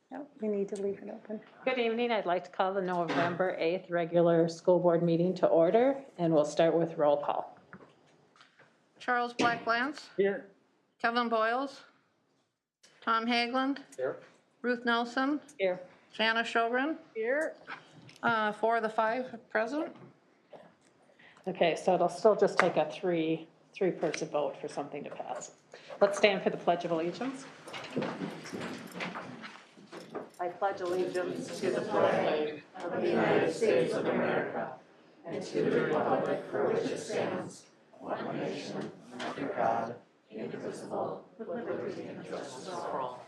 No, we need to leave it open. Good evening. I'd like to call the November 8th regular school board meeting to order, and we'll start with roll call. Charles Blacklance. Here. Kevin Boyles. Tom Haglund. Here. Ruth Nelson. Here. Jana Shogren. Here. 4 of the 5 present. Okay, so it'll still just take a three-person vote for something to pass. Let's stand for the Pledge of Allegiance. I pledge allegiance to the flag of the United States of America and to the republic for which it stands, one nation, under God, indivisible, with liberty and justice for all.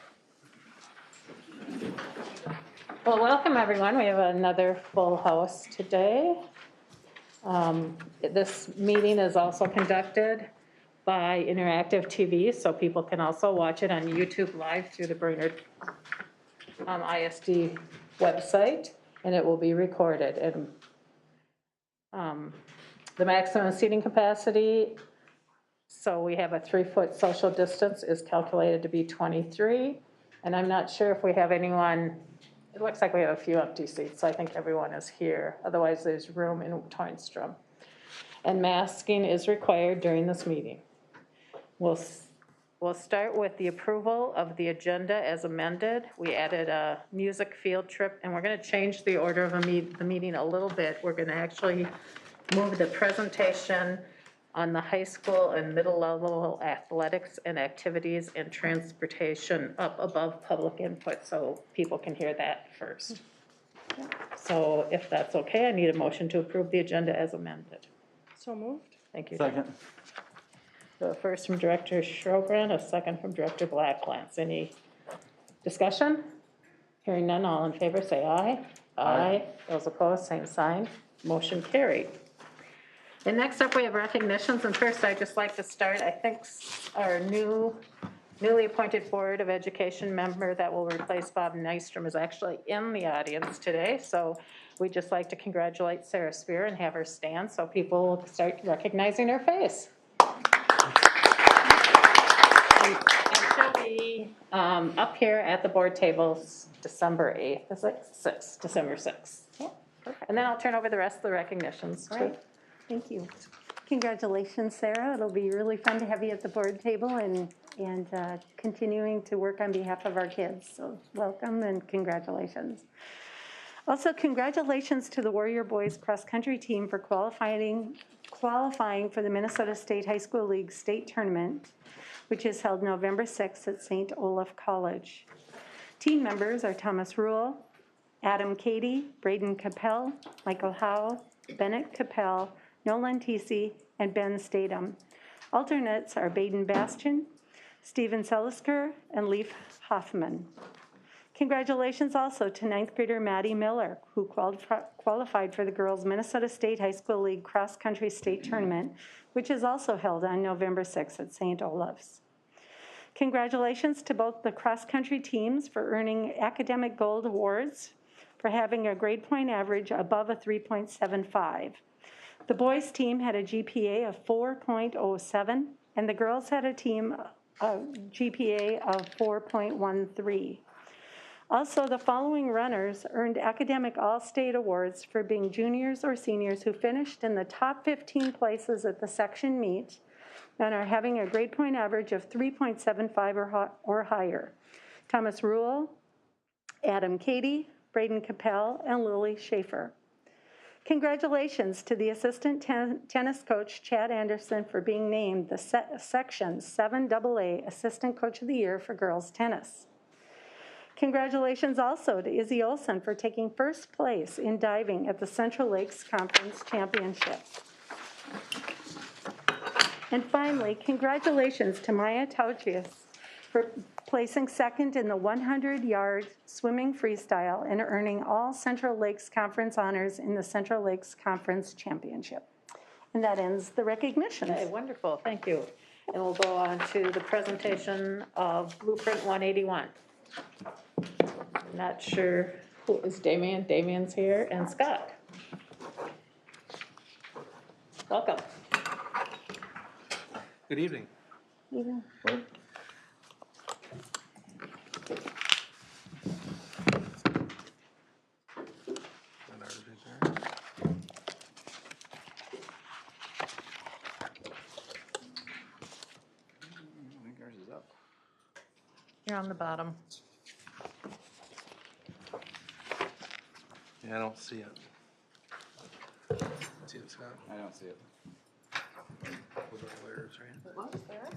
Well, welcome everyone. We have another full house today. This meeting is also conducted by interactive TV, so people can also watch it on YouTube Live through the Brainerd ISD website, and it will be recorded. And the maximum seating capacity, so we have a 3-foot social distance, is calculated to be 23. And I'm not sure if we have anyone, it looks like we have a few empty seats, so I think everyone is here. Otherwise, there's room in Toynstrom. And masking is required during this meeting. We'll start with the approval of the agenda as amended. We added a music field trip, and we're going to change the order of the meeting a little bit. We're going to actually move the presentation on the high school and middle level athletics and activities and transportation up above public input so people can hear that first. So if that's okay, I need a motion to approve the agenda as amended. So moved. Thank you. Second. So first from Director Sjogren, a second from Director Blacklance. Any discussion? Hearing none, all in favor say aye. Aye. Those opposed, same sign. Motion carried. And next up we have recognitions, and first I'd just like to start, I think our newly appointed Board of Education member that will replace Bob Nystrom is actually in the audience today, so we'd just like to congratulate Sarah Spear and have her stand so people will start recognizing her face. And she'll be up here at the board tables December 8th, is it? 6th, December 6th. Yeah, perfect. And then I'll turn over the rest of the recognitions to Right. Thank you. Congratulations, Sarah. It'll be really fun to have you at the board table and continuing to work on behalf of our kids. So welcome and congratulations. Also, congratulations to the Warrior Boys cross country team for qualifying for the Minnesota State High School League state tournament, which is held November 6th at St. Olaf College. Team members are Thomas Rule, Adam Cady, Braden Capel, Michael Howe, Bennett Capel, Nolan Tisi, and Ben Statham. Alternates are Baden Bastian, Stephen Selisker, and Leif Hoffman. Congratulations also to 9th grader Maddie Miller, who qualified for the girls' Minnesota State High School League Cross Country State Tournament, which is also held on November 6th at St. Olaf's. Congratulations to both the cross country teams for earning academic gold awards for having a grade point average above a 3.75. The boys team had a GPA of 4.07, and the girls had a GPA of 4.13. Also, the following runners earned academic all-state awards for being juniors or seniors who finished in the top 15 places at the section meet and are having a grade point average of 3.75 or higher. Thomas Rule, Adam Cady, Braden Capel, and Lily Schaefer. Congratulations to the assistant tennis coach, Chad Anderson, for being named the Section 7AA Assistant Coach of the Year for girls tennis. Congratulations also to Izzy Olsen for taking first place in diving at the Central Lakes Conference Championship. And finally, congratulations to Maya Tauchius for placing second in the 100-yard swimming freestyle and earning all Central Lakes Conference honors in the Central Lakes Conference Championship. And that ends the recognitions. Okay, wonderful, thank you. And we'll go on to the presentation of Blueprint 181. I'm not sure who is Damien. Damien's here, and Scott. Welcome. Good evening. on the bottom. Yeah, I don't see it. See it, Scott? I don't see it. Those are layers, right? It was there.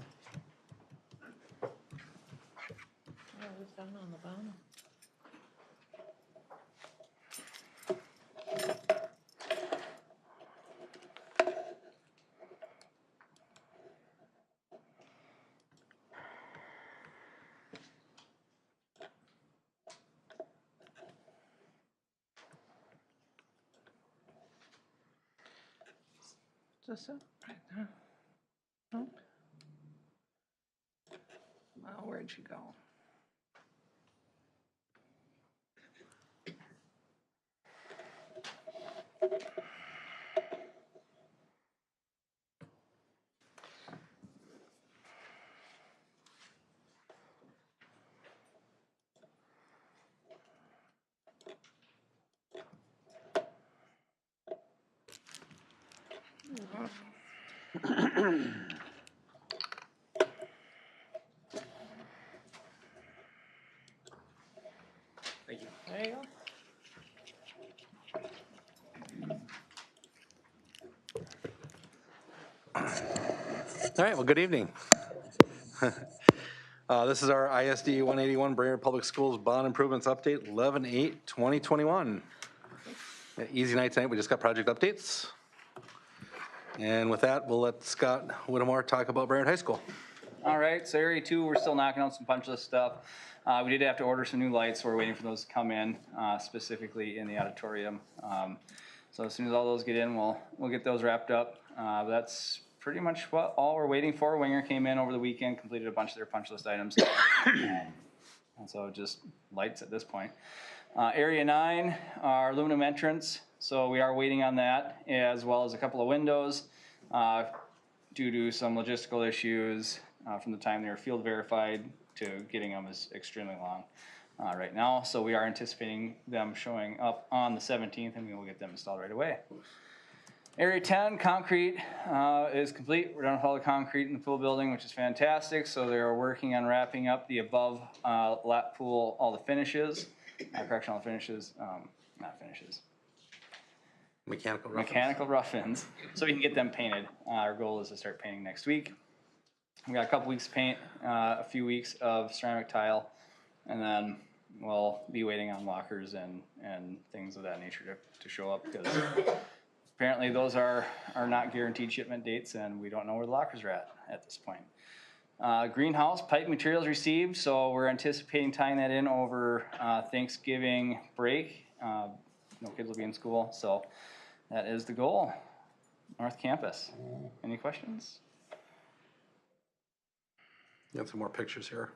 Yeah, it was down on the bottom. Is this it? Right there. Nope. Well, where'd you go? Thank you. There you go. All right, well, good evening. This is our ISD 181 Brainerd Public Schools Bond Improvements Update, 11/8/2021. Easy night tonight, we just got project updates. And with that, we'll let Scott Whittemore talk about Brainerd High School. All right, so area 2, we're still knocking out some punch list stuff. We did have to order some new lights, so we're waiting for those to come in, specifically in the auditorium. So as soon as all those get in, we'll get those wrapped up. That's pretty much all we're waiting for. Winger came in over the weekend, completed a bunch of their punch list items. And so just lights at this point. Area 9, our aluminum entrance. So we are waiting on that, as well as a couple of windows due to some logistical issues from the time they were field verified to getting them is extremely long right now. So we are anticipating them showing up on the 17th, and we will get them installed right away. Area 10, concrete is complete. We're done with all the concrete in the pool building, which is fantastic. So they're working on wrapping up the above lap pool, all the finishes, correctional finishes, not finishes. Mechanical rough-ins, so we can get them painted. Our goal is to start painting next week. We got a couple weeks paint, a few weeks of ceramic tile, and then we'll be waiting on lockers and things of that nature to show up, because apparently those are not guaranteed shipment dates, and we don't know where the lockers are at this point. Greenhouse pipe materials received, so we're anticipating tying that in over Thanksgiving break. No kids will be in school, so that is the goal. North Campus. Any questions? Got some more pictures here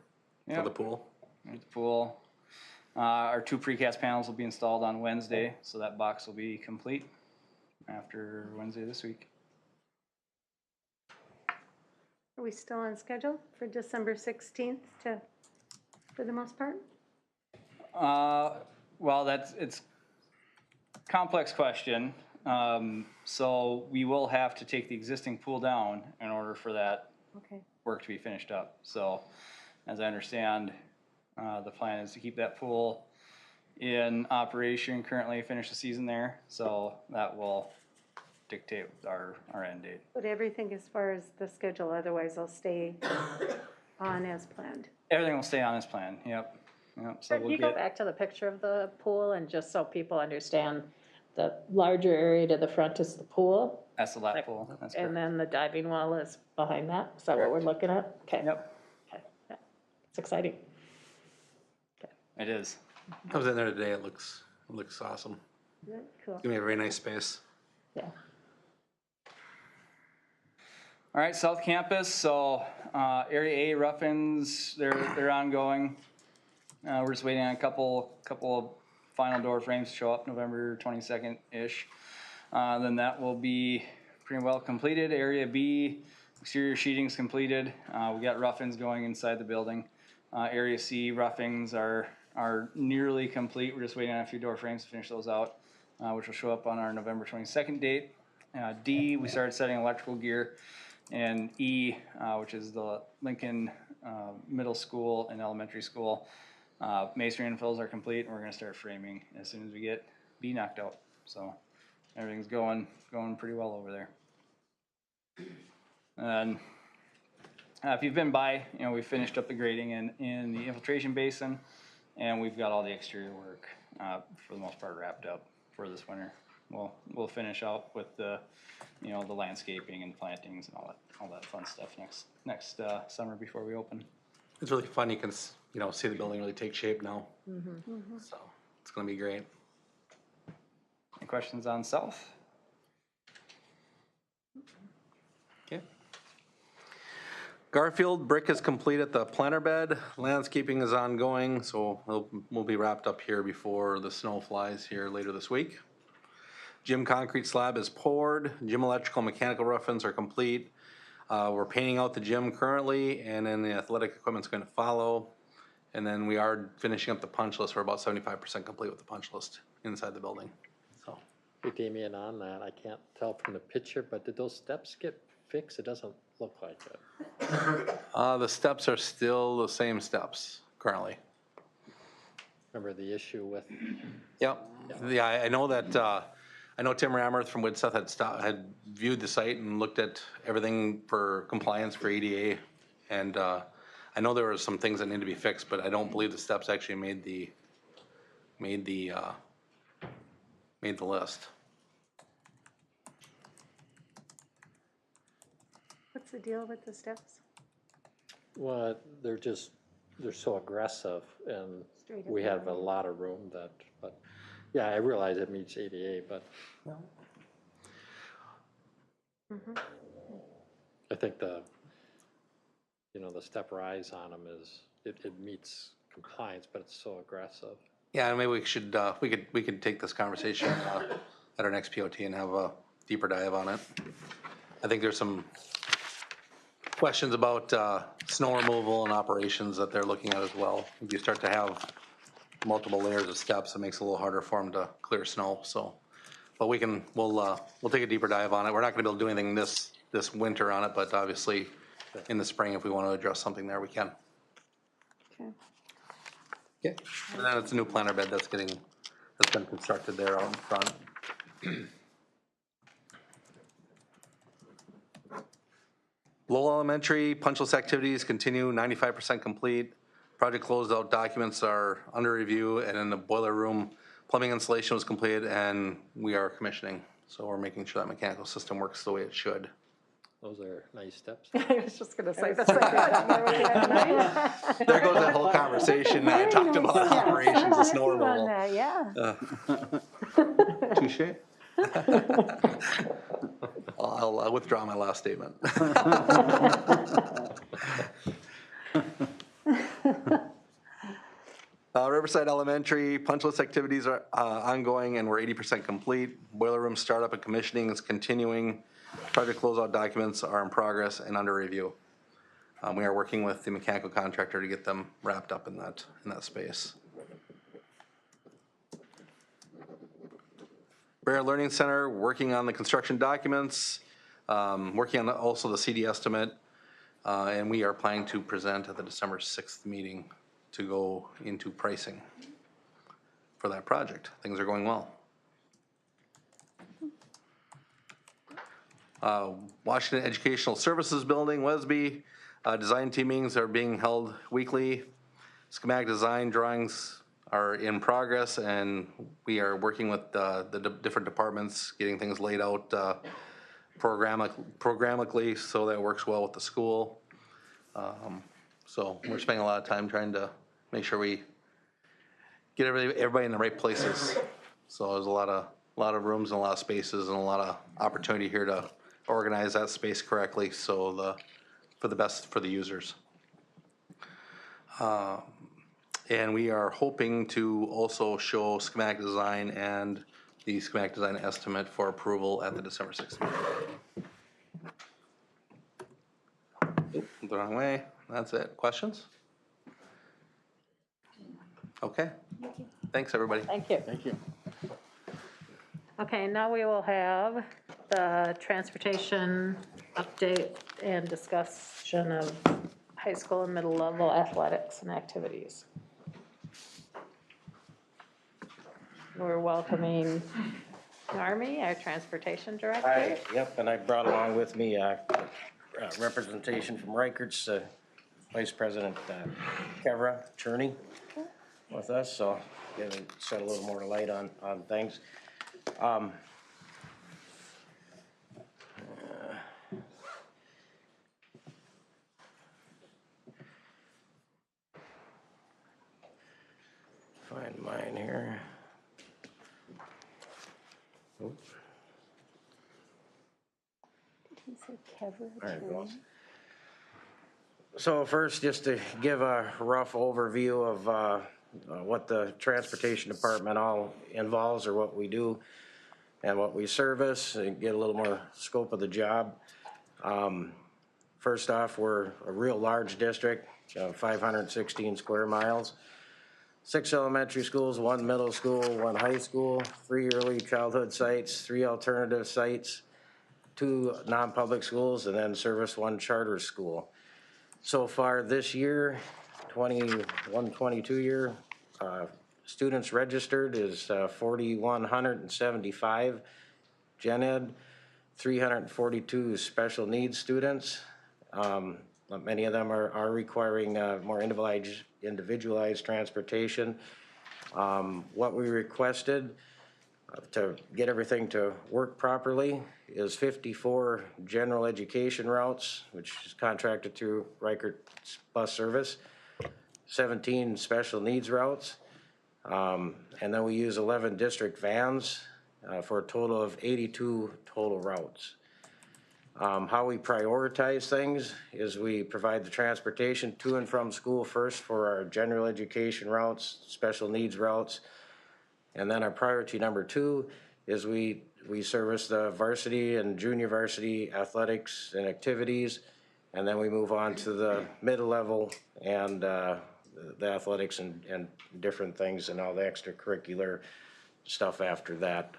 Yeah. for the pool. There's the pool. Our 2 precast panels will be installed on Wednesday, so that box will be complete after Wednesday this week. Are we still on schedule for December 16th for the most part? Well, it's complex question. So we will have to take the existing pool down in order for that Okay. work to be finished up. So as I understand, the plan is to keep that pool in operation currently, finish the season there. So that will dictate our end date. But everything as far as the schedule, otherwise I'll stay on as planned. Everything will stay on as planned. Yep. So Can we'll you go get, back to the picture of the pool, and just so people understand, the larger area to the front is the pool, that's the lap pool. That's and correct. then the diving wall is behind that? Is that what we're looking at? Okay. Yep, Okay. Yeah. It's exciting. it is. I was in there today, it looks awesome. Good, cool. It's gonna be a very nice space. Yeah. All right, South Campus, so Area A rough-ins, they're ongoing. We're just waiting on a couple of final door frames to show up November 22nd-ish. Then that will be pretty well completed. Area B, exterior sheeting's completed. We got rough-ins going inside the building. Area C roughings are nearly complete. We're just waiting on a few door frames to finish those out, which will show up on our November 22nd date. D, we started setting electrical gear. And E, which is the Lincoln middle school and elementary school. Masonry infills are complete, and we're gonna start framing as soon as we get B knocked out. So everything's going pretty well over there. And if you've been by, we finished up the grading in the infiltration basin, and we've got all the exterior work for the most part wrapped up for this winter. We'll finish out with the the landscaping and plantings and all that fun stuff next summer before we open. It's really fun. You can see the building really take shape now. So it's going to be great. Any questions on South? Okay. Garfield brick is complete at the planter bed. Landscaping is ongoing, so we'll be wrapped up here before the snow flies here later this week. Gym concrete slab is poured. Gym electrical and mechanical rough-ins are complete. We're painting out the gym currently, and then the athletic equipment's going to follow. And then we are finishing up the punch list. We're about 75% complete with the punch list inside the building. So, Hey, Damien, on that, I can't tell from the picture, but did those steps get fixed? It doesn't look like it. the steps are still the same steps currently. Remember the issue with, Yep. Yeah, I know that. I know Tim Ramerth from Widseth had viewed the site and looked at everything for compliance for ADA, and I know there were some things that need to be fixed, but I don't believe the steps actually made the list. What's the deal with the steps? well, they're so aggressive, and Straight up we have a down. lot of room but yeah, I realize it meets ADA, but I think the step rise on them it meets compliance, but it's so aggressive. Yeah, and maybe we could take this conversation at our next POT and have a deeper dive on it. I think there's some questions about snow removal and operations that they're looking at as well. If you start to have multiple layers of steps, it makes it a little harder for them to clear snow. So, but we'll take a deeper dive on it. We're not going to be able to do anything this winter on it, but obviously in the spring, if we want to address something there, we can. Okay. Okay. And then it's a new planter bed that's been constructed there out in front. Lowell Elementary punch list activities continue, 95% complete. Project closeout documents are under review, and in the boiler room, plumbing installation was completed, and we are commissioning. So we're making sure that mechanical system works the way it should. Those are nice steps. I was just gonna say the same thing. There goes that whole conversation. I talked about operations and snow On removal. that, yeah. Touche. I'll withdraw my last statement. Riverside Elementary punch list activities are ongoing, and we're 80% complete. Boiler room startup and commissioning is continuing. Project closeout documents are in progress and under review. We are working with the mechanical contractor to get them wrapped up in that space. Bear Learning Center, working on the construction documents, working on also the CD estimate, and we are planning to present at the December 6th meeting to go into pricing for that project. Things are going well. Washington Educational Services Building, Wesby, design team meetings are being held weekly. Schematic design drawings are in progress, and we are working with the different departments, getting things laid out programmatically so that it works well with the school. So we're spending a lot of time trying to make sure we get everybody in the right places. So there's a lot of rooms and a lot of spaces and a lot of opportunity here to organize that space correctly so for the best for the users. And we are hoping to also show schematic design and the schematic design estimate for approval at the December 6th meeting. Oop, the wrong way. That's it. Questions? Okay. Thanks, everybody. Thank you. Thank you. Okay, now we will have the transportation update and discussion of high school and middle level athletics and activities. We're welcoming Narmi, our transportation director. Hi, yep, and I brought along with me representation from Reichert's Vice President Kevra Cherney with us, so give it, shed a little more light on things. Find mine here. Oops. He said Kevra There it Cherney. goes. So first, just to give a rough overview of what the transportation department all involves, or what we do and what we service, and get a little more scope of the job. First off, we're a real large district, 516 square miles. 6 elementary schools, 1 middle school, 1 high school, 3 early childhood sites, 3 alternative sites, 2 non-public schools, and then service 1 charter school. So far this year, 21-22 year, students registered is 4,175 gen ed, 342 special needs students. Many of them are requiring more individualized transportation. What we requested to get everything to work properly is 54 general education routes, which is contracted through Reichert's bus service, 17 special needs routes, and then we use 11 district vans for a total of 82 total routes. How we prioritize things is we provide the transportation to and from school first for our general education routes, special needs routes. And then our priority number 2 is we service the varsity and junior varsity athletics and activities. And then we move on to the middle level and the athletics and different things and all the extracurricular stuff after that.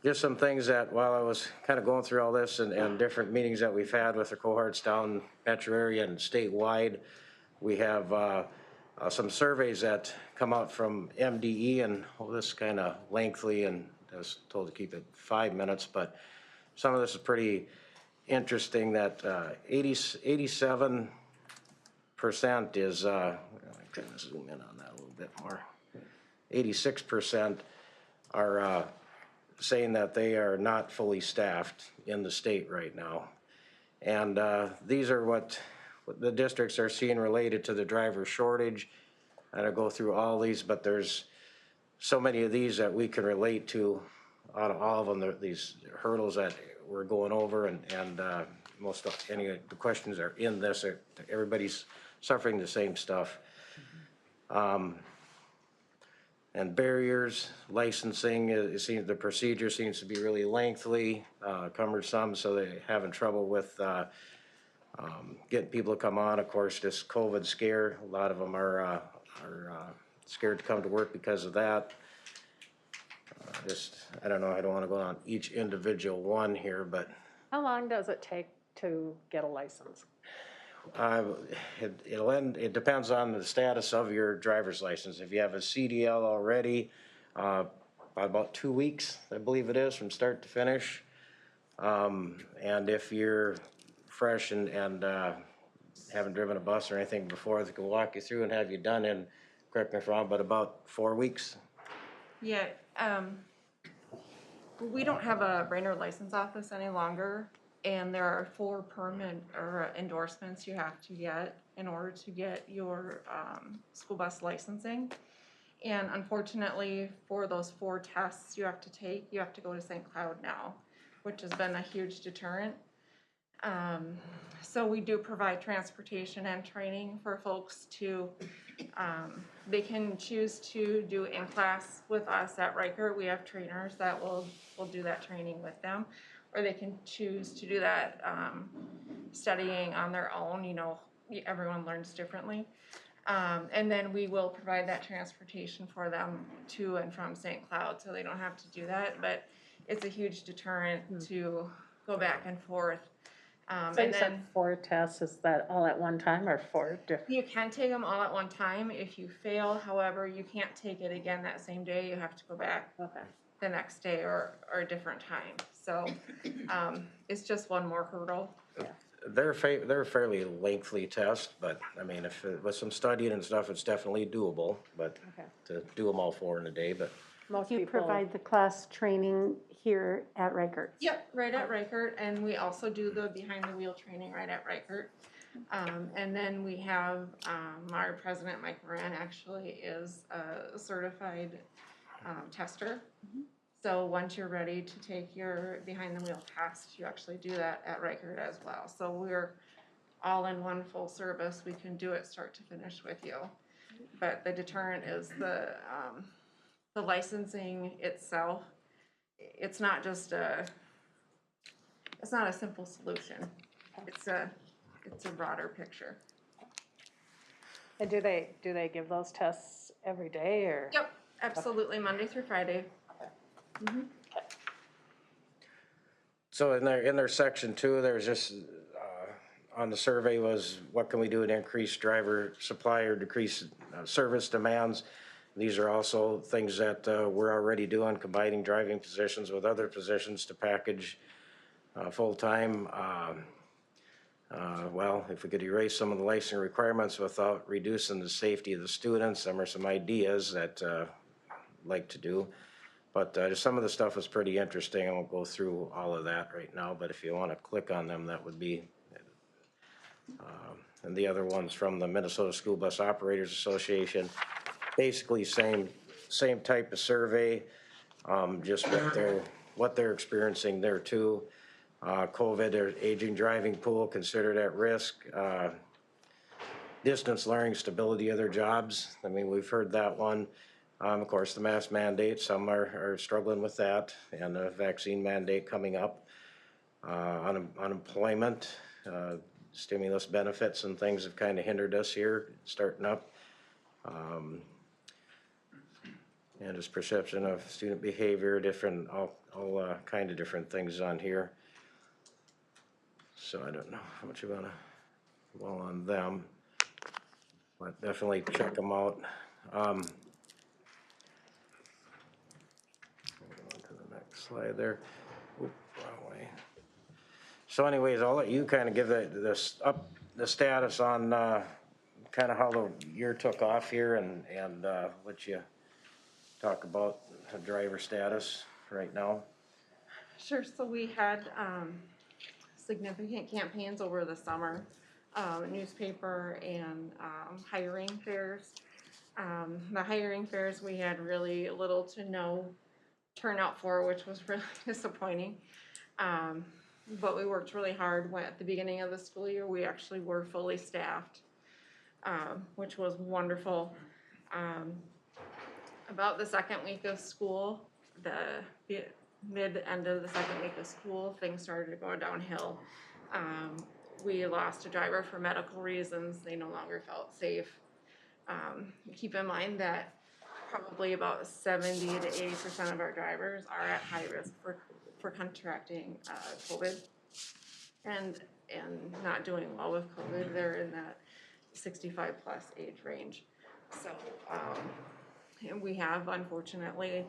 Just some things that while I was kind of going through all this and different meetings that we've had with the cohorts down metro area and statewide, we have some surveys that come out from MDE, and this is kind of lengthy and I was told to keep it 5 minutes, but some of this is pretty interesting that 87% is, I'm trying to zoom in on that a little bit more, 86% are saying that they are not fully staffed in the state right now. And these are what the districts are seeing related to the driver shortage. I don't go through all these, but there's so many of these that we can relate to out of all of them, these hurdles that we're going over, and most of any of the questions are in this. Everybody's suffering the same stuff. And barriers, licensing, it seems the procedure seems to be really lengthy, cumbersome, so they're having trouble with getting people to come on. Of course, this COVID scare, a lot of them are scared to come to work because of that. I don't know, I don't want to go on each individual one here, but How long does it take to get a license? it depends on the status of your driver's license. If you have a CDL already, about 2 weeks, I believe it is, from start to finish. And if you're fresh and haven't driven a bus or anything before, they can walk you through and have you done in, correct me if I'm wrong, but about 4 weeks. Yeah, we don't have a Brainerd license office any longer, and there are 4 permit or endorsements you have to get in order to get your school bus licensing. And unfortunately, for those 4 tests you have to take, you have to go to St. Cloud now, which has been a huge deterrent. So we do provide transportation and training for folks to, they can choose to do in class with us at Riker. We have trainers that will do that training with them, or they can choose to do that studying on their own. You know, everyone learns differently. And then we will provide that transportation for them to and from St. Cloud, so they don't have to do that. But it's a huge deterrent to go back and forth. So you And said then 4 tests, is that all at one time or 4 different? you can take them all at one time if you fail, however, you can't take it again that same day, you have to go back Okay. the next day or a different time. So, it's just one more hurdle. They're fairly lengthy tests, but I mean, if, with some studying and stuff, it's definitely doable, but Okay. to do them all 4 in a day, but Most You people, provide the class training here at Reichert. Yep, right at Reichert, and we also do the behind the wheel training right at Reichert. And then we have, our president, Mike Moran, actually is a certified, tester. So once you're ready to take your behind the wheel test, you actually do that at Reichert as well. So we're all in one full service. We can do it start to finish with you. But the deterrent is the licensing itself. It's not just it's not a simple solution. It's a broader picture. and do they give those tests every day or? Yep, absolutely, Monday through Friday. so in their section 2, there's just, on the survey was, what can we do to increase driver supply or decrease service demands? These are also things that we're already doing, combining driving positions with other positions to package full-time. Well, if we could erase some of the licensing requirements without reducing the safety of the students, them are some ideas that I'd like to do. But some of the stuff was pretty interesting. I won't go through all of that right now, but if you want to click on them, that would be. And the other ones from the Minnesota School Bus Operators Association, basically same type of survey, just what they're experiencing there too. COVID or aging driving pool considered at risk. Distance learning, stability of their jobs. I mean, we've heard that one. Of course, the mask mandate, some are struggling with that, and the vaccine mandate coming up. Unemployment, stimulus benefits and things have kind of hindered us here, starting up. And just perception of student behavior, different, all kind of different things on here. So I don't know how much you wanna dwell on them, but definitely check them out. On to the next slide there. Oop, wrong way. So anyways, I'll let you kind of give the status on kind of how the year took off here and let you talk about the driver status right now. Sure, so we had significant campaigns over the summer, newspaper and hiring fairs. The hiring fairs, we had really little to no turnout for, which was really disappointing. But we worked really hard. At the beginning of the school year, we actually were fully staffed, which was wonderful. About the second week of school, the mid-end of the second week of school, things started to go downhill. We lost a driver for medical reasons. They no longer felt safe. Keep in mind that probably about 70 to 80% of our drivers are at high risk for contracting COVID and not doing well with COVID. They're in that 65 plus age range. So, and we have unfortunately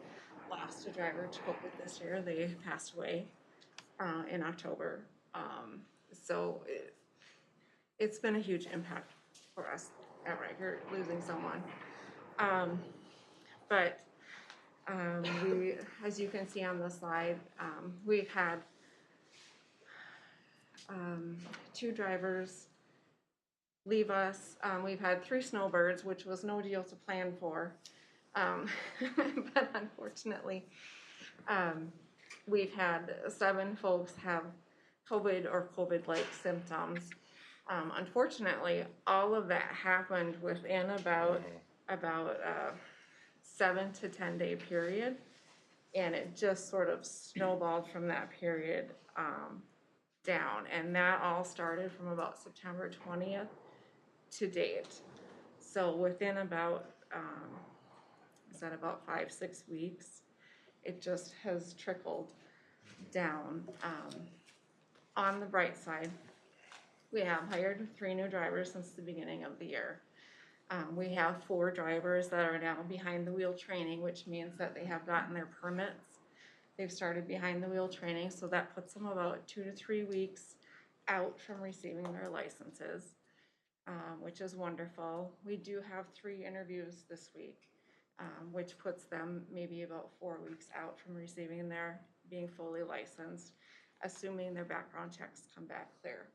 lost a driver to COVID this year. They passed away in October. So it's been a huge impact for us at Reichert, losing someone. But we, as you can see on the slide, we've had 2 drivers leave us. We've had 3 snowbirds, which was no deal to plan for. But unfortunately, we've had 7 folks have COVID or COVID-like symptoms. Unfortunately, all of that happened within about 7 to 10 day period, and it just sort of snowballed from that period down. And that all started from about September 20th to date. So within about about 5-6 weeks, it just has trickled down. On the bright side, We have hired 3 new drivers since the beginning of the year. We have 4 drivers that are now behind the wheel training, which means that they have gotten their permits. They've started behind the wheel training, so that puts them about 2 to 3 weeks out from receiving their licenses, which is wonderful. We do have 3 interviews this week, which puts them maybe about 4 weeks out from receiving their being fully licensed, assuming their background checks come back clear.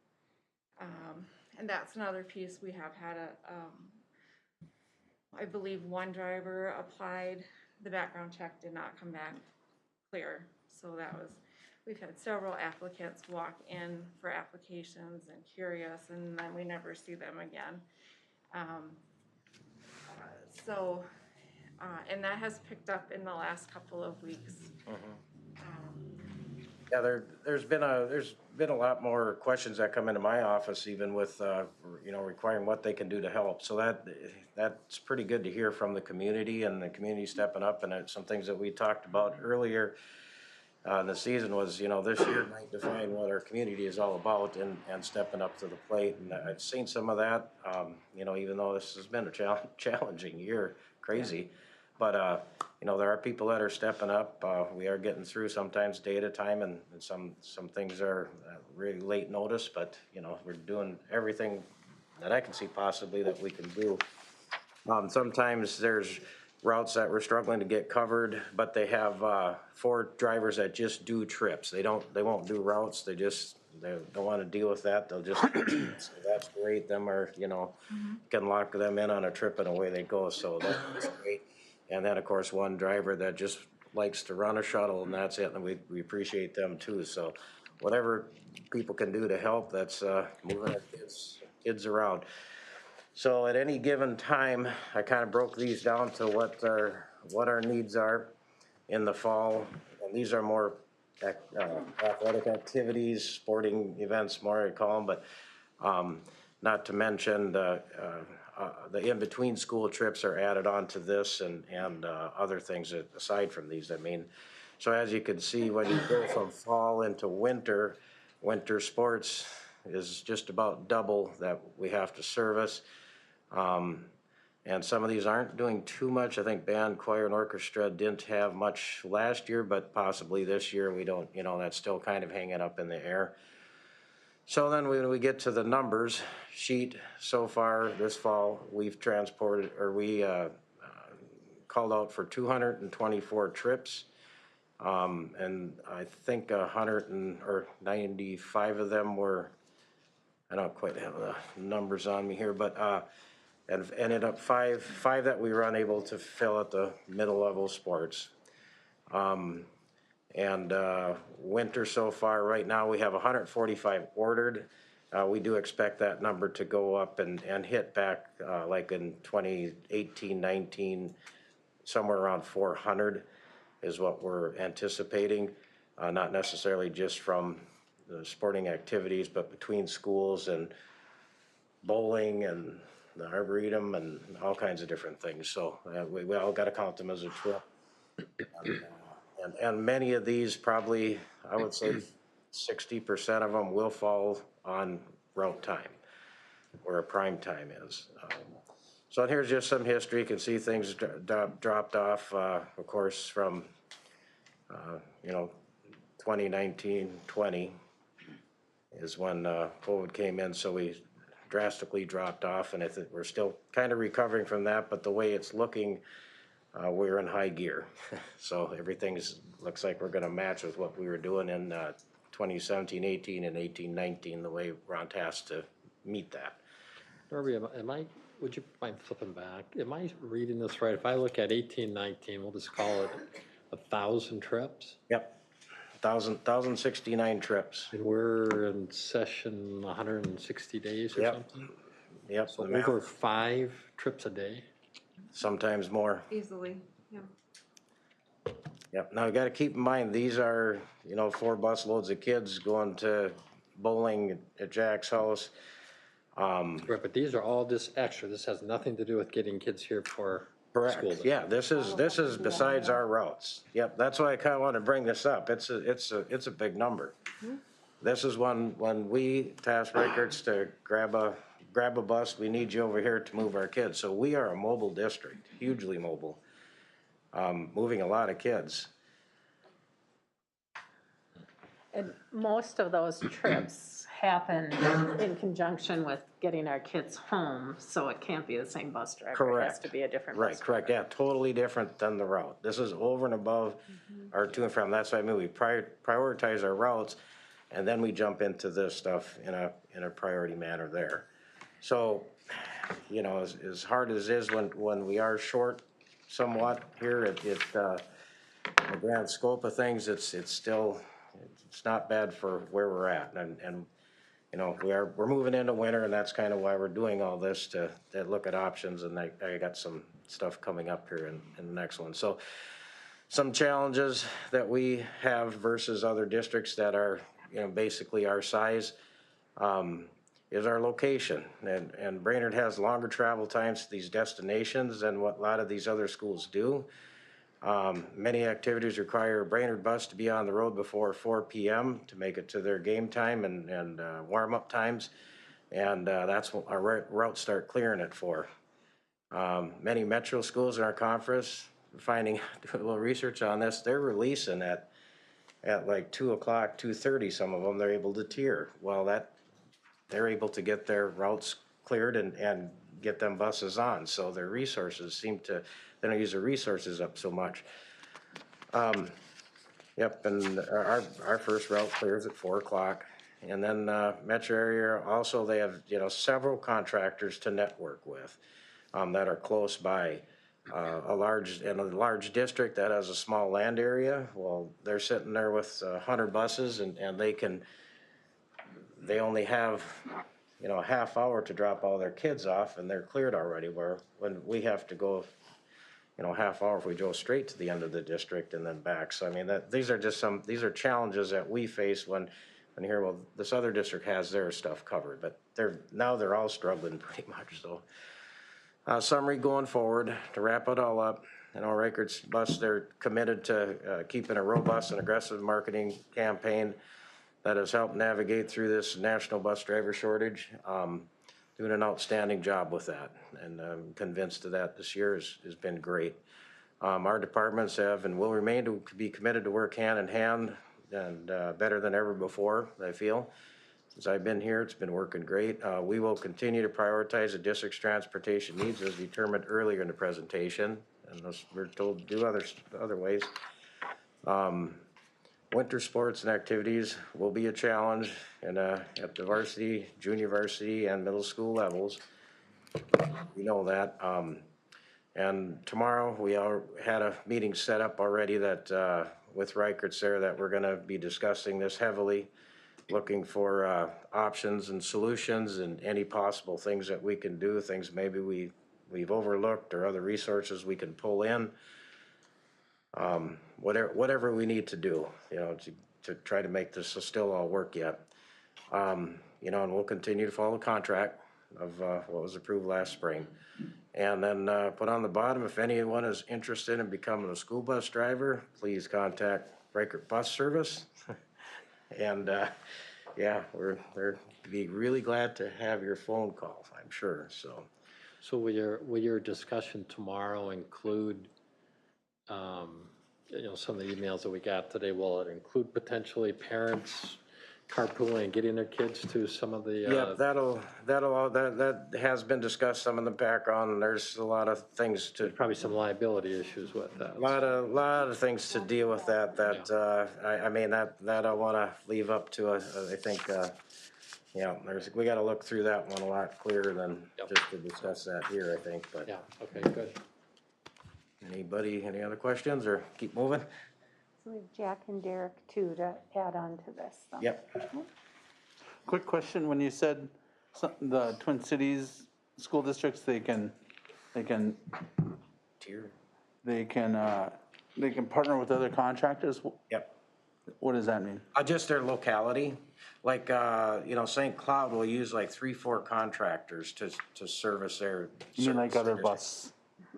And that's another piece. We have had I believe 1 driver applied, the background check did not come back clear. So we've had several applicants walk in for applications and curious, and then we never see them again. And that has picked up in the last couple of weeks. Yeah, there's been a lot more questions that come into my office, even with, requiring what they can do to help. So that's pretty good to hear from the community and the community stepping up. And some things that we talked about earlier in the season was, this year might define what our community is all about and stepping up to the plate. And I've seen some of that, even though this has been a challenging year, crazy. But, there are people that are stepping up. We are getting through sometimes day at a time, and some things are really late notice, but, we're doing everything that I can see possibly that we can do. Sometimes there's routes that we're struggling to get covered, but they have 4 drivers that just do trips. They won't do routes. They don't want to deal with that. They'll just, so that's great. Them are, can lock them in on a trip and away they go. So that's great. And then, of course, 1 driver that just likes to run a shuttle, and that's it, and we appreciate them too. So whatever people can do to help, that's moving our kids around. So at any given time, I kind of broke these down to what our needs are in the fall. And these are more athletic activities, sporting events, more I call them, but not to mention the in-between school trips are added on to this and other things aside from these. I mean, so as you can see, when you go from fall into winter sports is just about double that we have to service. And some of these aren't doing too much. I think band, choir, and orchestra didn't have much last year, but possibly this year we don't, that's still kind of hanging up in the air. So then when we get to the numbers sheet, so far this fall, we've transported, or we called out for 224 trips. And I think 195 of them were, I don't quite have the numbers on me here, but and ended up five that we were unable to fill at the middle level sports. And winter so far, right now we have 145 ordered. We do expect that number to go up and hit back like in 2018, 19, somewhere around 400 is what we're anticipating. Not necessarily just from the sporting activities, but between schools and bowling and the Arboretum and all kinds of different things. So we all got to count them as a trip. And many of these probably, I would say 60% of them will fall on route time, where a prime time is. So here's just some history. You can see things dropped off, of course, from 2019, 20 is when COVID came in, so we drastically dropped off, and we're still kind of recovering from that, but the way it's looking, we're in high gear. So everything looks like we're gonna match with what we were doing in 2017, 18, and 18, 19, the way we're on task to meet that. Darby, would you mind flipping back? Am I reading this right? If I look at 18, 19, we'll just call it 1,000 trips? Yep, 1,069 trips. And we're in session 160 days or Yep. something? Yep. So over 5 trips a day? Sometimes more. Easily, yeah. Yep. Now you got to keep in mind, these are, 4 bus loads of kids going to bowling at Jack's house. Right, but these are all just extra. This has nothing to do with getting kids here for Correct. school day. Yeah, this is besides our routes. Yep. That's why I kind of want to bring this up. It's a big number. this is when we task Reichert's to grab a bus, we need you over here to move our kids. So we are a mobile district, hugely mobile, moving a lot of kids. And most of those trips happen in conjunction with getting our kids home, so it can't be the same bus driver. It has Correct. to be a different bus Right, correct, yeah, totally different than the route. This is over and above our to and from. That's what I mean, we prioritize our routes, and then we jump into this stuff in a priority manner there. So, you know, as hard as it is when we are short somewhat here, in the grand scope of things, it's still, it's not bad for where we're at. And you know, we're moving into winter, and that's kind of why we're doing all this, to look at options, and I got some stuff coming up here in the next one. So some challenges that we have versus other districts that are, you know, basically our size, is our location. And Brainerd has longer travel times to these destinations than what a lot of these other schools do. Many activities require a Brainerd bus to be on the road before 4 p.m. to make it to their game time and warm-up times. And that's what our routes start clearing it for. Many metro schools in our conference, doing a little research on this, they're releasing at like 2 o'clock, 2:30, some of them, they're able to tier. Well, they're able to get their routes cleared and get them buses on. So their resources they don't use their resources up so much. Yep, and our first route clears at 4 o'clock. And then metro area, also they have, you know, several contractors to network with that are close by. A large district that has a small land area, well, they're sitting there with 100 buses, and they only have, you know, a half hour to drop all their kids off, and they're cleared already, where when we have to go, you know, half hour if we go straight to the end of the district and then back. So I mean, these are challenges that we face when you hear, well, this other district has their stuff covered, but they're all struggling pretty much. So summary going forward, to wrap it all up, you know, Reichert's bus, they're committed to keeping a robust and aggressive marketing campaign that has helped navigate through this national bus driver shortage. Doing an outstanding job with that, and I'm convinced of that. This year has been great. Our departments have and will remain to be committed to work hand in hand, and better than ever before, I feel. Since I've been here, it's been working great. We will continue to prioritize the district's transportation needs as determined earlier in the presentation, unless we're told to do other ways. Winter sports and activities will be a challenge at the varsity, junior varsity, and middle school levels. We know that. And tomorrow we had a meeting set up already that with Reichert's there, that we're going to be discussing this heavily, looking for options and solutions and any possible things that we can do, things maybe we've overlooked or other resources we can pull in. Whatever we need to do, you know, to try to make this still all work yet. You know, and we'll continue to follow the contract of what was approved last spring. And then put on the bottom, if anyone is interested in becoming a school bus driver, please contact Reichert Bus Service. And yeah, we're be really glad to have your phone call, I'm sure. So will your discussion tomorrow include, you know, some of the emails that we got today? Will it include potentially parents carpooling and getting their kids to some of the? Yeah, that has been discussed some in the background, and there's a lot of things to. Probably some liability issues with that. A lot of things to deal with that. I mean that I want to leave up to I think. Yeah, we got to look through that one a lot clearer than just to discuss that here, I think. But Yeah. Okay. Good. Any other questions, or keep moving? So we have Jack and Derek too to add on to this. So. Yep. Quick question, when you said the Twin Cities school districts, they can Tier. partner with other contractors? Yep. What does that mean? Just their locality. Like, you know, St. Cloud will use like 3-4 contractors to service their. You mean like other district. bus?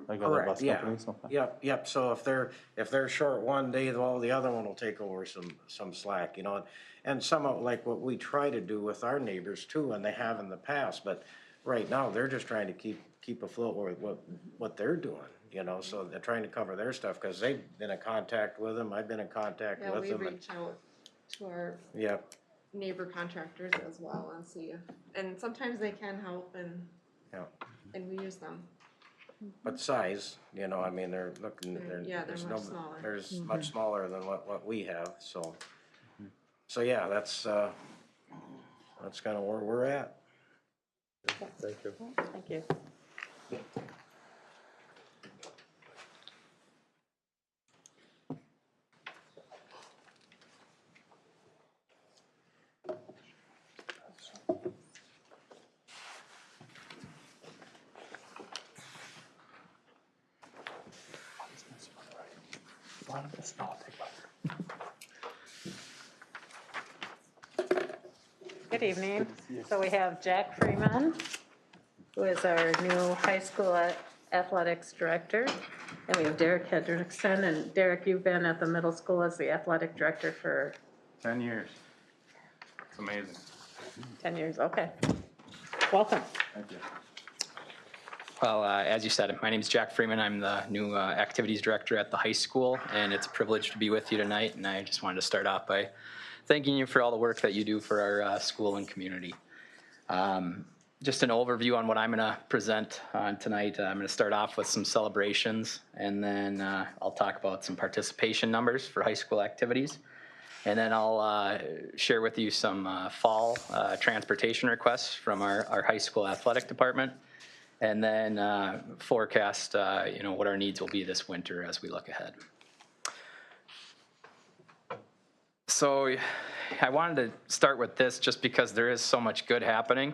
like other Correct, bus yeah. companies? Okay. Yep, so if they're short one day, well, the other one will take over some slack, you know? And some of, like what we try to do with our neighbors too, and they have in the past, but right now, they're just trying to keep afloat with what they're doing, you know? So they're trying to cover their stuff, cause they've been in contact with them, I've been in contact Yeah, with we them. reach out to our Yep, neighbor contractors as well and see if, and sometimes they can help yep. and we use them. But size, you know, I mean, they're looking, Yeah, they're there's much no, smaller. there's much smaller than what we have, so. So, yeah, that's kinda where we're at. Thank you. Thank you. Good evening. So we have Jack Freeman, who is our new high school athletics director. And we have Derek Hendrickson. And Derek, you've been at the middle school as the athletic director for 10 years. It's amazing. 10 years. Okay. Welcome. Thank you. Well, as you said, my name is Jack Freeman. I'm the new activities director at the high school, and it's a privilege to be with you tonight. And I just wanted to start off by thanking you for all the work that you do for our school and community. Just an overview on what I'm going to present on tonight. I'm going to start off with some celebrations, and then I'll talk about some participation numbers for high school activities. And then I'll share with you some fall transportation requests from our high school athletic department. And then forecast, what our needs will be this winter as we look ahead. So I wanted to start with this just because there is so much good happening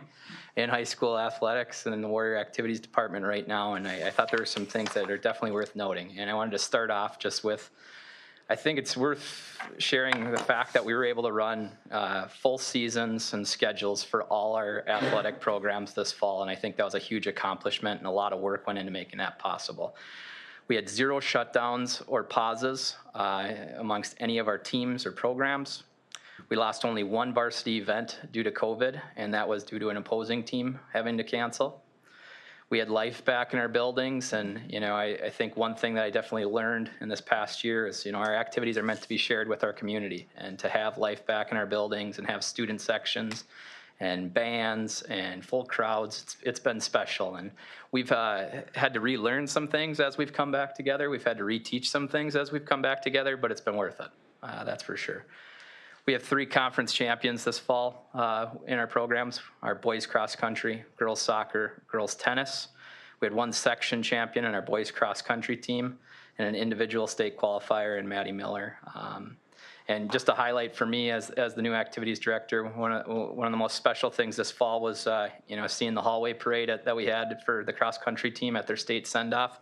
in high school athletics and in the Warrior Activities Department right now. And I thought there were some things that are definitely worth noting. And I wanted to start off just with, I think it's worth sharing the fact that we were able to run full seasons and schedules for all our athletic programs this fall, and I think that was a huge accomplishment, and a lot of work went into making that possible. We had 0 shutdowns or pauses amongst any of our teams or programs. We lost only 1 varsity event due to COVID, and that was due to an opposing team having to cancel. We had life back in our buildings, and I think one thing that I definitely learned in this past year is our activities are meant to be shared with our community, and to have life back in our buildings and have student sections and bands and full crowds, it's been special. And we've had to relearn some things as we've come back together. We've had to reteach some things as we've come back together, but it's been worth it, that's for sure. We have 3 conference champions this fall in our programs, our boys cross country, girls soccer, girls tennis. We had 1 section champion in our boys cross country team and an individual state qualifier in Maddie Miller. And just a highlight for me as the new activities director, one of the most special things this fall was seeing the hallway parade that we had for the cross country team at their state send-off.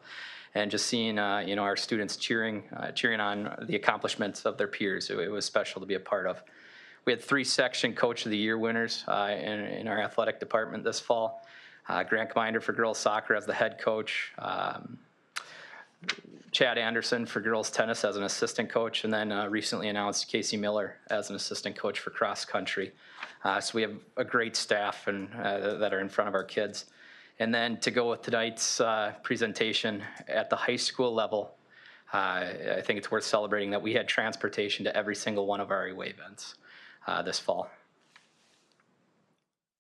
And just seeing, our students cheering on the accomplishments of their peers. It was special to be a part of. We had 3 section Coach of the Year winners in our athletic department this fall. Grant Commander for girls soccer as the head coach. Chad Anderson for girls tennis as an assistant coach. And then recently announced Casey Miller as an assistant coach for cross country. So we have a great staff that are in front of our kids. And then to go with tonight's presentation at the high school level, I think it's worth celebrating that we had transportation to every single one of our away events this fall.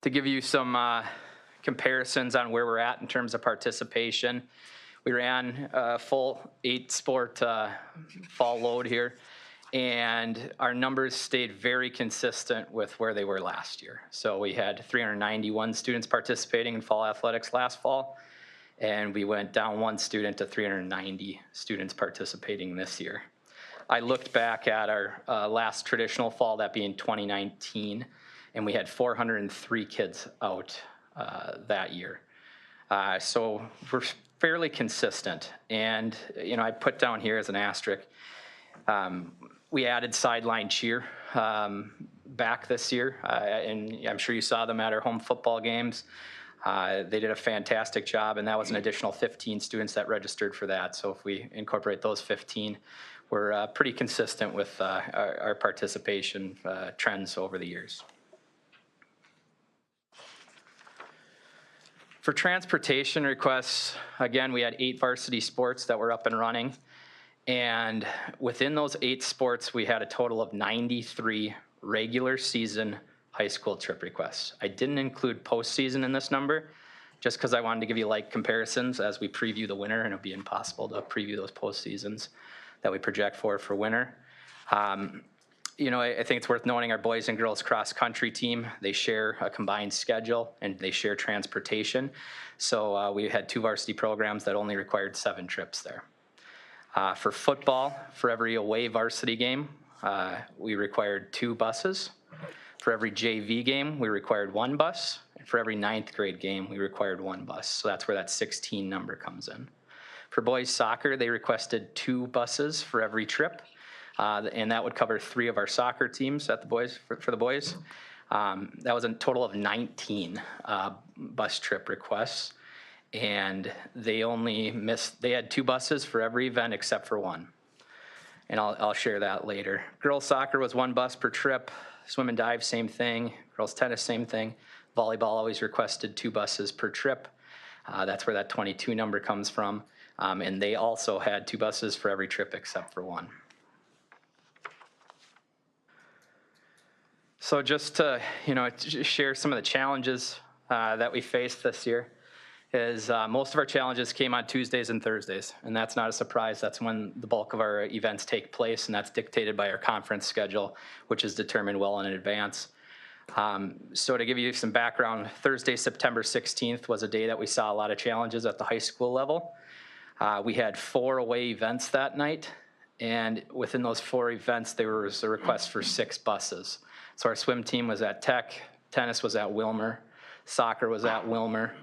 To give you some comparisons on where we're at in terms of participation, we ran a full 8-sport fall load here. And our numbers stayed very consistent with where they were last year. So we had 391 students participating in fall athletics last fall, and we went down 1 student to 390 students participating this year. I looked back at our last traditional fall, that being 2019, and we had 403 kids out that year. So we're fairly consistent. And, I put down here as an asterisk, we added sideline cheer back this year, and I'm sure you saw them at our home football games. They did a fantastic job, and that was an additional 15 students that registered for that. So if we incorporate those 15, we're pretty consistent with our participation trends over the years. For transportation requests, again, we had 8 varsity sports that were up and running. And within those 8 sports, we had a total of 93 regular season high school trip requests. I didn't include postseason in this number, just because I wanted to give you like comparisons as we preview the winter, and it'll be impossible to preview those postseasons that we project for winter. You know, I think it's worth noting our boys and girls cross country team, they share a combined schedule and they share transportation. So we had 2 varsity programs that only required 7 trips there. For football, for every away varsity game, we required 2 buses. For every JV game, we required 1 bus. And for every 9th grade game, we required 1 bus. So that's where that 16 number comes in. For boys soccer, they requested 2 buses for every trip. And that would cover 3 of our soccer teams at the boys for the boys. That was a total of 19 bus trip requests. And they had 2 buses for every event except for 1. And I'll share that later. Girls soccer was 1 bus per trip. Swim and dive, same thing. Girls tennis, same thing. Volleyball always requested 2 buses per trip. That's where that 22 number comes from. And they also had 2 buses for every trip except for 1. So just to, share some of the challenges that we faced this year is most of our challenges came on Tuesdays and Thursdays, and that's not a surprise. That's when the bulk of our events take place, and that's dictated by our conference schedule, which is determined well in advance. So to give you some background, Thursday, September 16th was a day that we saw a lot of challenges at the high school level. We had 4 away events that night, and within those 4 events, there was a request for 6 buses. So our swim team was at Tech, tennis was at Wilmer, soccer was at Wilmer.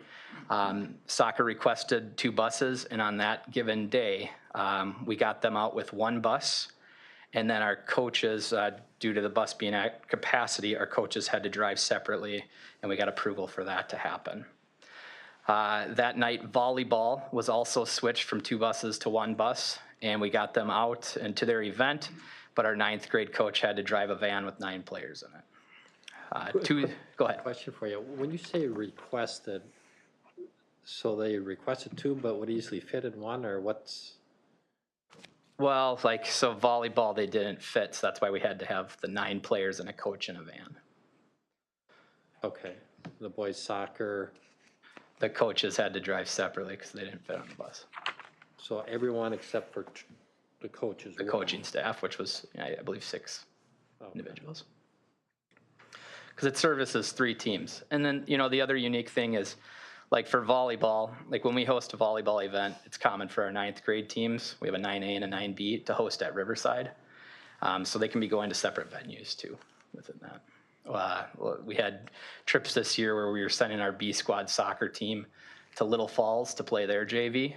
Soccer requested 2 buses, and on that given day, we got them out with 1 bus. And then our coaches, due to the bus being at capacity, our coaches had to drive separately, and we got approval for that to happen. That night, volleyball was also switched from 2 buses to 1 bus, and we got them out and to their event, but our 9th grade coach had to drive a van with 9 players in it. Go ahead. Question for you. When you say requested, so they requested 2 but would easily fit in 1, or what's? Well, so volleyball, they didn't fit, so that's why we had to have the 9 players and a coach in a van. Okay. The boys soccer. The coaches had to drive separately because they didn't fit on the bus. So everyone except for the coaches. The coaching staff, which was, I believe, 6 individuals. Because it services 3 teams. And then, the other unique thing is, for volleyball, when we host a volleyball event, it's common for our 9th grade teams. We have a 9A and a 9B to host at Riverside. So they can be going to separate venues, too, within that. We had trips this year where we were sending our B squad soccer team to Little Falls to play their JV.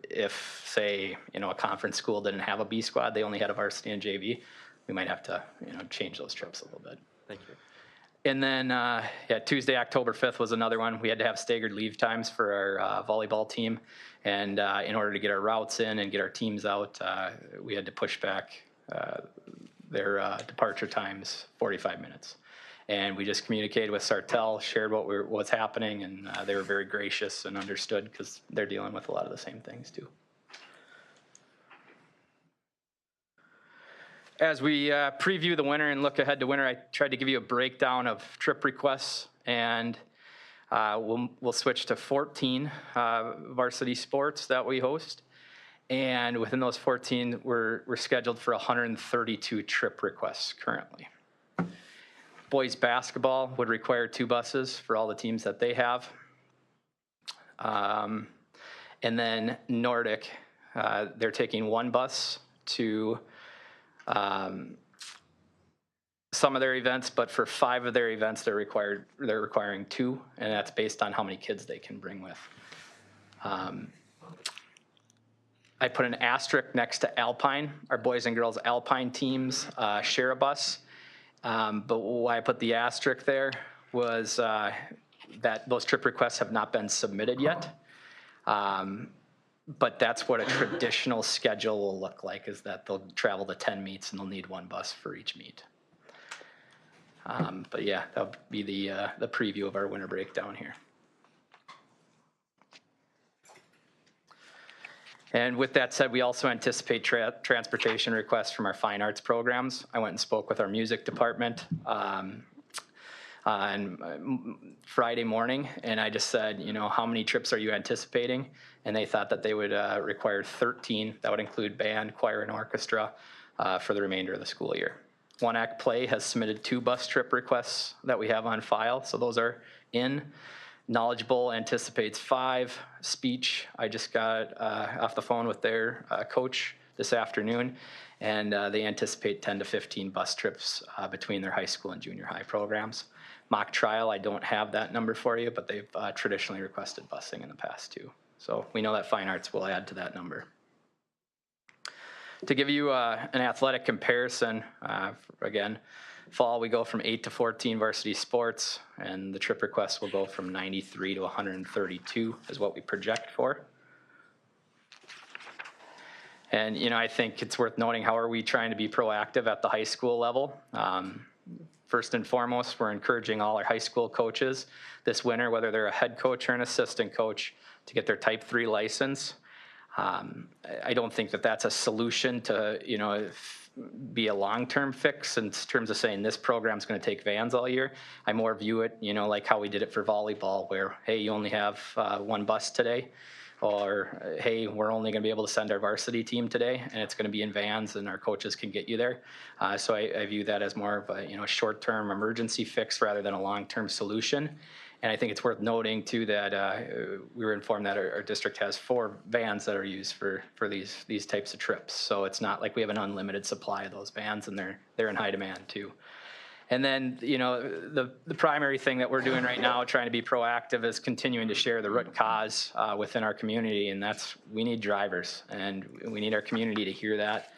If, say, a conference school didn't have a B squad, they only had a varsity and JV, we might have to, change those trips a little bit. Thank you. And then, Tuesday, October 5th was another one. We had to have staggered leave times for our volleyball team. And in order to get our routes in and get our teams out, we had to push back their departure times 45 minutes. And we just communicated with Sartell, shared what's happening, and they were very gracious and understood because they're dealing with a lot of the same things too. As we preview the winter and look ahead to winter, I tried to give you a breakdown of trip requests, and we'll switch to 14 varsity sports that we host. And within those 14, we're scheduled for 132 trip requests currently. Boys basketball would require 2 buses for all the teams that they have. And then Nordic, they're taking 1 bus to some of their events, but for 5 of their events, they're requiring 2, and that's based on how many kids they can bring with. I put an asterisk next to Alpine. Our boys and girls Alpine teams share a bus, but why I put the asterisk there was those trip requests have not been submitted yet. But that's what a traditional schedule will look like, is that they'll travel to 10 meets and they'll need one bus for each meet. But yeah, that'll be the preview of our winter breakdown here. And with that said, we also anticipate transportation requests from our fine arts programs. I went and spoke with our music department on Friday morning, and I just said, you know, how many trips are you anticipating? And they thought that they would require 13. That would include band, choir, and orchestra for the remainder of the school year. One Act Play has submitted 2 bus trip requests that we have on file, so those are in. Knowledgeable anticipates 5. Speech, I just got off the phone with their coach this afternoon, and they anticipate 10 to 15 bus trips between their high school and junior high programs. Mock Trial, I don't have that number for you, but they've traditionally requested busing in the past too. So we know that fine arts will add to that number. To give you an athletic comparison, again, fall we go from 8 to 14 varsity sports, and the trip requests will go from 93 to 132 is what we project for. And, you know, I think it's worth noting, how are we trying to be proactive at the high school level? First and foremost, we're encouraging all our high school coaches this winter, whether they're a head coach or an assistant coach, to get their Type 3 license. I don't think that that's a solution to, you know, be a long-term fix in terms of saying this program's going to take vans all year. I more view it, you know, like how we did it for volleyball, where, hey, you only have 1 bus today, or hey, we're only going to be able to send our varsity team today, and it's going to be in vans, and our coaches can get you there. So I view that as more of a, you know, short-term emergency fix rather than a long-term solution. And I think it's worth noting too that we were informed that our district has 4 vans that are used for these types of trips. So it's not like we have an unlimited supply of those vans, and they're in high demand too. And then, you know, the primary thing that we're doing right now, trying to be proactive, is continuing to share the root cause within our community, and that's, we need drivers, and we need our community to hear that.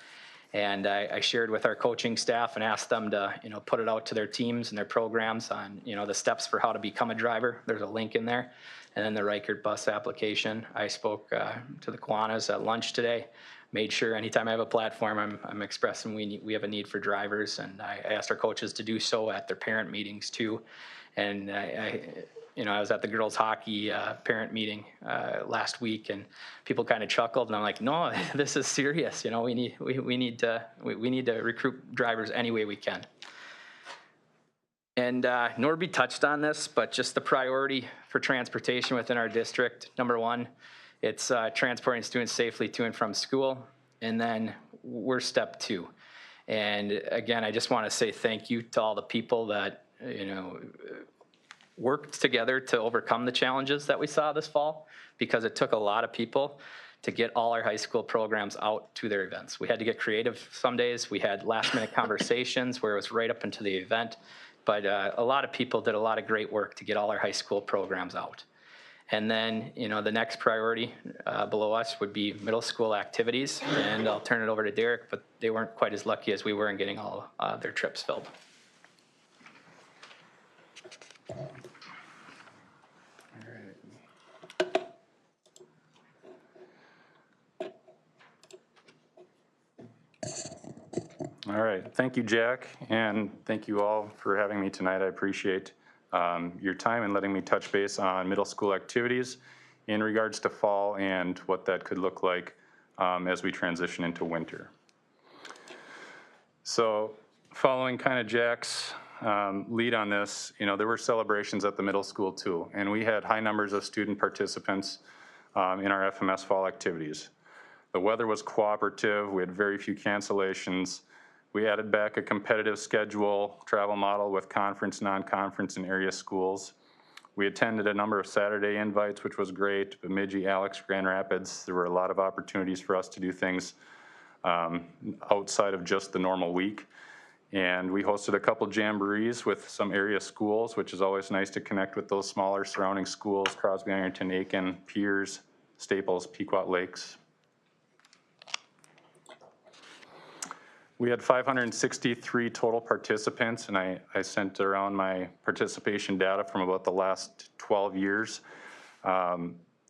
And I shared with our coaching staff and asked them to, you know, put it out to their teams and their programs on, you know, the steps for how to become a driver. There's a link in there. And then the Reichert bus application. I spoke to the Kiwanis at lunch today. Made sure anytime I have a platform, I'm expressing we have a need for drivers. And I asked our coaches to do so at their parent meetings too. And I was at the girls hockey parent meeting last week, and people kind of chuckled, and I'm like, no, this is serious. You know, we need to recruit drivers any way we can. And Norby touched on this, but just the priority for transportation within our district. Number 1, it's transporting students safely to and from school, and then we're step 2. And again, I just want to say thank you to all the people that, you know, worked together to overcome the challenges that we saw this fall, because it took a lot of people to get all our high school programs out to their events. We had to get creative some days. We had last minute conversations where it was right up into the event, but a lot of people did a lot of great work to get all our high school programs out. And then, you know, the next priority below us would be middle school activities, and I'll turn it over to Derek, but they weren't quite as lucky as we were in getting all their trips filled. All right, thank you, Jack, and thank you all for having me tonight. I appreciate your time and letting me touch base on middle school activities in regards to fall and what that could look like as we transition into winter. So following kind of Jack's lead on this, you know, there were celebrations at the middle school too, and we had high numbers of student participants in our FMS fall activities. The weather was cooperative. We had very few cancellations. We added back a competitive schedule travel model with conference, non-conference, and area schools. We attended a number of Saturday invites, which was great. Bemidji, Alex, Grand Rapids, there were a lot of opportunities for us to do things outside of just the normal week. And we hosted a couple jamborees with some area schools, which is always nice to connect with those smaller surrounding schools: Crosby, Ironton, Aiken, Piers, Staples, Pequot Lakes. We had 563 total participants, and I sent around my participation data from about the last 12 years.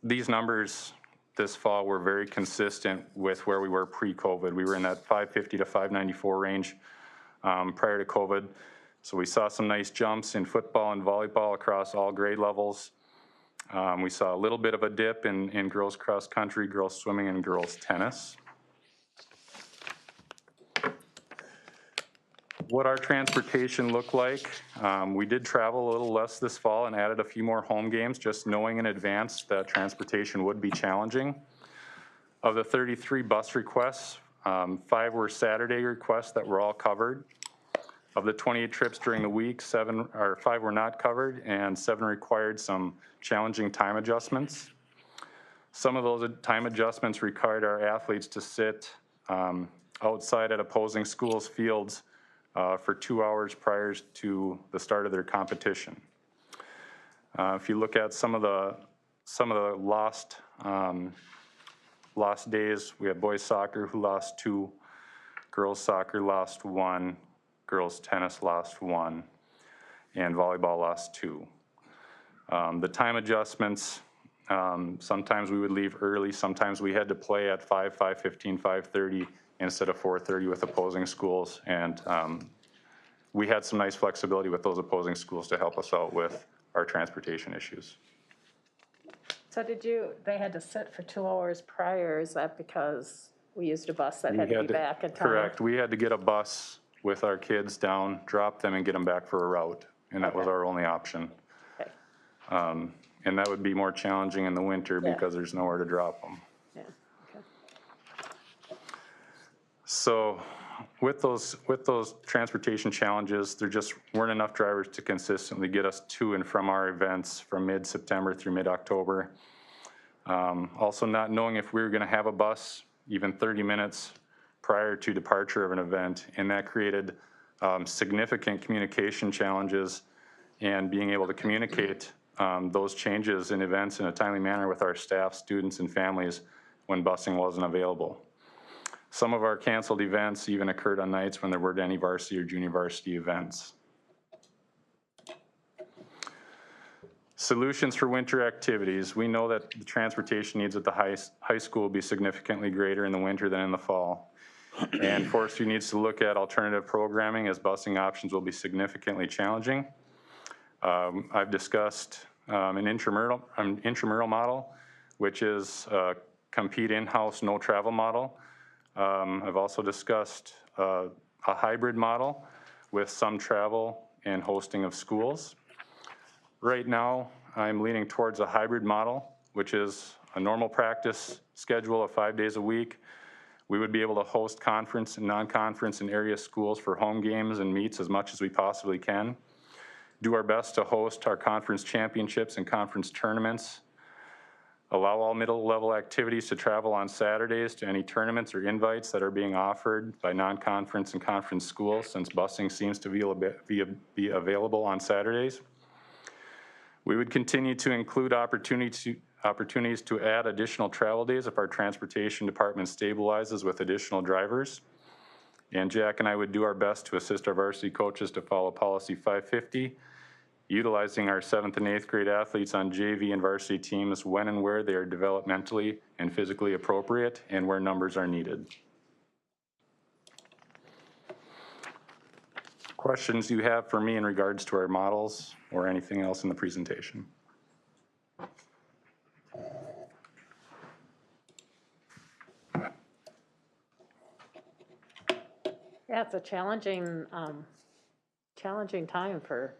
These numbers this fall were very consistent with where we were pre-COVID. We were in that 550 to 594 range prior to COVID. So we saw some nice jumps in football and volleyball across all grade levels. We saw a little bit of a dip in girls cross country, girls swimming, and girls tennis. What our transportation looked like, we did travel a little less this fall and added a few more home games, just knowing in advance that transportation would be challenging. Of the 33 bus requests, 5 were Saturday requests that were all covered. Of the 28 trips during the week, 5 were not covered, and 7 required some challenging time adjustments. Some of those time adjustments required our athletes to sit outside at opposing schools' fields for 2 hours prior to the start of their competition. If you look at some of the lost days, we had boys soccer who lost 2, girls soccer lost 1, girls tennis lost 1, and volleyball lost 2. The time adjustments, sometimes we would leave early, sometimes we had to play at 5, 5:15, 5:30 instead of 4:30 with opposing schools, and we had some nice flexibility with those opposing schools to help us out with our transportation issues. So they had to sit for 2 hours prior, is that because we used a bus that had to be back in time? Correct, we had to get a bus with our kids down, drop them, and get them back for a route, and that was our only option. Okay. And that would be more challenging in the winter because there's nowhere to drop them. Yeah, okay. So with those transportation challenges, there just weren't enough drivers to consistently get us to and from our events from mid-September through mid-October. Also not knowing if we were going to have a bus even 30 minutes prior to departure of an event, and that created significant communication challenges and being able to communicate those changes in events in a timely manner with our staff, students, and families when busing wasn't available. Some of our canceled events even occurred on nights when there weren't any varsity or junior varsity events. Solutions for winter activities. We know that the transportation needs at the high school will be significantly greater in the winter than in the fall. And forestry needs to look at alternative programming as busing options will be significantly challenging. I've discussed an intramural model, which is a compete in-house, no travel model. I've also discussed a hybrid model with some travel and hosting of schools. Right now, I'm leaning towards a hybrid model, which is a normal practice schedule of 5 days a week. We would be able to host conference and non-conference and area schools for home games and meets as much as we possibly can. Do our best to host our conference championships and conference tournaments. Allow all middle level activities to travel on Saturdays to any tournaments or invites that are being offered by non-conference and conference schools, since busing seems to be available on Saturdays. We would continue to include opportunities to add additional travel days if our transportation department stabilizes with additional drivers. And Jack and I would do our best to assist our varsity coaches to follow policy 550, utilizing our 7th and 8th grade athletes on JV and varsity teams when and where they are developmentally and physically appropriate and where numbers are needed. Questions you have for me in regards to our models or anything else in the presentation? Yeah, it's a challenging time for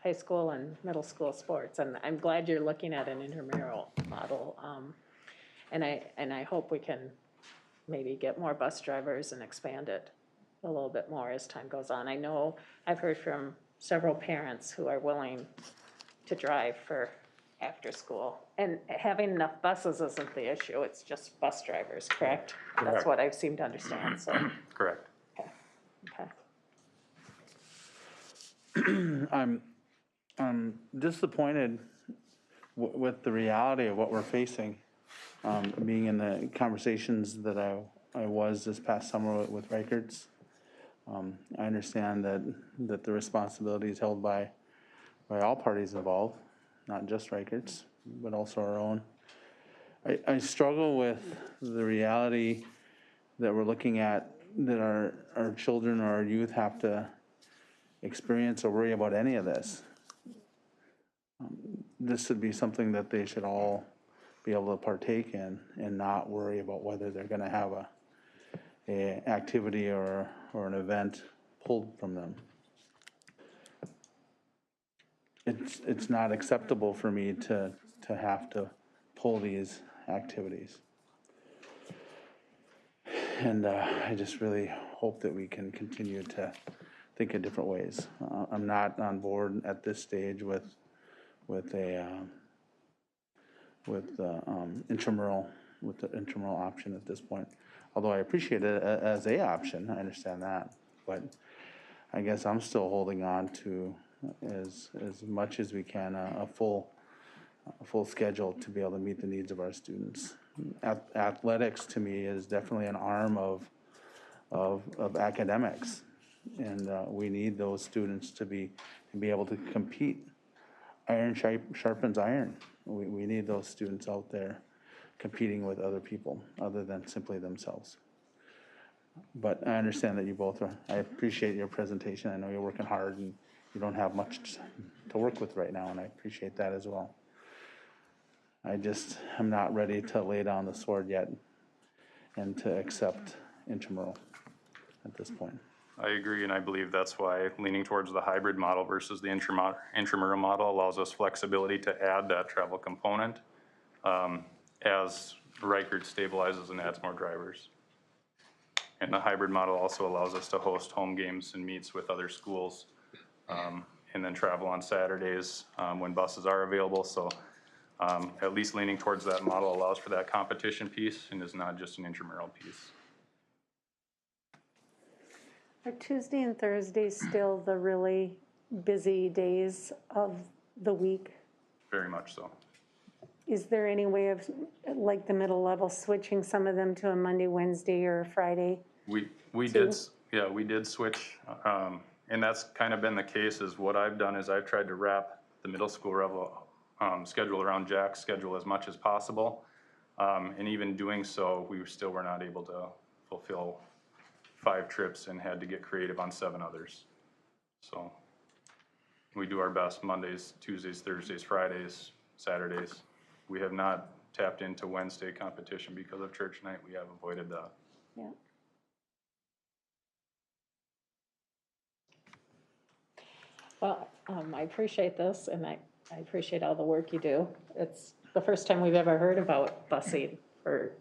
high school and middle school sports, and I'm glad you're looking at an intramural model. And I hope we can maybe get more bus drivers and expand it a little bit more as time goes on. I know I've heard from several parents who are willing to drive for after school, and having enough buses isn't the issue. It's just bus drivers, correct? That's what I've seemed to understand. So Correct. okay. I'm disappointed with the reality of what we're facing. Being in the conversations that I was this past summer with Reichert's, I understand that the responsibility is held by all parties involved, not just Reichert's, but also our own. I struggle with the reality that we're looking at, that our children or our youth have to experience or worry about any of this. This should be something that they should all be able to partake in and not worry about whether they're gonna have a activity or an event pulled from them. It's not acceptable for me to have to pull these activities. And I just really hope that we can continue to think in different ways. I'm not on board at this stage with the intramural option at this point. Although I appreciate it as a option, I understand that, but I guess I'm still holding on to as much as we can a full schedule to be able to meet the needs of our students. Athletics to me is definitely an arm of academics, and we need those students to be able to compete. Iron sharpens iron. We need those students out there competing with other people other than simply themselves. But I understand that you both are, I appreciate your presentation. I know you're working hard and you don't have much to work with right now, and I appreciate that as well. I'm not ready to lay down the sword yet and to accept intramural at this point. I agree, and I believe that's why leaning towards the hybrid model versus the intramural model allows us flexibility to add that travel component as Reichert stabilizes and adds more drivers. And the hybrid model also allows us to host home games and meets with other schools and then travel on Saturdays when buses are available. So at least leaning towards that model allows for that competition piece and is not just an intramural piece. Are Tuesday and Thursday still the really busy days of the week? Very much so. Is there any way of, like the middle level, switching some of them to a Monday, Wednesday, or a Friday? We did switch, and that's kind of been the case. Is what I've done is I've tried to wrap the middle school schedule around Jack's schedule as much as possible, and even doing so, we still were not able to fulfill 5 trips and had to get creative on 7 others. So we do our best Mondays, Tuesdays, Thursdays, Fridays, Saturdays. We have not tapped into Wednesday competition because of church night. We have avoided that. Yeah. Well, I appreciate this, and I appreciate all the work you do. It's the first time we've ever heard about busing for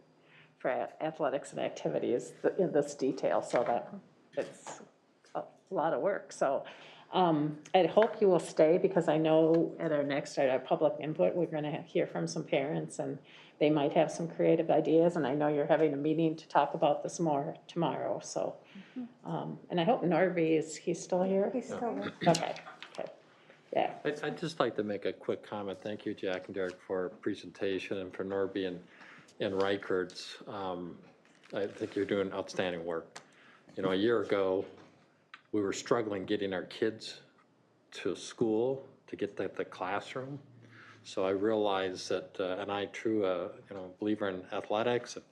athletics and activities in this detail, so that it's a lot of work. So I hope you will stay, because I know at our public input, we're going to hear from some parents, and they might have some creative ideas, and I know you're having a meeting to talk about this more tomorrow, so. And I hope Norby, he's still here? He's still there. Okay, yeah. I'd just like to make a quick comment. Thank you, Jack and Derek, for presentation, and for Norby and Reichert's. I think you're doing outstanding work. You know, a year ago, we were struggling getting our kids to school, to get to the classroom. So I realized that, and I true, believer in athletics and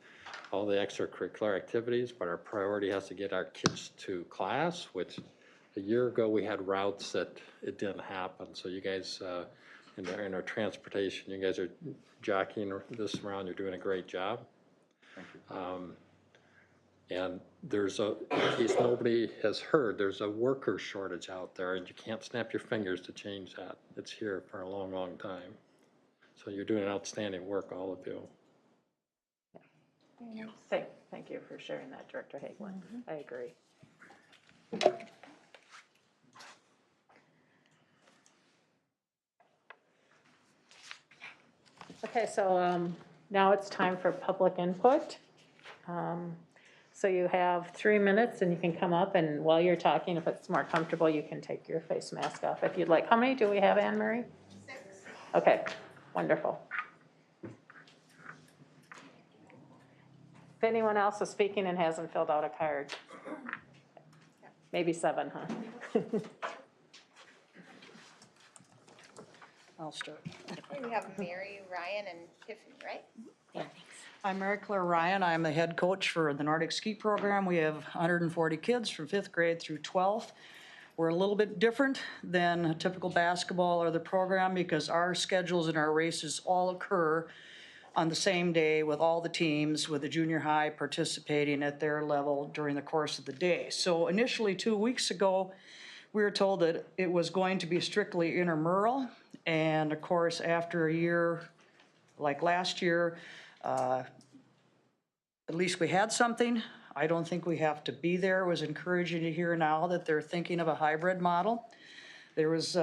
all the extracurricular activities, but our priority has to get our kids to class, which a year ago we had routes that it didn't happen. So you guys, in our transportation, you guys are jockeying this around. You're doing a great job. Thank you. And there's in case nobody has heard, there's a worker shortage out there, and you can't snap your fingers to change that. It's here for a long, long time. So you're doing outstanding work, all of you. Thank you for sharing that, Director Hagelin. I agree. Okay, so now it's time for public input. So you have 3 minutes, and you can come up, and while you're talking, if it's more comfortable, you can take your face mask off if you'd like. How many do we have, Anne Marie? 6. Okay, wonderful. If anyone else is speaking and hasn't filled out a card, maybe 7, huh? I'll start. Okay, we have Mary, Ryan, and Tiffany, right? I'm Mary Claire Ryan. I'm the head coach for the Nordic Ski Program. We have 140 kids from 5th grade through 12th. We're a little bit different than a typical basketball or the program because our schedules and our races all occur on the same day with all the teams, with the junior high participating at their level during the course of the day. So initially 2 weeks ago, we were told that it was going to be strictly intramural. And of course, after a year like last year, at least we had something. I don't think we have to be there. It was encouraging to hear now that they're thinking of a hybrid model. There was,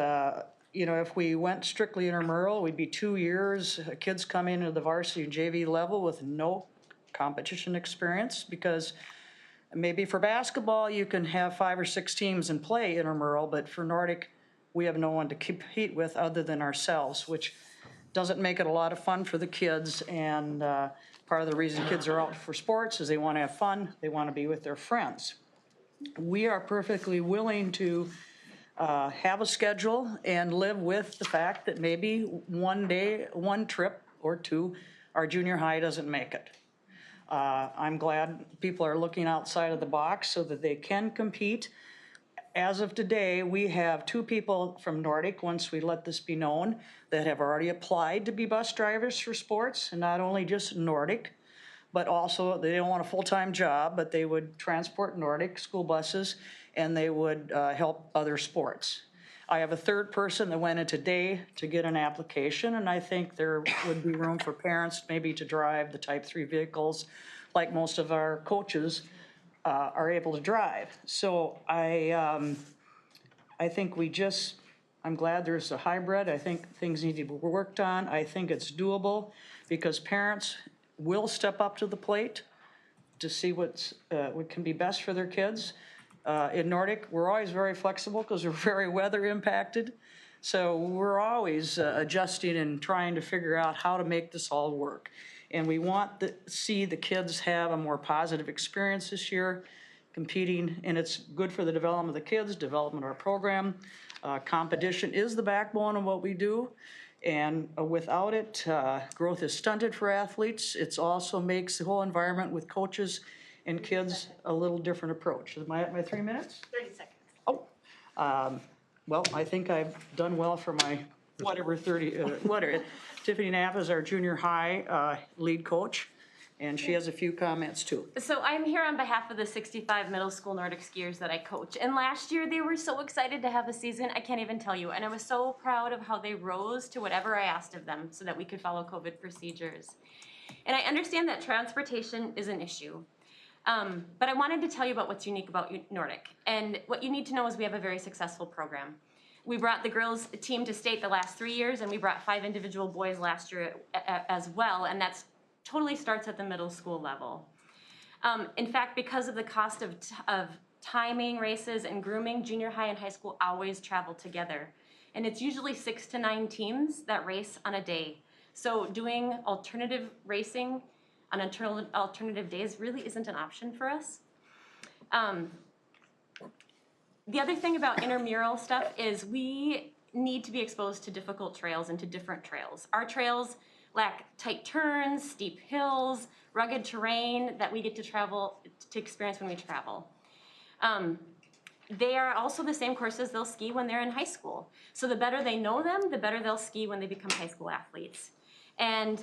if we went strictly intramural, we'd be 2 years, kids come into the varsity and JV level with no competition experience, because maybe for basketball, you can have 5 or 6 teams and play intramural, but for Nordic, we have no one to compete with other than ourselves, which doesn't make it a lot of fun for the kids. And part of the reason kids are out for sports is they want to have fun. They want to be with their friends. We are perfectly willing to have a schedule and live with the fact that maybe one day, one trip or two, our junior high doesn't make it. I'm glad people are looking outside of the box so that they can compete. As of today, we have 2 people from Nordic, once we let this be known, that have already applied to be bus drivers for sports, and not only just Nordic, but also they don't want a full-time job, but they would transport Nordic school buses and they would help other sports. I have a 3rd person that went in today to get an application, and I think there would be room for parents maybe to drive the Type 3 vehicles like most of our coaches are able to drive. So I think I'm glad there's a hybrid. I think things need to be worked on. I think it's doable because parents will step up to the plate to see what can be best for their kids. In Nordic, we're always very flexible because we're very weather impacted. So we're always adjusting and trying to figure out how to make this all work. And we want to see the kids have a more positive experience this year competing, and it's good for the development of the kids, development of our program. Competition is the backbone of what we do, and without it, growth is stunted for athletes. It also makes the whole environment with coaches and kids a little different approach. Am I at my 3 minutes? 30 seconds. Oh, well, I think I've done well for my whatever. Tiffany Knapp is our junior high lead coach, and she has a few comments too. So I'm here on behalf of the 65 middle school Nordic skiers that I coach. And last year they were so excited to have a season, I can't even tell you. And I was so proud of how they rose to whatever I asked of them so that we could follow COVID procedures. And I understand that transportation is an issue. But I wanted to tell you about what's unique about Nordic. And what you need to know is we have a very successful program. We brought the girls team to state the last 3 years, and we brought 5 individual boys last year as well, and that's totally starts at the middle school level. In fact, because of the cost of timing races and grooming, junior high and high school always travel together. And it's usually 6 to 9 teams that race on a day. So doing alternative racing on alternative days really isn't an option for us. The other thing about intramural stuff is we need to be exposed to difficult trails and to different trails. Our trails lack tight turns, steep hills, rugged terrain that we get to experience when we travel. They are also the same courses they'll ski when they're in high school. So the better they know them, the better they'll ski when they become high school athletes. And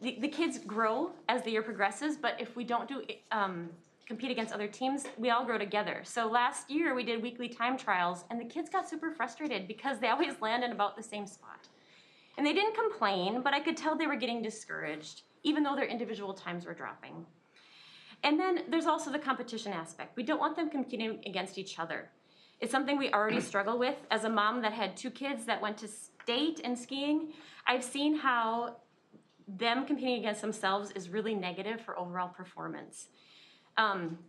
the kids grow as the year progresses, but if we don't compete against other teams, we all grow together. So last year we did weekly time trials, and the kids got super frustrated because they always land in about the same spot. And they didn't complain, but I could tell they were getting discouraged, even though their individual times were dropping. And then there's also the competition aspect. We don't want them competing against each other. It's something we already struggle with. As a mom that had 2 kids that went to state and skiing, I've seen how them competing against themselves is really negative for overall performance.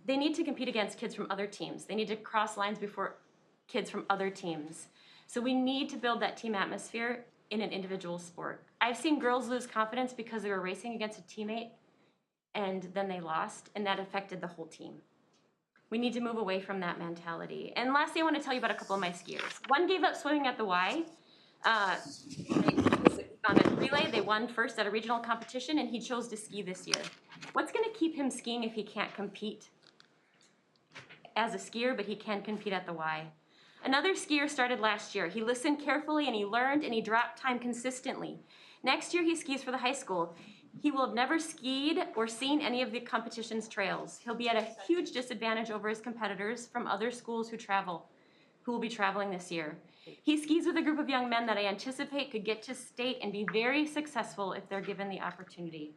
They need to compete against kids from other teams. They need to cross lines before kids from other teams. So we need to build that team atmosphere in an individual sport. I've seen girls lose confidence because they were racing against a teammate and then they lost, and that affected the whole team. We need to move away from that mentality. And lastly, I want to tell you about a couple of my skiers. One gave up swimming at the Y On a relay, they won first at a regional competition, and he chose to ski this year. What's going to keep him skiing if he can't compete as a skier, but he can compete at the Y? Another skier started last year. He listened carefully, and he learned, and he dropped time consistently. Next year, he skis for the high school. He will have never skied or seen any of the competition's trails. He'll be at a huge disadvantage over his competitors from other schools who will be traveling this year. He skis with a group of young men that I anticipate could get to state and be very successful if they're given the opportunity.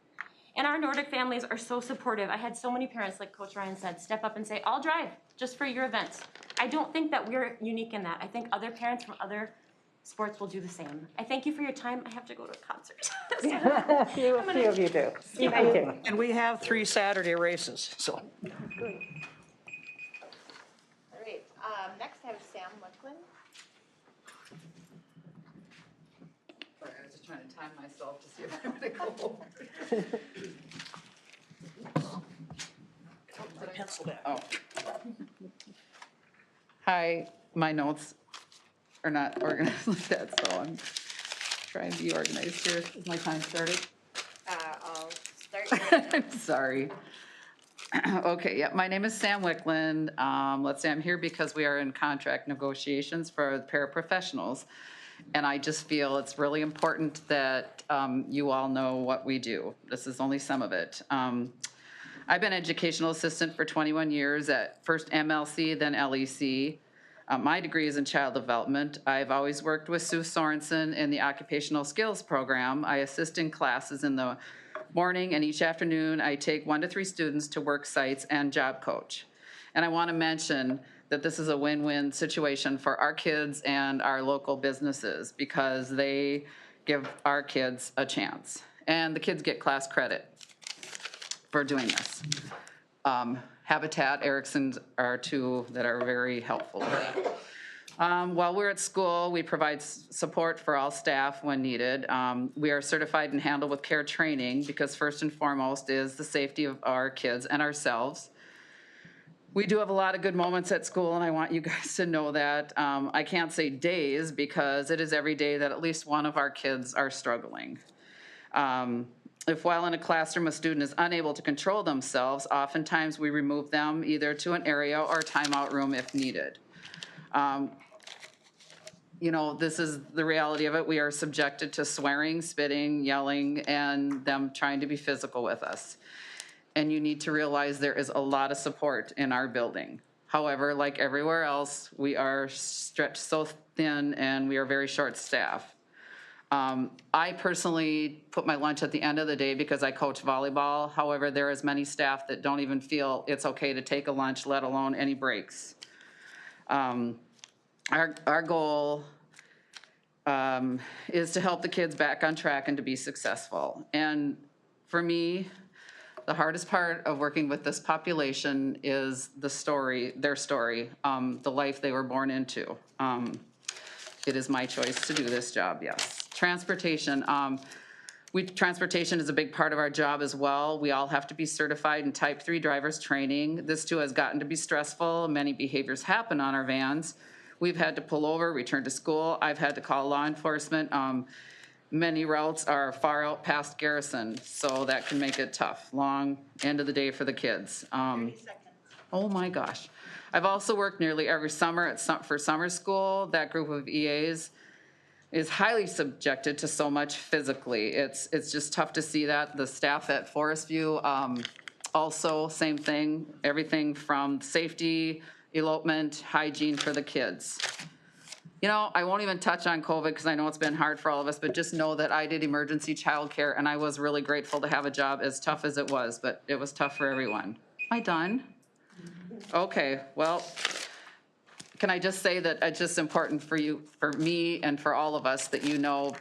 And our Nordic families are so supportive. I had so many parents, like Coach Ryan said, step up and say, I'll drive just for your events. I don't think that we're unique in that. I think other parents from other sports will do the same. I thank you for your time. I have to go to a concert. A few of you do. Thank you. And we have 3 Saturday races, so. All right, next I have Sam Wicklund. Sorry, I was just trying to time myself to see if I'm gonna go over. Pencil that. Oh. Hi, my notes are not organized like that, so I'm trying to be organized here. Is my time started? I'll start. I'm sorry. Okay, yeah, my name is Sam Wicklund. Let's say I'm here because we are in contract negotiations for the paraprofessionals. And I just feel it's really important that you all know what we do. This is only some of it. I've been educational assistant for 21 years at first MLC, then LEC. My degree is in child development. I've always worked with Sue Sorensen in the occupational skills program. I assist in classes in the morning, and each afternoon I take 1 to 3 students to work sites and job coach. And I want to mention that this is a win-win situation for our kids and our local businesses because they give our kids a chance. And the kids get class credit for doing this. Habitat, Erickson's are 2 that are very helpful with that. While we're at school, we provide support for all staff when needed. We are certified and handle with care training because first and foremost is the safety of our kids and ourselves. We do have a lot of good moments at school, and I want you guys to know that. I can't say days because it is every day that at least one of our kids are struggling. If while in a classroom a student is unable to control themselves, oftentimes we remove them either to an area or timeout room if needed. You know, this is the reality of it. We are subjected to swearing, spitting, yelling, and them trying to be physical with us. And you need to realize there is a lot of support in our building. However, like everywhere else, we are stretched so thin and we are very short-staffed. I personally put my lunch at the end of the day because I coach volleyball. However, there is many staff that don't even feel it's okay to take a lunch, let alone any breaks. Our goal is to help the kids back on track and to be successful. And for me, the hardest part of working with this population is the story, their story, the life they were born into. It is my choice to do this job, yes. Transportation. Transportation is a big part of our job as well. We all have to be certified in Type 3 driver's training. This too has gotten to be stressful. Many behaviors happen on our vans. We've had to pull over, return to school. I've had to call law enforcement. Many routes are far out past Garrison, so that can make it tough. Long end of the day for the kids. 30 seconds. Oh my gosh. I've also worked nearly every summer for summer school. That group of EAs is highly subjected to so much physically. It's just tough to see that. The staff at Forest View, also same thing, everything from safety, elopement, hygiene for the kids. You know, I won't even touch on COVID because I know it's been hard for all of us, but just know that I did emergency childcare and I was really grateful to have a job as tough as it was, but it was tough for everyone. Am I done? Okay, well, can I just say that it's just important for you, for me, and for all of us that you know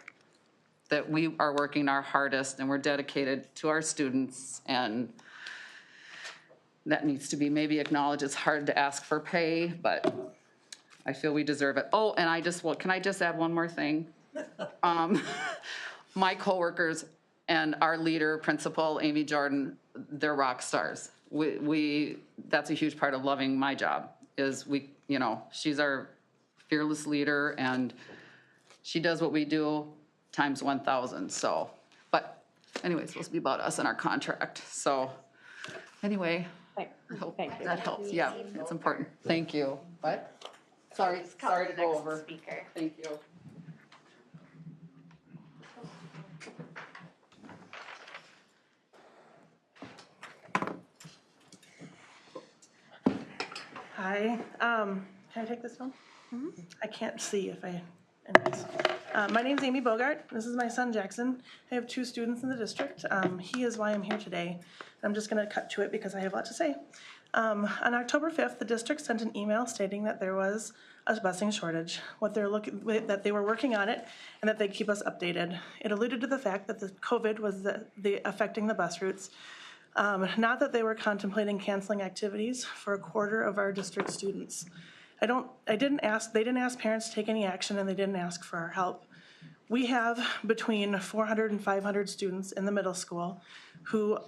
that we are working our hardest and we're dedicated to our students, and that needs to be maybe acknowledged. It's hard to ask for pay, but I feel we deserve it. Oh, and can I just add one more thing? My coworkers and our leader, Principal Amy Jordan, they're rock stars. That's a huge part of loving my job, is she's our fearless leader, and she does what we do times 1,000, so. But anyway, it's supposed to be about us and our contract, so anyway. I hope Thank you. that helps, yeah, it's important. Thank you. What? Sorry to go over. Speaker. Thank you. Hi, can I take this one? I can't see if I, anyways. My name's Amy Bogart. This is my son Jackson. I have 2 students in the district. He is why I'm here today. I'm just gonna cut to it because I have a lot to say. On October 5th, the district sent an email stating that there was a busing shortage, that they were working on it, and that they'd keep us updated. It alluded to the fact that the COVID was affecting the bus routes. Not that they were contemplating canceling activities for a quarter of our district students. They didn't ask parents to take any action, and they didn't ask for our help. We have between 400 and 500 students in the middle school who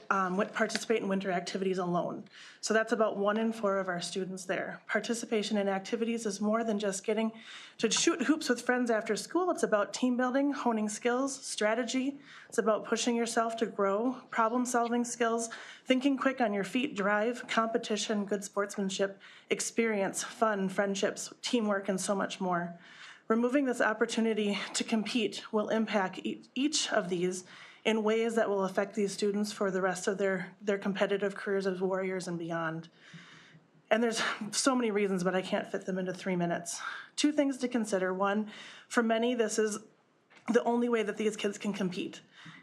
participate in winter activities alone. So that's about 1 in 4 of our students there. Participation in activities is more than just getting to shoot hoops with friends after school. It's about team building, honing skills, strategy. It's about pushing yourself to grow, problem-solving skills, thinking quick on your feet, drive, competition, good sportsmanship, experience, fun, friendships, teamwork, and so much more. Removing this opportunity to compete will impact each of these in ways that will affect these students for the rest of their competitive careers as warriors and beyond. And there's so many reasons, but I can't fit them into 3 minutes. 2 things to consider. 1, for many, this is the only way that these kids can compete.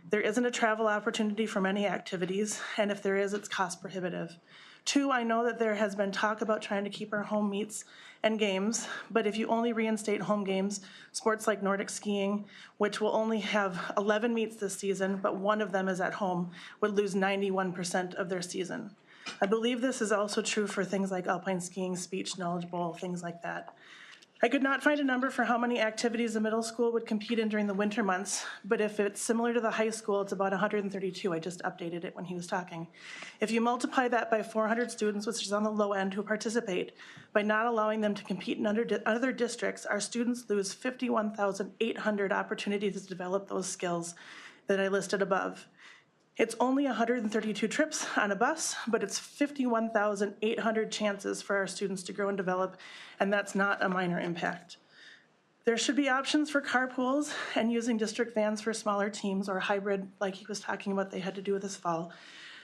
There isn't a travel opportunity for many activities, and if there is, it's cost prohibitive. 2, I know that there has been talk about trying to keep our home meets and games, but if you only reinstate home games, sports like Nordic skiing, which will only have 11 meets this season, but 1 of them is at home, would lose 91% of their season. I believe this is also true for things like alpine skiing, speech, knowledge bowl, things like that. I could not find a number for how many activities the middle school would compete in during the winter months, but if it's similar to the high school, it's about 132. I just updated it when he was talking. If you multiply that by 400 students, which is on the low end, who participate, by not allowing them to compete in other districts, our students lose 51,800 opportunities to develop those skills that I listed above. It's only 132 trips on a bus, but it's 51,800 chances for our students to grow and develop, and that's not a minor impact. There should be options for carpools and using district vans for smaller teams or hybrid, like he was talking about they had to do this fall.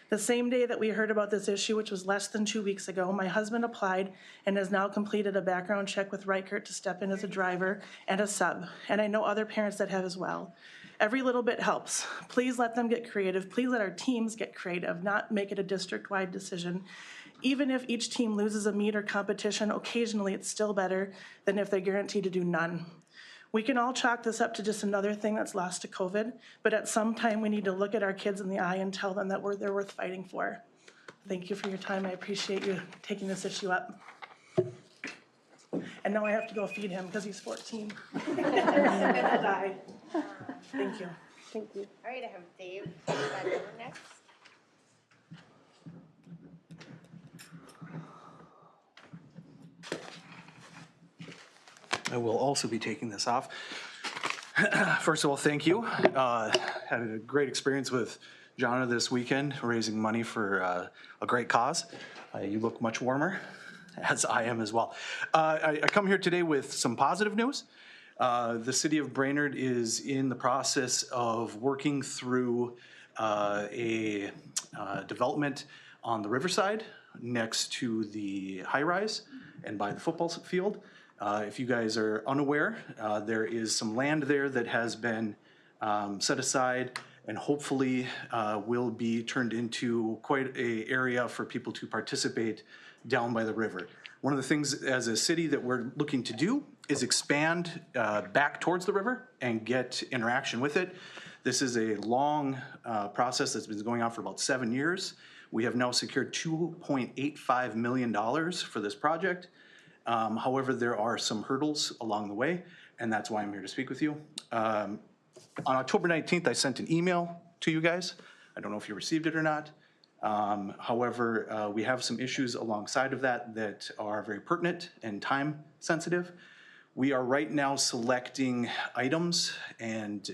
The same day that we heard about this issue, which was less than 2 weeks ago, my husband applied and has now completed a background check with Reichert to step in as a driver and a sub, and I know other parents that have as well. Every little bit helps. Please let them get creative. Please let our teams get creative, not make it a district-wide decision. Even if each team loses a meet or competition, occasionally it's still better than if they're guaranteed to do none. We can all chalk this up to just another thing that's lost to COVID, but at some time we need to look at our kids in the eye and tell them that they're worth fighting for. Thank you for your time. I appreciate you taking this issue up. And now I have to go feed him because he's 14. And he'll die. Thank you. Thank you. All right, I have Dave Van next. I will also be taking this off. First of all, thank you. Had a great experience with Jonna this weekend, raising money for a great cause. You look much warmer, as I am as well. I come here today with some positive news. The city of Brainerd is in the process of working through a development on the riverside next to the high-rise and by the football field. If you guys are unaware, there is some land there that has been set aside and hopefully will be turned into quite an area for people to participate down by the river. One of the things as a city that we're looking to do is expand back towards the river and get interaction with it. This is a long process that's been going on for about 7 years. We have now secured $2.85 million for this project. However, there are some hurdles along the way, and that's why I'm here to speak with you. On October 19th, I sent an email to you guys. I don't know if you received it or not. However, we have some issues alongside of that that are very pertinent and time sensitive. We are right now selecting items and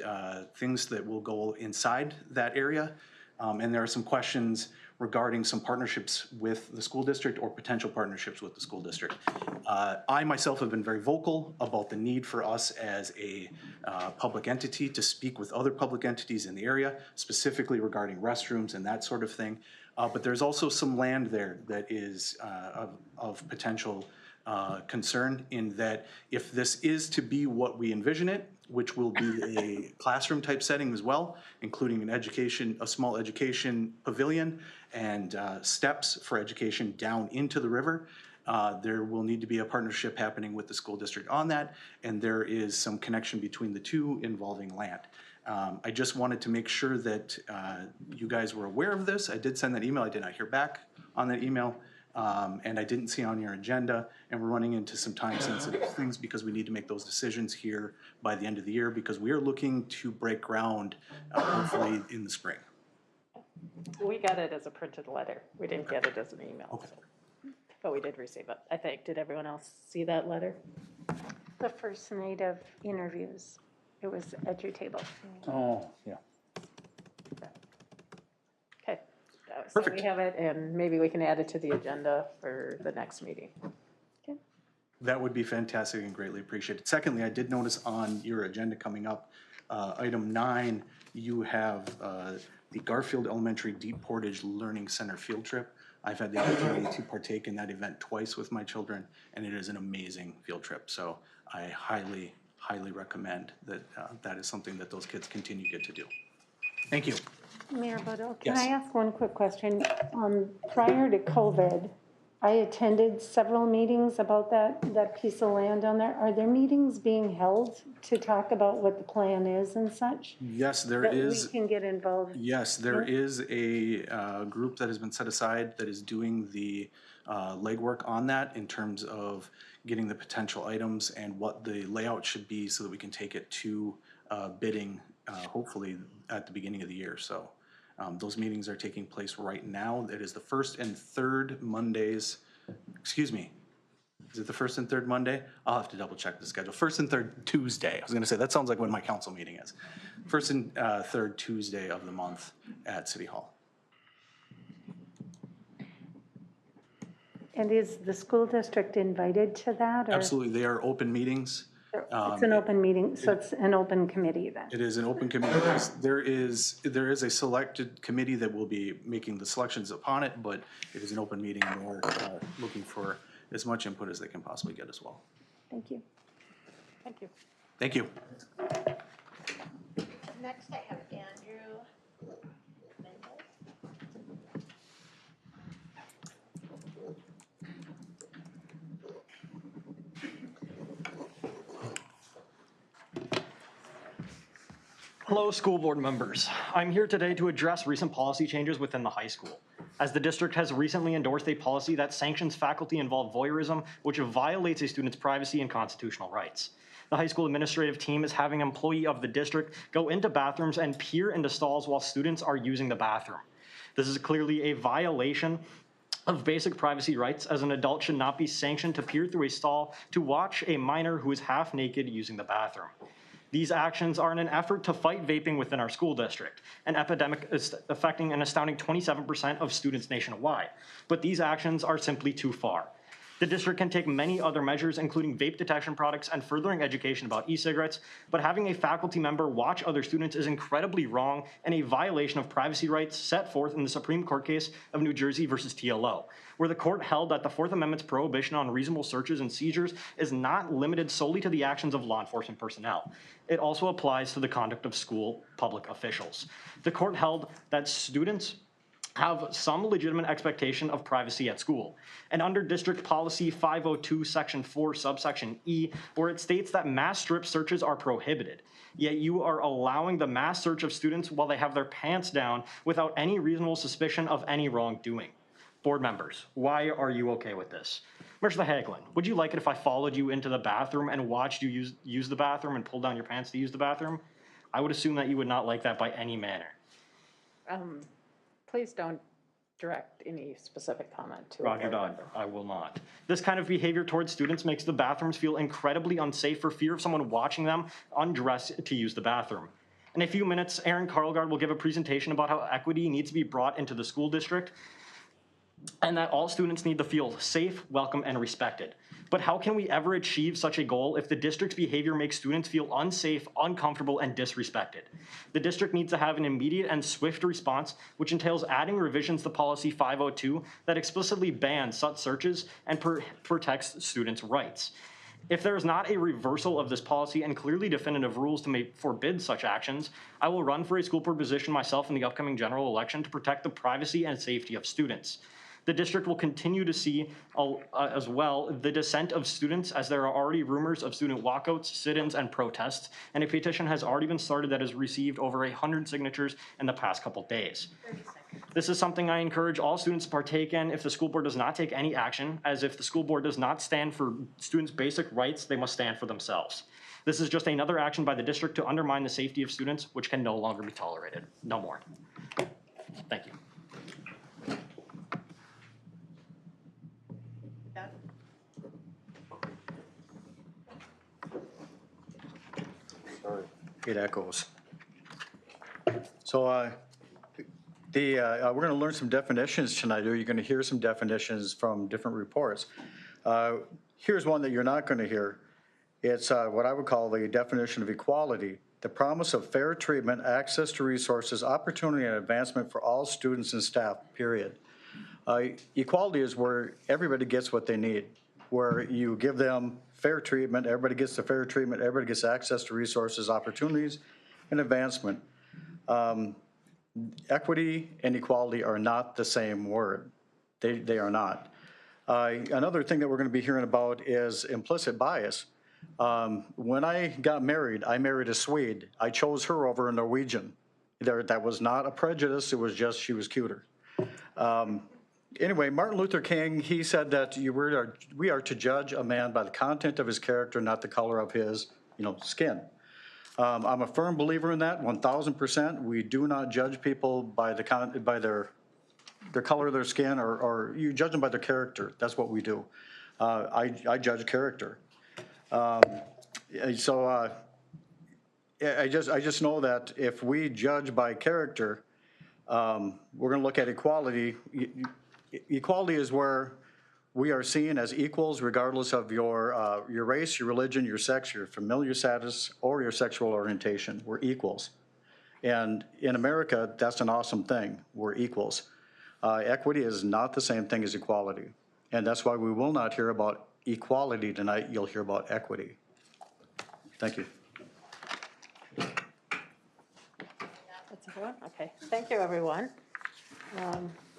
things that will go inside that area. And there are some questions regarding some partnerships with the school district or potential partnerships with the school district. I myself have been very vocal about the need for us as a public entity to speak with other public entities in the area, specifically regarding restrooms and that sort of thing. But there's also some land there that is of potential concern, in that if this is to be what we envision it, which will be a classroom type setting as well, including a small education pavilion and steps for education down into the river, there will need to be a partnership happening with the school district on that, and there is some connection between the two involving land. I just wanted to make sure that you guys were aware of this. I did send that email. I did not hear back on that email. And I didn't see on your agenda, and we're running into some time-sensitive things because we need to make those decisions here by the end of the year, because we are looking to break ground hopefully in the spring. We got it as a printed letter. We didn't get it as an email. Okay. But we did receive it, I think. Did everyone else see that letter? The first night of interviews, it was at your table. Oh, yeah. Okay. So Perfect. we have it, and maybe we can add it to the agenda for the next meeting. That would be fantastic and greatly appreciated. Secondly, I did notice on your agenda coming up, item 9, you have the Garfield Elementary Deep Portage Learning Center field trip. I've had the opportunity to partake in that event twice with my children, and it is an amazing field trip. So I highly, highly recommend that that is something that those kids continue to get to do. Thank you. Mayor Bodell, Yes. can I ask one quick question? Prior to COVID, I attended several meetings about that piece of land on there. Are there meetings being held to talk about what the plan is and such? Yes, there That is. we can get involved? Yes, there is a group that has been set aside that is doing the legwork on that in terms of getting the potential items and what the layout should be so that we can take it to bidding hopefully at the beginning of the year. So those meetings are taking place right now. It is the first and third Mondays, excuse me. Is it the first and third Monday? I'll have to double check the schedule. First and third Tuesday. I was gonna say, that sounds like when my council meeting is. First and third Tuesday of the month at City Hall. And is the school district invited to that? Or Absolutely, they are open meetings. It's an open meeting, so it's an open committee then? It is an open committee. There is a selected committee that will be making the selections upon it, but it is an open meeting, and we're looking for as much input as they can possibly get as well. Thank you. Thank you. Thank you. Next, I have Andrew Mendez. Hello, school board members. I'm here today to address recent policy changes within the high school, as the district has recently endorsed a policy that sanctions faculty-involved voyeurism, which violates a student's privacy and constitutional rights. The high school administrative team is having an employee of the district go into bathrooms and peer into stalls while students are using the bathroom. This is clearly a violation of basic privacy rights, as an adult should not be sanctioned to peer through a stall to watch a minor who is half naked using the bathroom. These actions are in an effort to fight vaping within our school district, an epidemic affecting an astounding 27% of students nationwide. But these actions are simply too far. The district can take many other measures, including vape detection products and furthering education about e-cigarettes, but having a faculty member watch other students is incredibly wrong and a violation of privacy rights set forth in the Supreme Court case of New Jersey versus TLO, where the court held that the Fourth Amendment's prohibition on reasonable searches and seizures is not limited solely to the actions of law enforcement personnel. It also applies to the conduct of school public officials. The court held that students have some legitimate expectation of privacy at school. And under District Policy 502, Section 4, subsection E, where it states that mass strip searches are prohibited, yet you are allowing the mass search of students while they have their pants down without any reasonable suspicion of any wrongdoing. Board members, why are you okay with this? Marcia Hagelin, would you like it if I followed you into the bathroom and watched you use the bathroom and pull down your pants to use the bathroom? I would assume that you would not like that by any manner. Please don't direct any specific comment to. a Roger board Dodd, member. I will not. This kind of behavior towards students makes the bathrooms feel incredibly unsafe for fear of someone watching them undress to use the bathroom. In a few minutes, Aaron Carlgard will give a presentation about how equity needs to be brought into the school district and that all students need to feel safe, welcome, and respected. But how can we ever achieve such a goal if the district's behavior makes students feel unsafe, uncomfortable, and disrespected? The district needs to have an immediate and swift response, which entails adding revisions to Policy 502 that explicitly bans such searches and protects students' rights. If there is not a reversal of this policy and clearly definitive rules to forbid such actions, I will run for a school board position myself in the upcoming general election to protect the privacy and safety of students. The district will continue to see as well the dissent of students, as there are already rumors of student walkouts, sit-ins, and protests, and a petition has already been started that has received over 100 signatures in the past couple days. This is something I encourage all students to partake in if the school board does not take any action, as if the school board does not stand for students' basic rights, they must stand for themselves. This is just another action by the district to undermine the safety of students, which can no longer be tolerated. No more. Thank you. It echoes. So we're going to learn some definitions tonight, or you're going to hear some definitions from different reports. Here's one that you're not going to hear. It's what I would call the definition of equality: the promise of fair treatment, access to resources, opportunity, and advancement for all students and staff, period. Equality is where everybody gets what they need, where you give them fair treatment, everybody gets the fair treatment, everybody gets access to resources, opportunities, and advancement. Equity and equality are not the same word. They are not. Another thing that we're going to be hearing about is implicit bias. When I got married, I married a Swede. I chose her over a Norwegian. That was not a prejudice, it was just she was cuter. Anyway, Martin Luther King, he said that we are to judge a man by the content of his character, not the color of his, skin. I'm a firm believer in that, 1,000%. We do not judge people by their color of their skin, or you judge them by their character. That's what we do. I judge character. I just know that if we judge by character, we're going to look at equality. Equality is where we are seen as equals regardless of your race, your religion, your sex, your familial status, or your sexual orientation. We're equals. And in America, that's an awesome thing. We're equals. Equity is not the same thing as equality. And that's why we will not hear about equality tonight. You'll hear about equity. Thank you. That's everyone? Okay, thank you, everyone.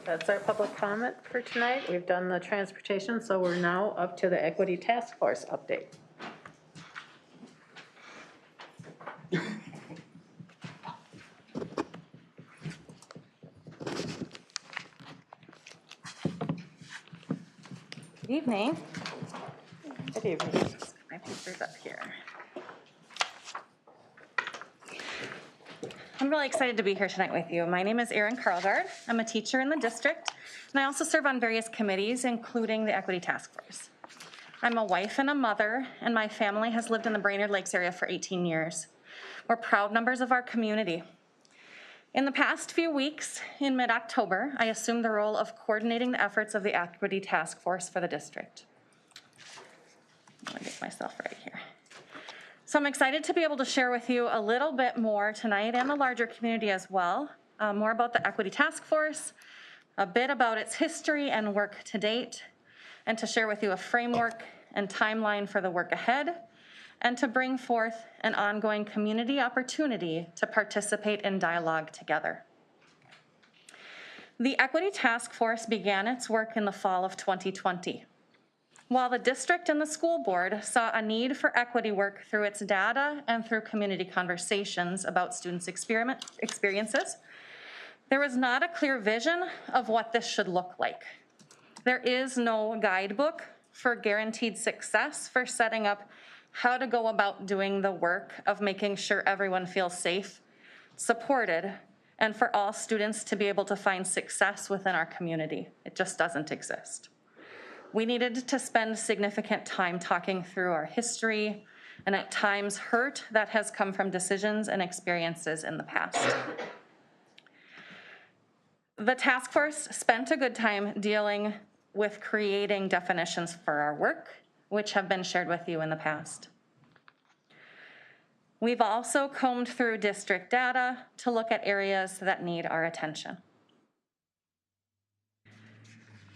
That's our public comment for tonight. We've done the transportation, so we're now up to the Equity Task Force update. Good evening. Good evening. My paper's up here. I'm really excited to be here tonight with you. My name is Erin Carlgard. I'm a teacher in the district, and I also serve on various committees, including the Equity Task Force. I'm a wife and a mother, and my family has lived in the Brainerd Lakes area for 18 years. We're proud members of our community. In the past few weeks, in mid-October, I assumed the role of coordinating the efforts of the Equity Task Force for the district. Let me get myself right here. So I'm excited to be able to share with you a little bit more tonight, and the larger community as well, more about the Equity Task Force, a bit about its history and work to date, and to share with you a framework and timeline for the work ahead, and to bring forth an ongoing community opportunity to participate in dialogue together. The Equity Task Force began its work in the fall of 2020. While the district and the school board saw a need for equity work through its data and through community conversations about students' experiences, there was not a clear vision of what this should look like. There is no guidebook for guaranteed success for setting up how to go about doing the work of making sure everyone feels safe, supported, and for all students to be able to find success within our community. It just doesn't exist. We needed to spend significant time talking through our history and at times hurt that has come from decisions and experiences in the past. The task force spent a good time dealing with creating definitions for our work, which have been shared with you in the past. We've also combed through district data to look at areas that need our attention.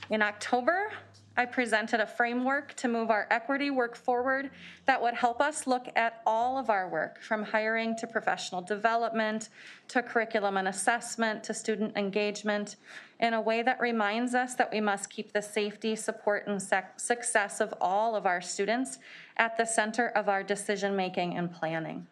In October, I presented a framework to move our equity work forward that would help us look at all of our work, from hiring to professional development, to curriculum and assessment, to student engagement, in a way that reminds us that we must keep the safety, support, and success of all of our students at the center of our decision-making and planning.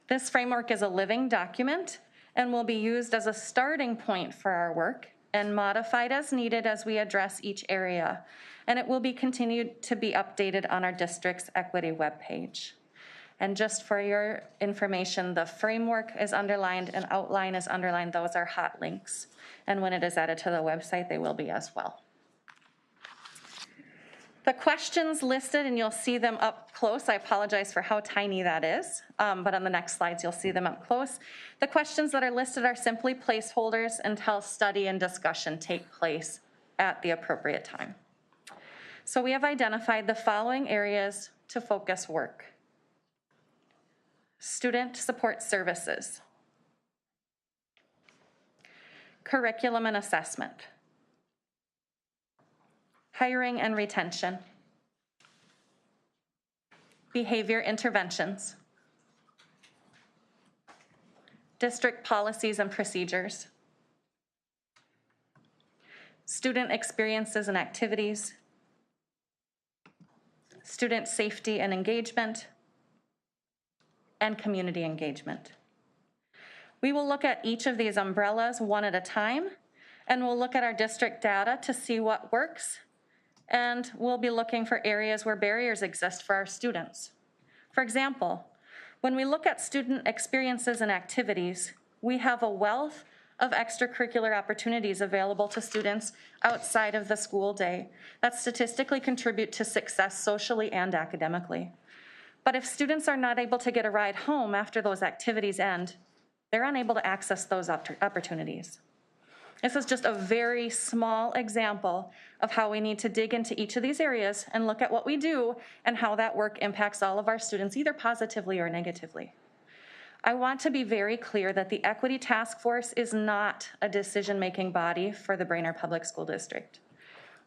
This framework is a living document and will be used as a starting point for our work and modified as needed as we address each area. And it will be continued to be updated on our district's equity webpage. And just for your information, the framework is underlined and outline is underlined. Those are hot links. And when it is added to the website, they will be as well. The questions listed, and you'll see them up close. I apologize for how tiny that is, but on the next slides, you'll see them up close. The questions that are listed are simply placeholders until study and discussion take place at the appropriate time. So we have identified the following areas to focus work. Student support services, curriculum and assessment, hiring and retention, behavior interventions, district policies and procedures, student experiences and activities, student safety and engagement, and community engagement. We will look at each of these umbrellas one at a time, and we'll look at our district data to see what works, and we'll be looking for areas where barriers exist for our students. For example, when we look at student experiences and activities, we have a wealth of extracurricular opportunities available to students outside of the school day that statistically contribute to success socially and academically. But if students are not able to get a ride home after those activities end, they're unable to access those opportunities. This is just a very small example of how we need to dig into each of these areas and look at what we do and how that work impacts all of our students, either positively or negatively. I want to be very clear that the Equity Task Force is not a decision-making body for the Brainerd Public School District.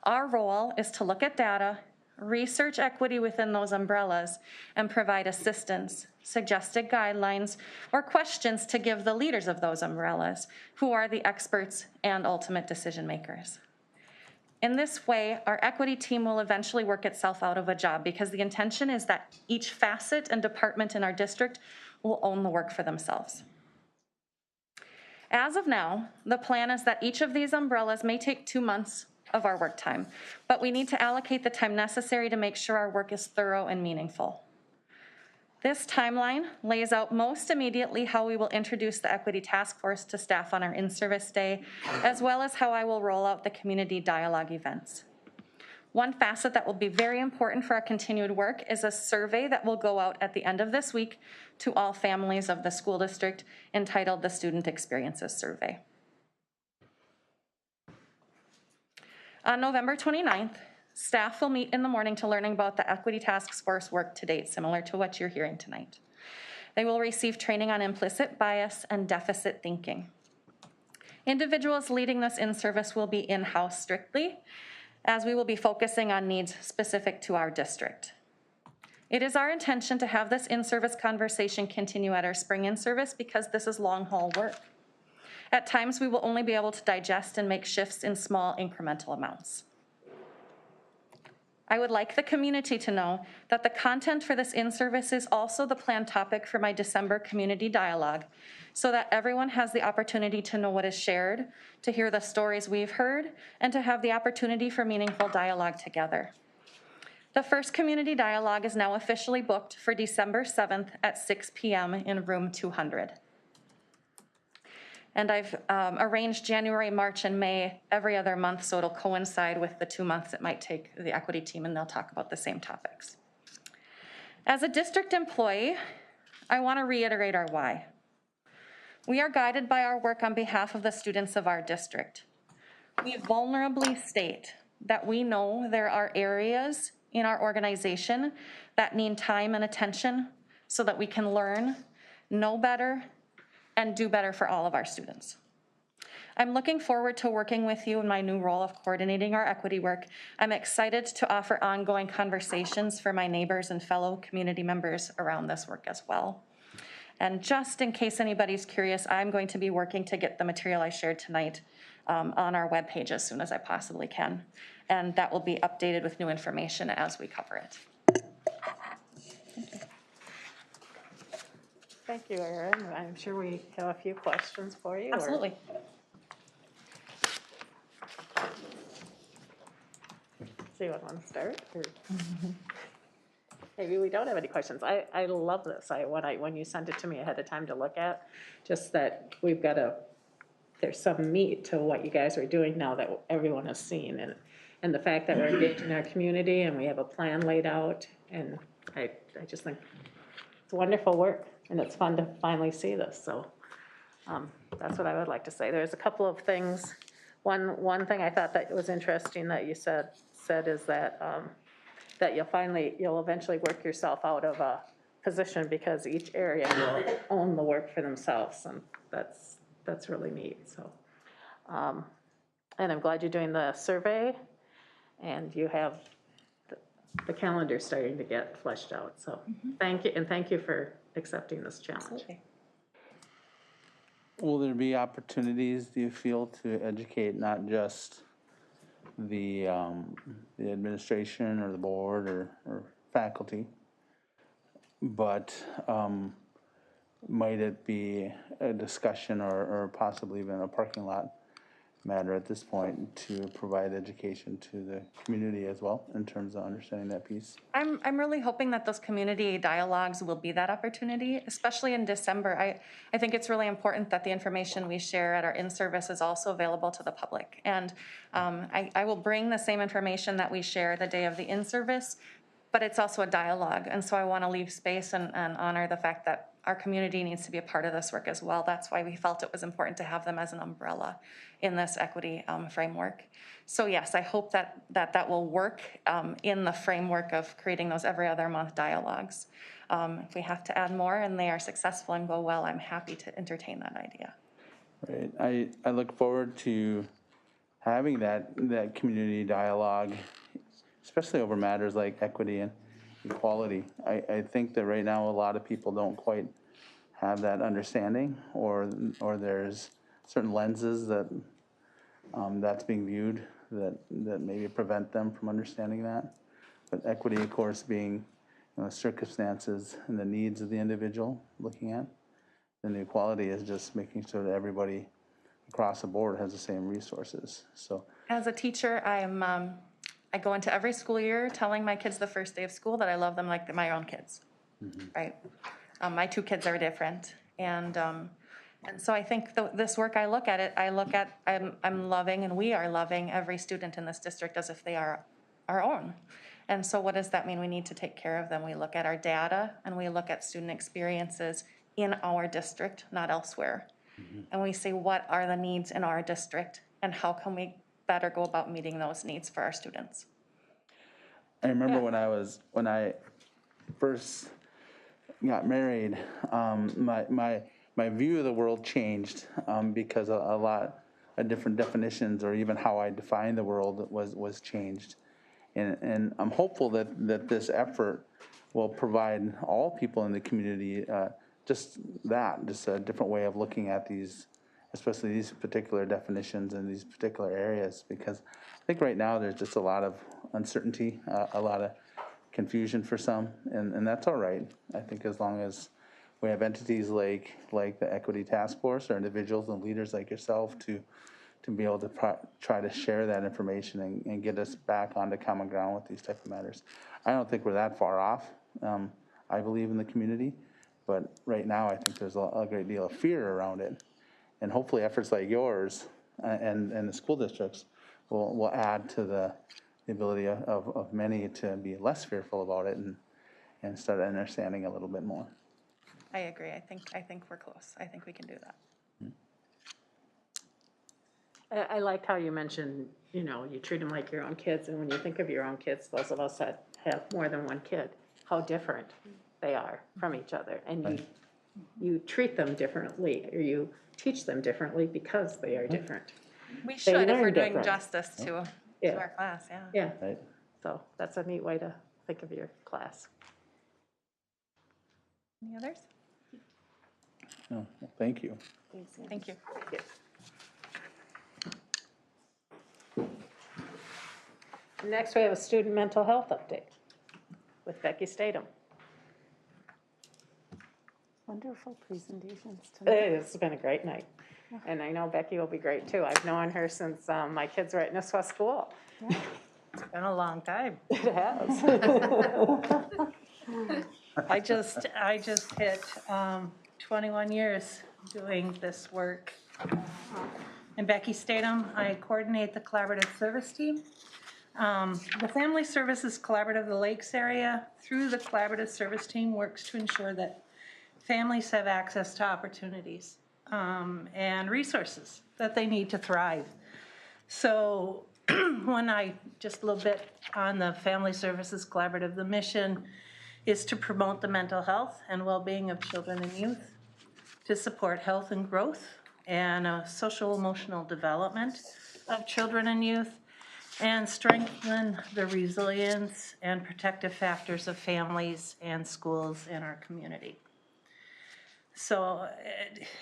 Our role is to look at data, research equity within those umbrellas, and provide assistance, suggested guidelines, or questions to give the leaders of those umbrellas, who are the experts and ultimate decision makers. In this way, our equity team will eventually work itself out of a job, because the intention is that each facet and department in our district will own the work for themselves. As of now, the plan is that each of these umbrellas may take 2 months of our work time, but we need to allocate the time necessary to make sure our work is thorough and meaningful. This timeline lays out most immediately how we will introduce the Equity Task Force to staff on our in-service day, as well as how I will roll out the community dialogue events. One facet that will be very important for our continued work is a survey that will go out at the end of this week to all families of the school district, entitled the Student Experiences Survey. On November 29th, staff will meet in the morning to learn about the Equity Task Force work to date, similar to what you're hearing tonight. They will receive training on implicit bias and deficit thinking. Individuals leading this in-service will be in-house strictly, as we will be focusing on needs specific to our district. It is our intention to have this in-service conversation continue at our spring in-service, because this is long-haul work. At times, we will only be able to digest and make shifts in small incremental amounts. I would like the community to know that the content for this in-service is also the planned topic for my December community dialogue, so that everyone has the opportunity to know what is shared, to hear the stories we've heard, and to have the opportunity for meaningful dialogue together. The first community dialogue is now officially booked for December 7th at 6 p.m. in room 200. And I've arranged January, March, and May every other month, so it'll coincide with the 2 months it might take the equity team, and they'll talk about the same topics. As a district employee, I want to reiterate our why. We are guided by our work on behalf of the students of our district. We vulnerably state that we know there are areas in our organization that need time and attention so that we can learn, know better, and do better for all of our students. I'm looking forward to working with you in my new role of coordinating our equity work. I'm excited to offer ongoing conversations for my neighbors and fellow community members around this work as well. And just in case anybody's curious, I'm going to be working to get the material I shared tonight on our webpage as soon as I possibly can. And that will be updated with new information as we cover it. Thank you, Erin. I'm sure we have a few questions for you. Absolutely. So you want to start? Or? Maybe we don't have any questions. I love this. When you sent it to me ahead of time to look at, just that we've got there's some meat to what you guys are doing now that everyone has seen, and the fact that we're engaging our community and we have a plan laid out, and I just think it's wonderful work, and it's fun to finally see this. So that's what I would like to say. There's a couple of things. One thing I thought that was interesting that you said is that that you'll eventually work yourself out of a position because each area will own the work for themselves, and that's really neat. So, and I'm glad you're doing the survey, and you have the calendar starting to get fleshed out. So, thank you, and thank you for accepting this challenge. Absolutely. Will there be opportunities, do you feel, to educate not just the administration or the board or faculty, but might it be a discussion or possibly even a parking lot matter at this point to provide education to the community as well in terms of understanding that piece? I'm really hoping that those community dialogues will be that opportunity, especially in December. I think it's really important that the information we share at our in-service is also available to the public. And I will bring the same information that we share the day of the in-service, but it's also a dialogue. And so I want to leave space and honor the fact that our community needs to be a part of this work as well. That's why we felt it was important to have them as an umbrella in this equity framework. So yes, I hope that will work in the framework of creating those every other month dialogues. If we have to add more and they are successful and go well, I'm happy to entertain that idea. Right. I look forward to having that community dialogue, especially over matters like equity and equality. I think that right now a lot of people don't quite have that understanding, or there's certain lenses that that's being viewed that maybe prevent them from understanding that. But equity, of course, being circumstances and the needs of the individual looking at. And the equality is just making sure that everybody across the board has the same resources. So as a teacher, I go into every school year telling my kids the first day of school that I love them like they're my own kids, right? My 2 kids are different, and so I think this work, I'm loving, and we are loving every student in this district as if they are our own. And so what does that mean? We need to take care of them. We look at our data, and we look at student experiences in our district, not elsewhere. And we say, what are the needs in our district, and how can we better go about meeting those needs for our students? I remember when I first got married, my view of the world changed because a lot of different definitions, or even how I define the world, was changed. And I'm hopeful that this effort will provide all people in the community just a different way of looking at these, especially these particular definitions in these particular areas, because I think right now there's just a lot of uncertainty, a lot of confusion for some, and that's all right. I think as long as we have entities like the Equity Task Force, or individuals and leaders like yourself to be able to try to share that information and get us back onto common ground with these type of matters. I don't think we're that far off. I believe in the community, but right now I think there's a great deal of fear around it. and hopefully efforts like yours and the school districts will add to the ability of many to be less fearful about it and start understanding a little bit more. I agree. I think we're close. I think we can do that. I liked how you mentioned, you treat them like your own kids, and when you think of your own kids, those of us that have more than one kid, how different they are from each other. And you treat them differently, or you teach them differently because they are different. We should if we're doing different. justice to our class, yeah. Yeah, Right. so that's a neat way to think of your class. Any others? No, well, thank you. Thank you. Next, we have a student mental health update with Becky Statham. Wonderful presentations tonight. It's been a great night, and I know Becky will be great too. I've known her since my kids were at Nisswa School. It's been a long time. It has. I just hit 21 years doing this work. And Becky Statham, I coordinate the collaborative service team. The Family Services Collaborative of the Lakes area, through the collaborative service team, works to ensure that families have access to opportunities and resources that they need to thrive. So just a little bit on the Family Services Collaborative, the mission is to promote the mental health and well-being of children and youth, to support health and growth and social emotional development of children and youth, and strengthen the resilience and protective factors of families and schools in our community. So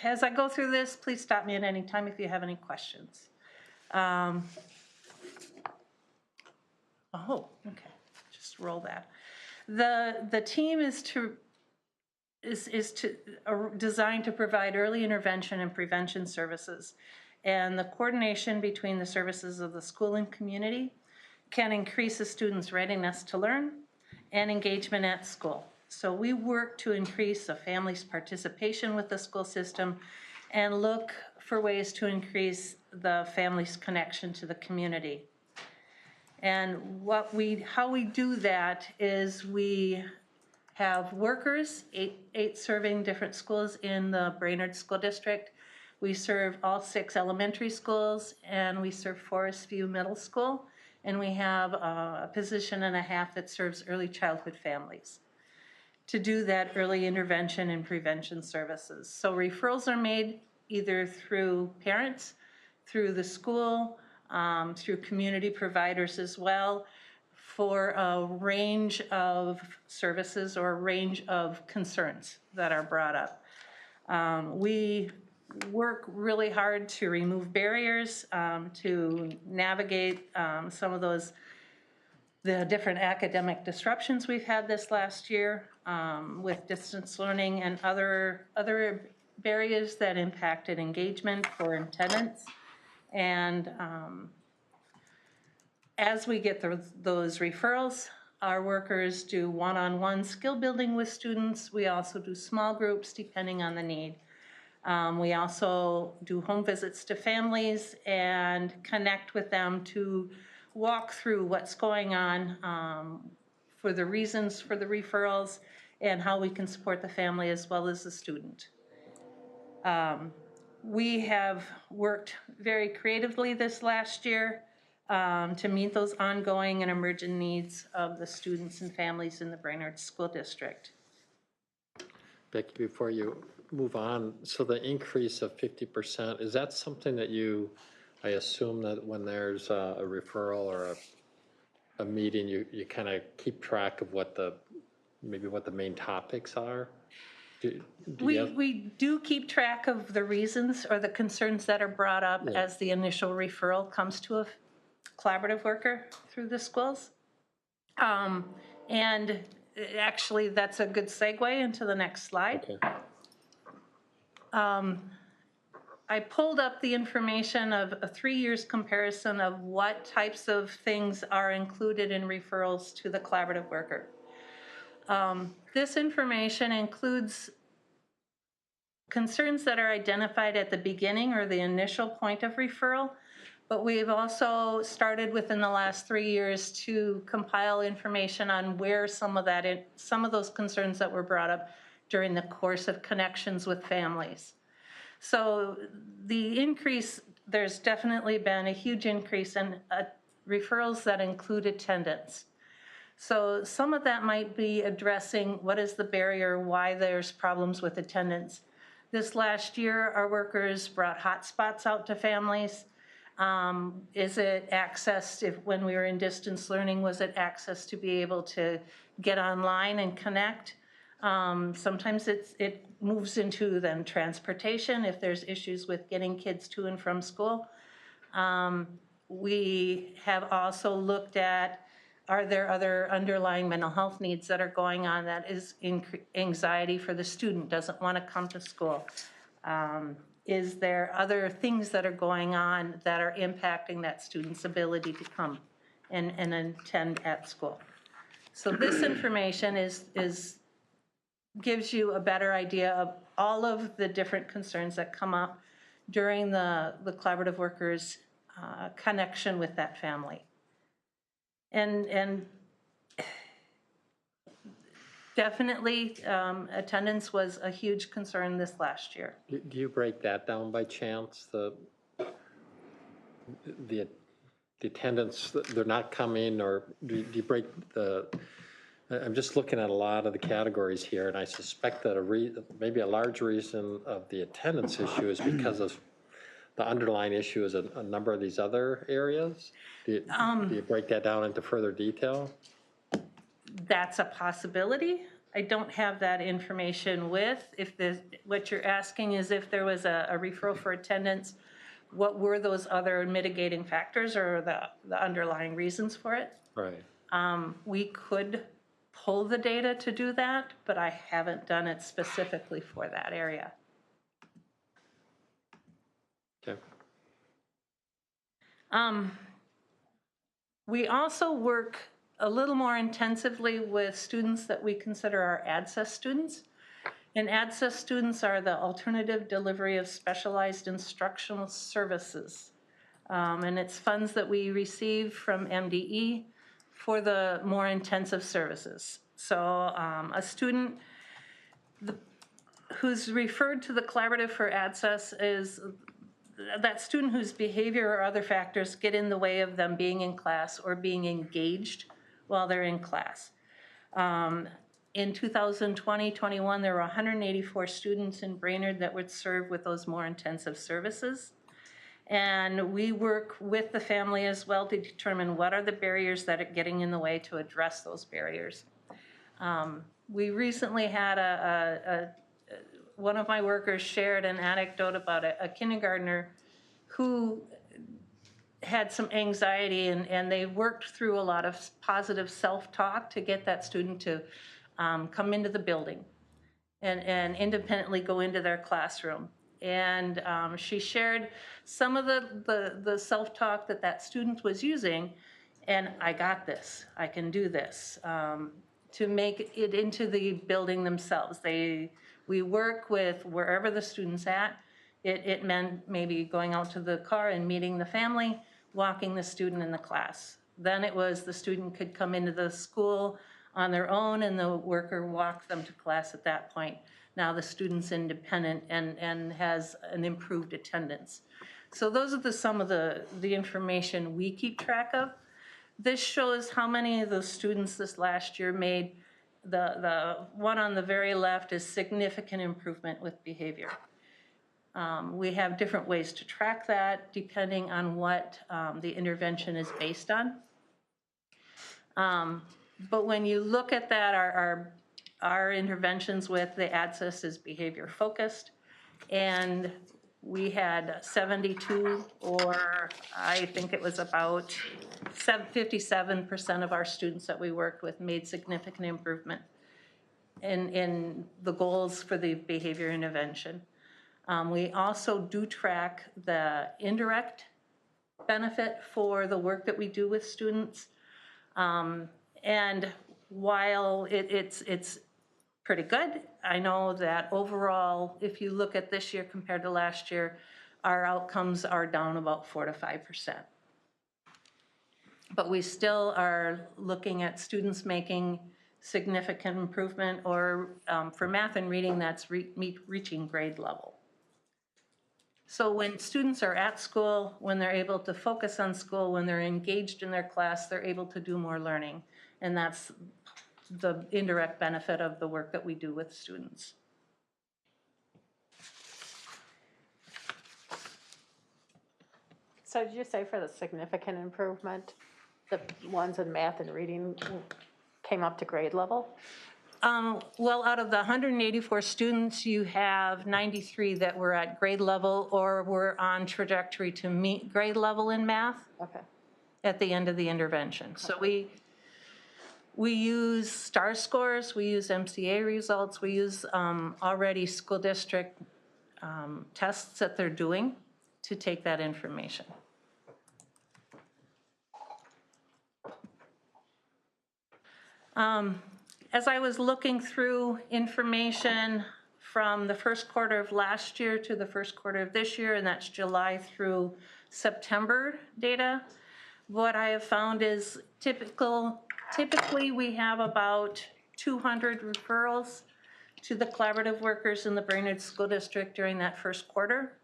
as I go through this, please stop me at any time if you have any questions. Okay, just roll that. The team is designed to provide early intervention and prevention services, and the coordination between the services of the school and community can increase a student's readiness to learn and engagement at school. So we work to increase a family's participation with the school system and look for ways to increase the family's connection to the community. And how we do that is we have workers, eight serving different schools in the Brainerd School District. We serve all 6 elementary schools, and we serve Forest View Middle School, and we have a position and a half that serves early childhood families to do that early intervention and prevention services. So referrals are made either through parents, through the school, through community providers as well, for a range of services or a range of concerns that are brought up. We work really hard to remove barriers, to navigate some of the different academic disruptions we've had this last year with distance learning and other barriers that impacted engagement for attendance. And as we get those referrals, our workers do one-on-one skill building with students. We also do small groups depending on the need. We also do home visits to families and connect with them to walk through what's going on for the reasons for the referrals and how we can support the family as well as the student. We have worked very creatively this last year to meet those ongoing and emergent needs of the students and families in the Brainerd School District. Becky, before you move on, so the increase of 50%, is that something that I assume that when there's a referral or a meeting, you kind of keep track of maybe what the main topics are? We do keep track of the reasons or the concerns that are brought up as the initial referral comes to a collaborative worker through the schools. And actually, that's a good segue into the next slide. Okay. I pulled up the information of a 3 years comparison of what types of things are included in referrals to the collaborative worker. This information includes concerns that are identified at the beginning or the initial point of referral, but we've also started within the last 3 years to compile information on where some of those concerns that were brought up during the course of connections with families. So the increase, there's definitely been a huge increase in referrals that include attendance. So some of that might be addressing what is the barrier, why there's problems with attendance. This last year, our workers brought hotspots out to families. Is it access, when we were in distance learning, was it access to be able to get online and connect? Sometimes it moves into then transportation if there's issues with getting kids to and from school. We have also looked at, are there other underlying mental health needs that are going on that is anxiety for the student, doesn't want to come to school? Is there other things that are going on that are impacting that student's ability to come and attend at school? So this information gives you a better idea of all of the different concerns that come up during the collaborative workers' connection with that family. And definitely attendance was a huge concern this last year. Do you break that down by chance, the attendance, they're not coming, or do you break I'm just looking at a lot of the categories here, and I suspect that maybe a large reason of the attendance issue is because of the underlying issue is a number of these other areas. Do you break that down into further detail? That's a possibility. I don't have that information what you're asking is if there was a referral for attendance, what were those other mitigating factors or the underlying reasons for it? Right. We could pull the data to do that, but I haven't done it specifically for that area. Okay. We also work a little more intensively with students that we consider our ADSES students. And ADSES students are the Alternative Delivery of Specialized Instructional Services. And it's funds that we receive from MDE for the more intensive services. So a student who's referred to the Collaborative for ADSES is that student whose behavior or other factors get in the way of them being in class or being engaged while they're in class. In 2020-21, there were 184 students in Brainerd that would serve with those more intensive services. And we work with the family as well to determine what are the barriers that are getting in the way to address those barriers. We recently had one of my workers shared an anecdote about a kindergartner who had some anxiety, and they worked through a lot of positive self-talk to get that student to come into the building and independently go into their classroom. And she shared some of the self-talk that student was using, and I got this, I can do this, to make it into the building themselves. We work with wherever the student's at. It meant maybe going out to the car and meeting the family, walking the student in the class. Then it was the student could come into the school on their own and the worker walked them to class at that point. Now the student's independent and has an improved attendance. So those are some of the information we keep track of. This shows how many of those students this last year made, the one on the very left is significant improvement with behavior. We have different ways to track that depending on what the intervention is based on. But when you look at that, our interventions with the ADSES is behavior focused, and we had 72, or I think it was about 57% of our students that we worked with made significant improvement in the goals for the behavior intervention. We also do track the indirect benefit for the work that we do with students. And while it's pretty good. I know that overall, if you look at this year compared to last year, our outcomes are down about 4 to 5%. But we still are looking at students making significant improvement, or for math and reading, that's reaching grade level. So when students are at school, when they're able to focus on school, when they're engaged in their class, they're able to do more learning. And that's the indirect benefit of the work that we do with students. So did you say for the significant improvement, the ones in math and reading came up to grade level? Well, out of the 184 students, you have 93 that were at grade level or were on trajectory to meet grade level in math. Okay. At the end of the intervention. So we use STAR scores, we use MCA results, we use already school district tests that they're doing to take that information. As I was looking through information from the first quarter of last year to the first quarter of this year, and that's July through September data, what I have found is typically we have about 200 referrals to the collaborative workers in the Brainerd School District during that first quarter.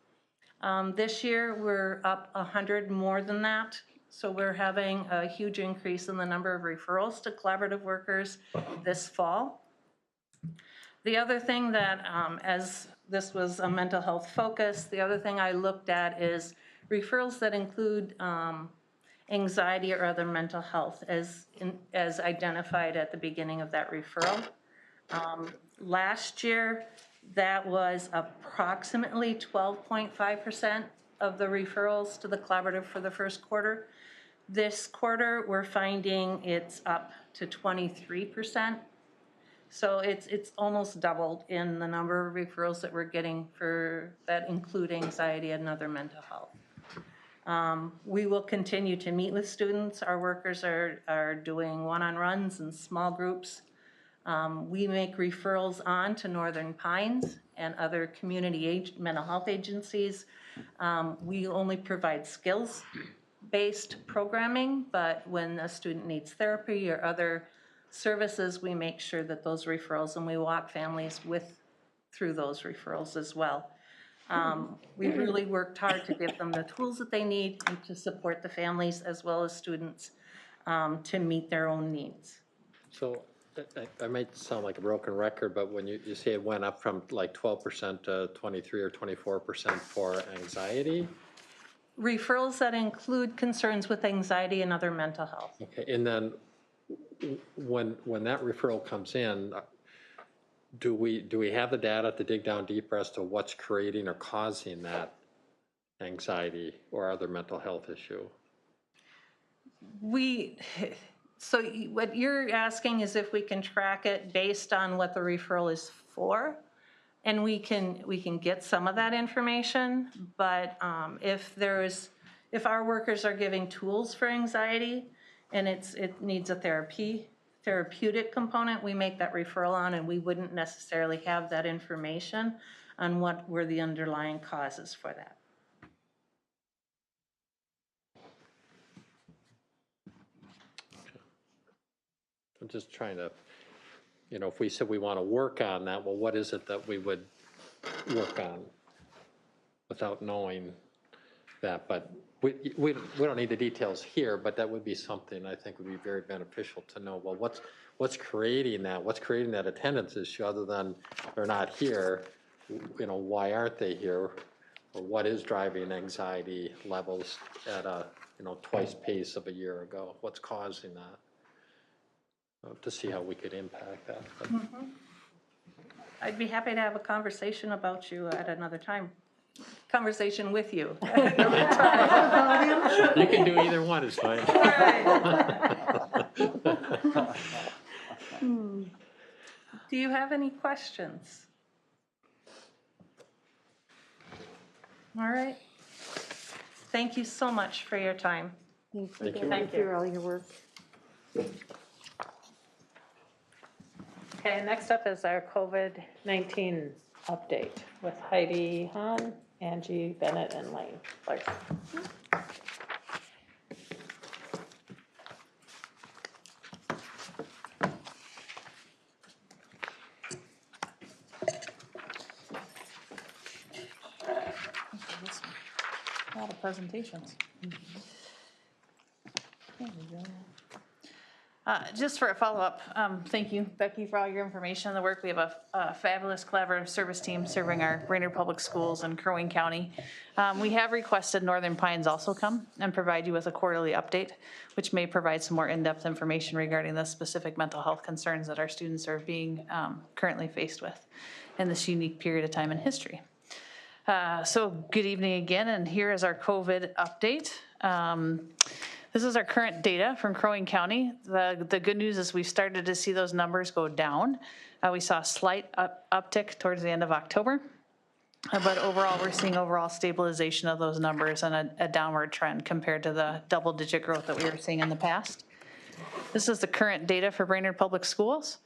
This year we're up 100 more than that. So we're having a huge increase in the number of referrals to collaborative workers this fall. The other thing that, as this was a mental health focus, the other thing I looked at is referrals that include anxiety or other mental health as identified at the beginning of that referral. Last year, that was approximately 12.5% of the referrals to the collaborative for the first quarter. This quarter, we're finding it's up to 23%. So it's almost doubled in the number of referrals that we're getting for that include anxiety and other mental health. We will continue to meet with students. Our workers are doing one-on-ones and small groups. We make referrals on to Northern Pines and other community mental health agencies. We only provide skills-based programming, but when a student needs therapy or other services, we make sure that those referrals, and we walk families through those referrals as well. We've really worked hard to give them the tools that they need and to support the families as well as students to meet their own needs. So I might sound like a broken record, but when you say it went up from like 12% to 23 or 24% for anxiety? Referrals that include concerns with anxiety and other mental health. Okay, and then when that referral comes in, do we have the data to dig down deeper as to what's creating or causing that anxiety or other mental health issue? So what you're asking is if we can track it based on what the referral is for, and we can get some of that information, but if our workers are giving tools for anxiety and it needs a therapeutic component, we make that referral on, and we wouldn't necessarily have that information on what were the underlying causes for that. I'm just trying to, if we said we want to work on that, well, what is it that we would work on without knowing that? But we don't need the details here, but that would be something I think would be very beneficial to know. Well, what's creating that? What's creating that attendance issue other than they're not here? Why aren't they here? Or what is driving anxiety levels at a twice pace of a year ago? What's causing that? To see how we could impact that. I'd be happy to have a conversation about you at another time. Conversation with you. You can do either one, is fine. Do you have any questions? All right. Thank you so much for your time. Thank you. Thank you for all your work. Okay, next up is our COVID-19 update with Heidi Hahn, Angie Bennett, and Lane Larson. A lot of presentations. There we go. Just for a follow-up, thank you, Becky, for all your information and the work. We have a fabulous collaborative service team serving our Brainerd Public Schools in Crow Wing County. We have requested Northern Pines also come and provide you with a quarterly update, which may provide some more in-depth information regarding the specific mental health concerns that our students are being currently faced with in this unique period of time in history. So good evening again, and here is our COVID update. This is our current data from Crow Wing County. The good news is we started to see those numbers go down. We saw a slight uptick towards the end of October, but overall we're seeing overall stabilization of those numbers and a downward trend compared to the double-digit growth that we were seeing in the past. This is the current data for Brainerd Public Schools.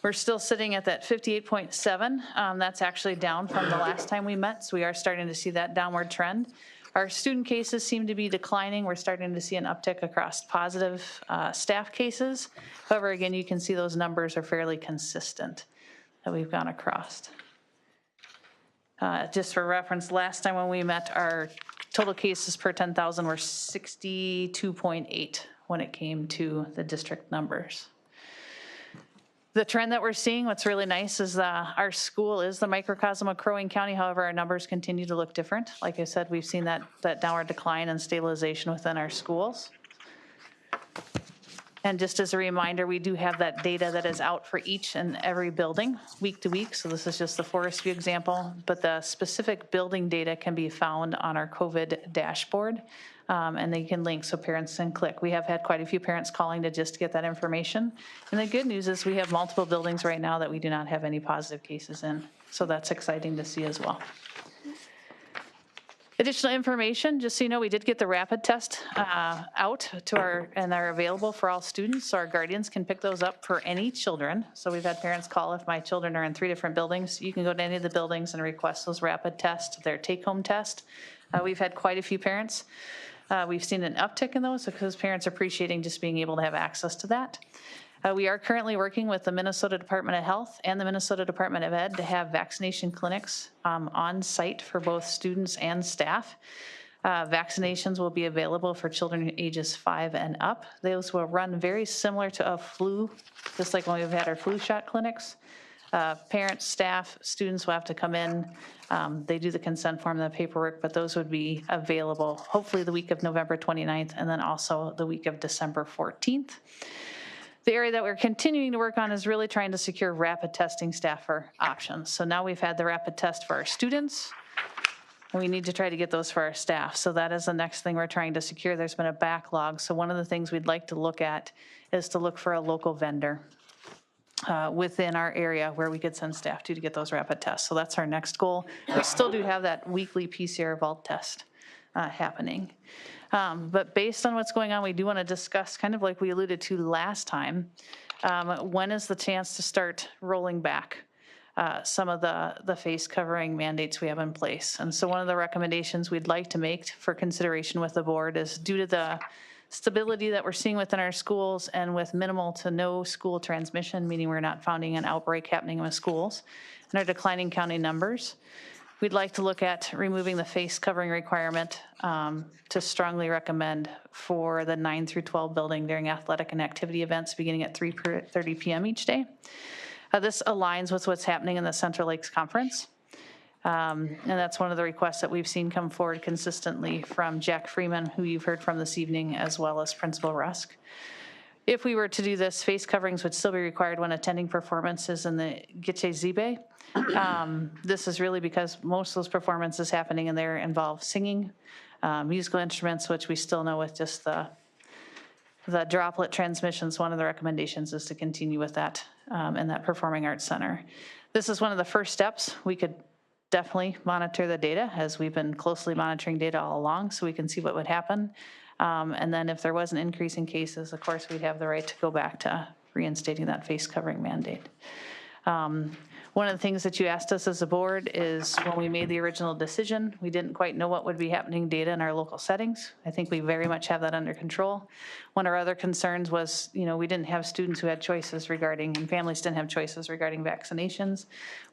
We're still sitting at that 58.7. That's actually down from the last time we met, so we are starting to see that downward trend. Our student cases seem to be declining. We're starting to see an uptick across positive staff cases. However, again, you can see those numbers are fairly consistent that we've gone across. Just for reference, last time when we met, our total cases per 10,000 were 62.8 when it came to the district numbers. The trend that we're seeing, what's really nice is our school is the microcosm of Crow Wing County. However, our numbers continue to look different. Like I said, we've seen that downward decline and stabilization within our schools. And just as a reminder, we do have that data that is out for each and every building week to week. So this is just the Forest View example, but the specific building data can be found on our COVID dashboard. And they can link so parents can click. We have had quite a few parents calling to just get that information. And the good news is we have multiple buildings right now that we do not have any positive cases in. So that's exciting to see as well. Additional information, just so you know, we did get the rapid test out to and they're available for all students. So our guardians can pick those up for any children. So we've had parents call, if my children are in 3 different buildings, you can go to any of the buildings and request those rapid tests, their take-home test. We've had quite a few parents. We've seen an uptick in those because parents are appreciating just being able to have access to that. We are currently working with the Minnesota Department of Health and the Minnesota Department of Ed to have vaccination clinics on site for both students and staff. Vaccinations will be available for children ages 5 and up. Those will run very similar to a flu, just like when we've had our flu shot clinics. Parents, staff, students will have to come in. They do the consent form and the paperwork, but those would be available hopefully the week of November 29th and then also the week of December 14th. The area that we're continuing to work on is really trying to secure rapid testing staffer options. So now we've had the rapid test for our students, and we need to try to get those for our staff. So that is the next thing we're trying to secure. There's been a backlog. So one of the things we'd like to look at is to look for a local vendor within our area where we could send staff to get those rapid tests. So that's our next goal. We still do have that weekly PCR vault test happening. But based on what's going on, we do want to discuss, kind of like we alluded to last time, when is the chance to start rolling back some of the face covering mandates we have in place. And so one of the recommendations we'd like to make for consideration with the board is due to the stability that we're seeing within our schools and with minimal to no school transmission, meaning we're not finding an outbreak happening in schools, and our declining county numbers, we'd like to look at removing the face covering requirement to strongly recommend for the 9 through 12 building during athletic and activity events beginning at 3:30 p.m. each day. This aligns with what's happening in the Central Lakes Conference. And that's one of the requests that we've seen come forward consistently from Jack Freeman, who you've heard from this evening, as well as Principal Rusk. If we were to do this, face coverings would still be required when attending performances in the Gitche Zibe. This is really because most of those performances happening in there involve singing, musical instruments, which we still know with just the droplet transmissions. One of the recommendations is to continue with that in that Performing Arts Center. This is one of the first steps. We could definitely monitor the data, as we've been closely monitoring data all along, so we can see what would happen. And then if there was an increase in cases, of course, we'd have the right to go back to reinstating that face covering mandate. One of the things that you asked us as a board is when we made the original decision, we didn't quite know what would be happening data in our local settings. I think we very much have that under control. One of our other concerns was, we didn't have students who had choices regarding, and families didn't have choices regarding vaccinations.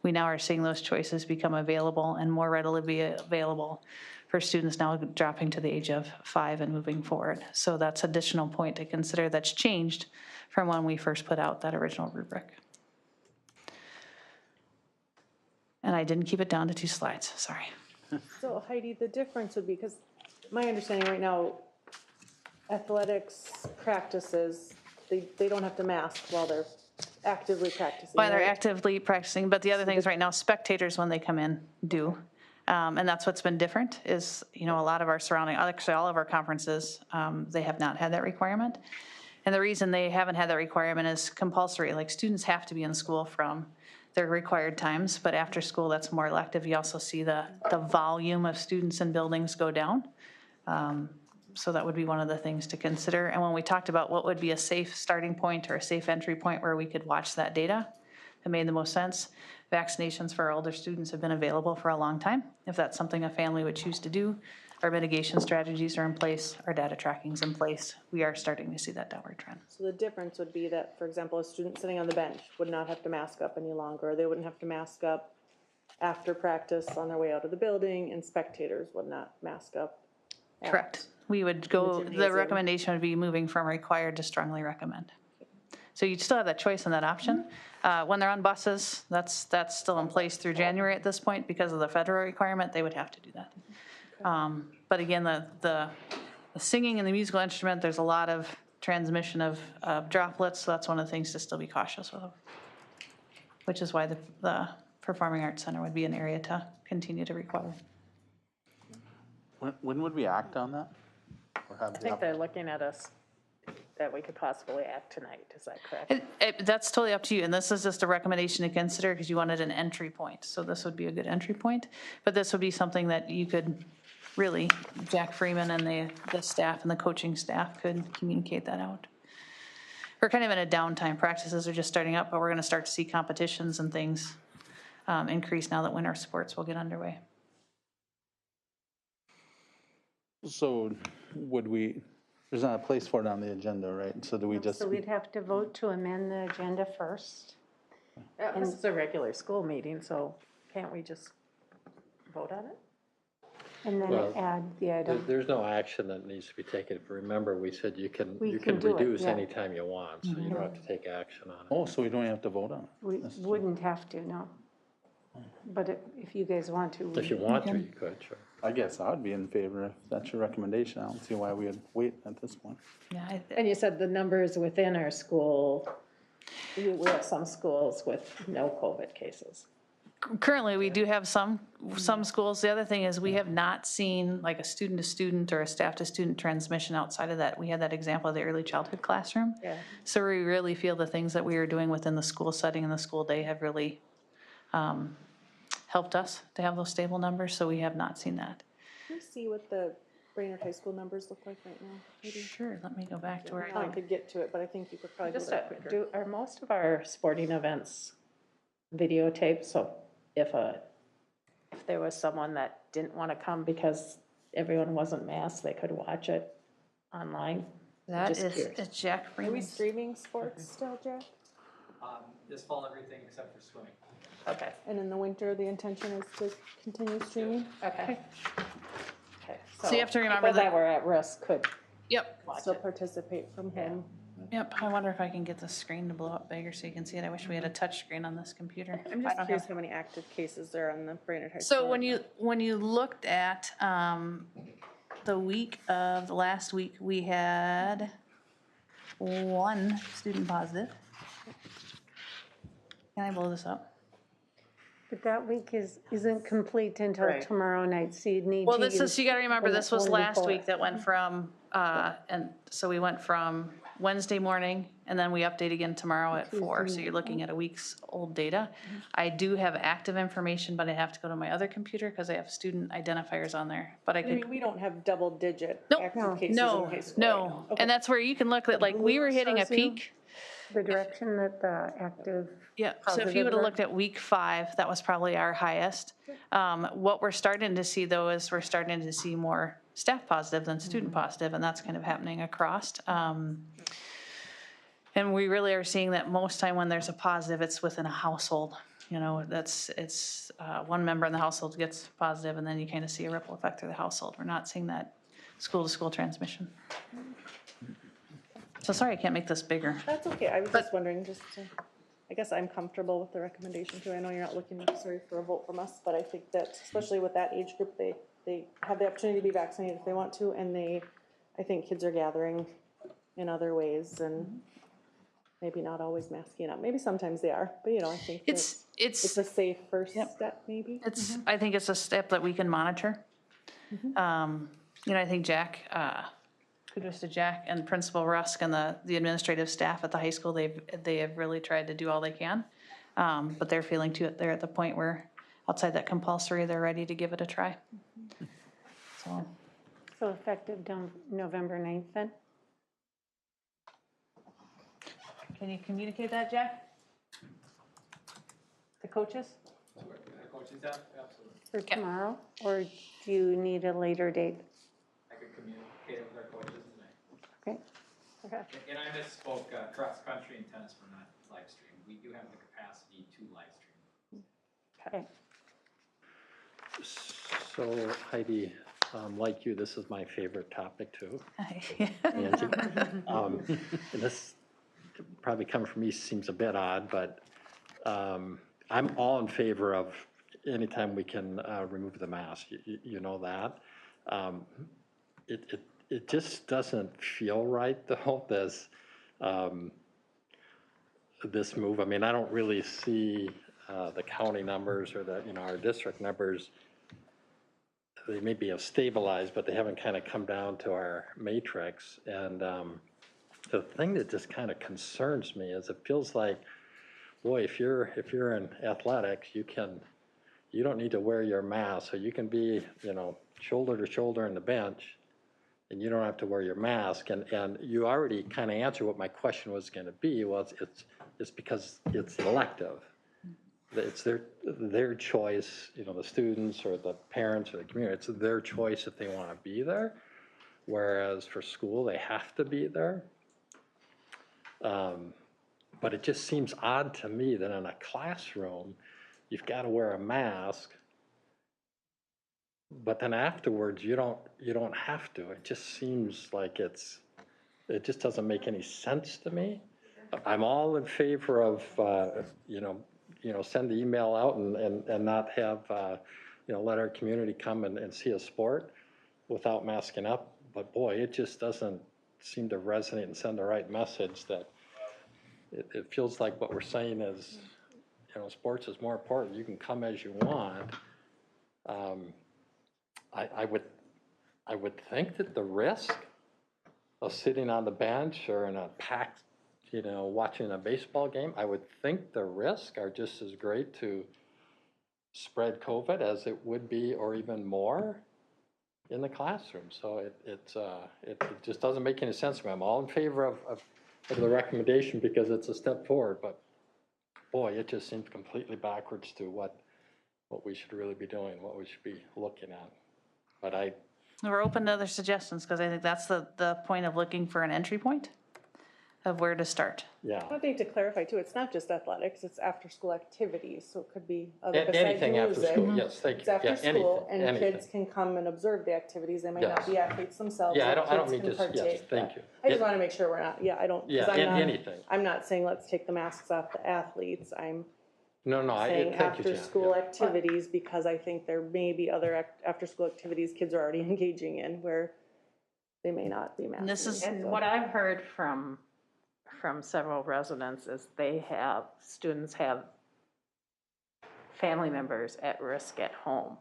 We now are seeing those choices become available and more readily be available for students now dropping to the age of 5 and moving forward. So that's additional point to consider that's changed from when we first put out that original rubric. And I didn't keep it down to 2 slides, sorry. So Heidi, the difference would be, because my understanding right now, athletics practices, they don't have to mask while they're actively practicing. While they're right? actively practicing, but the other thing is right now, spectators, when they come in, do. And that's what's been different is, a lot of our surrounding, actually all of our conferences, they have not had that requirement. And the reason they haven't had that requirement is compulsory, like students have to be in school from their required times, but after school, that's more elective. You also see the volume of students in buildings go down. So that would be one of the things to consider. And when we talked about what would be a safe starting point or a safe entry point where we could watch that data, that made the most sense. Vaccinations for our older students have been available for a long time. If that's something a family would choose to do, our mitigation strategies are in place, our data tracking's in place. We are starting to see that downward trend. So the difference would be that, for example, a student sitting on the bench would not have to mask up any longer. They wouldn't have to mask up after practice on their way out of the building, and spectators would not mask up. Correct. We would go, the recommendation would be moving from required to strongly recommend. So you'd still have that choice and that option. When they're on buses, that's still in place through January at this point because of the federal requirement, they would have to do that. But again, the singing and the musical instrument, there's a lot of transmission of droplets, so that's one of the things to still be cautious of, which is why the Performing Arts Center would be an area to continue to require. When would we act on that? I think they're looking at us that we could possibly act tonight, is that correct? That's totally up to you, and this is just a recommendation to consider because you wanted an entry point. So this would be a good entry point, but this would be something that you could really, Jack Freeman and the staff and the coaching staff could communicate that out. We're kind of in a downtime. Practices are just starting up, but we're going to start to see competitions and things increase now that winter sports will get underway. So there's not a place for it on the agenda, right? So do we just? So we'd have to vote to amend the agenda first. This is a regular school meeting, so can't we just vote on it? And then Well, add the item. There's no action that needs to be taken. Remember, we said you can do it, reduce yeah. anytime you want, so you don't have to take action on it. Oh, so we don't have to vote on it? We wouldn't have to, no. But if you guys want to. If you want to, you could, sure. I guess I'd be in favor if that's your recommendation. I don't see why we would wait at this point. Yeah, And you said the numbers within our school, we have some schools with no COVID cases. Currently, we do have some schools. The other thing is we have not seen like a student-to-student or a staff-to-student transmission outside of that. We had that example of the early childhood classroom. Yeah. So we really feel the things that we are doing within the school setting and the school day have really helped us to have those stable numbers, so we have not seen that. Can you see what the Brainerd High School numbers look like right now? Maybe? Sure, let me go back to where I could get to it, but I think you could probably go Just there quicker. are most of our sporting events videotaped? So if there was someone that didn't want to come because everyone wasn't masked, they could watch it online? That Just is curious. Jack Are we Freeman's. streaming sports still, Jack? This fall, everything except for swimming. Okay. And in the winter, the intention is to continue streaming? Okay. Okay. So you have to remember people that- that were at risk could Yep. still participate from home. Yep, I wonder if I can get the screen to blow up bigger so you can see it. I wish we had a touch screen on this computer. I'm I just don't curious have- how many active cases there are on the Brainerd High School. So when you looked at the week of the last week, we had 1 student positive. Can I blow this up? But that week isn't complete until Right. tomorrow night, so you'd need to. Well, this is, use you gotta remember, the this was one last before. week that went from, and so we went from Wednesday morning, and then we update again tomorrow at 4, so you're looking at a week's old data. I do have active information, but I have to go to my other computer because I have student identifiers on there, but I I could. mean, we don't have double-digit Nope. active cases in No, high school. no, right now. Okay. and that's where you can look at, like, we were hitting a Shows you. peak The direction that the active. Yeah, so if you would have looked at week 5, that was probably our highest. What we're starting to see though is we're starting to see more staff positive than student positive, and that's kind of happening across. And we really are seeing that most time when there's a positive, it's within a household. You know, it's one member in the household gets positive, and then you kind of see a ripple effect through the household. We're not seeing that school-to-school transmission. So sorry I can't make this bigger. That's okay. I was just wondering, I guess I'm comfortable with the recommendation too. I know you're not looking necessarily for a vote from us, but I think that especially with that age group, they have the opportunity to be vaccinated if they want to, and I think kids are gathering in other ways and maybe not always masking up. Maybe sometimes they are, but I think it's a safe first step maybe. I think it's a step that we can monitor. I think Jack, kudos to Jack and Principal Rusk and the administrative staff at the high school. They have really tried to do all they can, but they're feeling too. They're at the point where outside that compulsory, they're ready to give it a try. So effective November 9th then? Can you communicate that, Jack? The coaches? For tomorrow, or do you need a later date? I could communicate with our coaches tonight. Okay. Okay. And I misspoke, cross country and tennis were not live streamed. We do have the capacity to live stream. Okay. So Heidi, like you, this is my favorite topic too. Yeah. Angie. And this probably coming from me seems a bit odd, but I'm all in favor of anytime we can remove the mask. You know that. It just doesn't feel right though, this move. I mean, I don't really see the county numbers or our district numbers. They maybe have stabilized, but they haven't kind of come down to our matrix. And the thing that just kind of concerns me is it feels like, boy, if you're in athletics, you don't need to wear your mask, so you can be shoulder to shoulder on the bench, and you don't have to wear your mask. And you already kind of answered what my question was going to be. Well, it's because it's elective. It's their choice, the students or the parents or the community. It's their choice if they want to be there. Whereas for school, they have to be there. But it just seems odd to me that in a classroom, you've got to wear a mask, but then afterwards you don't have to. It just seems like it just doesn't make any sense to me. I'm all in favor of send the email out and not have let our community come and see a sport without masking up. But boy, it just doesn't seem to resonate and send the right message. That it feels like what we're saying is, sports is more important. You can come as you want. I would think that the risk of sitting on the bench or in a packed, watching a baseball game, I would think the risks are just as great to spread COVID as it would be, or even more, in the classroom. So it just doesn't make any sense to me. I'm all in favor of the recommendation because it's a step forward, but boy, it just seems completely backwards to what we should really be doing, what we should be looking at. But We're open to other suggestions because I think that's the point of looking for an entry point of where to start. Yeah. I think to clarify too, it's not just athletics, it's after-school activities, so it could be other besides anything after music. school, yes, thank you. It's after Yeah, school, anything, and anything. kids can come and observe the activities, they might Yes. not be athletes themselves. Yeah, I but don't kids mean can just, yes, partake. thank you. I just want to make sure we're not, Anything. I'm not saying let's take the masks off the athletes, I'm No, saying thank you, Jan. after-school activities, because I think there may be other after-school activities kids are already engaging in where they may not be masked. And what I've heard from several residents is students have family members at risk at home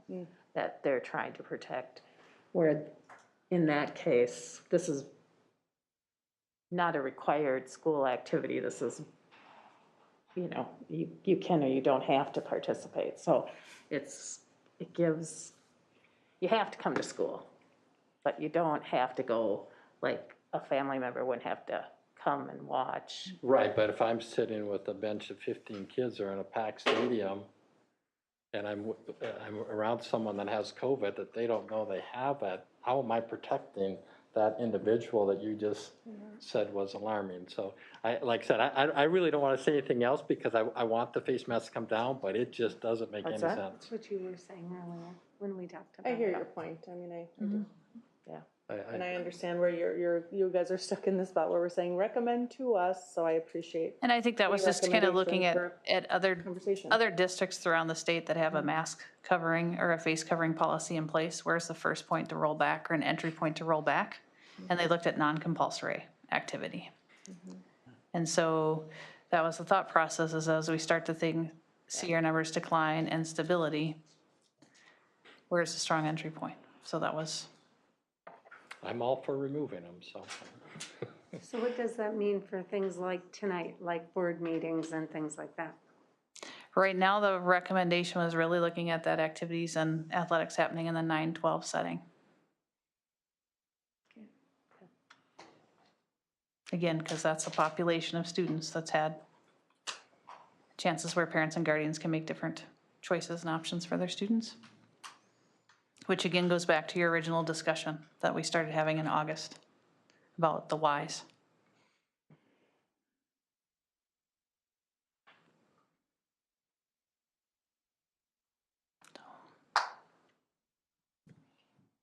that they're trying to protect, where in that case, this is not a required school activity. This is, you can or you don't have to participate. So you have to come to school, but you don't have to go, like a family member wouldn't have to come and watch. Right, but if I'm sitting with a bench of 15 kids or in a packed stadium, and I'm around someone that has COVID that they don't know they have it, how am I protecting that individual that you just said was alarming? So like I said, I really don't want to say anything else because I want the face mask to come down, but it just doesn't make any sense. That's what you were saying earlier when we talked about I it. hear your point. I mean, I do. Yeah. And I understand where you guys are stuck in the spot where we're saying recommend to us, so I appreciate. And I think that was any just kind of looking recommendation at other conversation. other districts around the state that have a mask covering or a face covering policy in place. Where's the first point to roll back or an entry point to roll back? And they looked at non-compulsory activity. And so that was the thought process, is as we start to see our numbers decline and stability, where's the strong entry point? So that was. I'm all for removing them, so. So what does that mean for things like tonight, like board meetings and things like that? Right now, the recommendation was really looking at that activities and athletics happening in the 9-12 setting. Again, because that's a population of students that's had chances where parents and guardians can make different choices and options for their students. Which again goes back to your original discussion that we started having in August about the whys.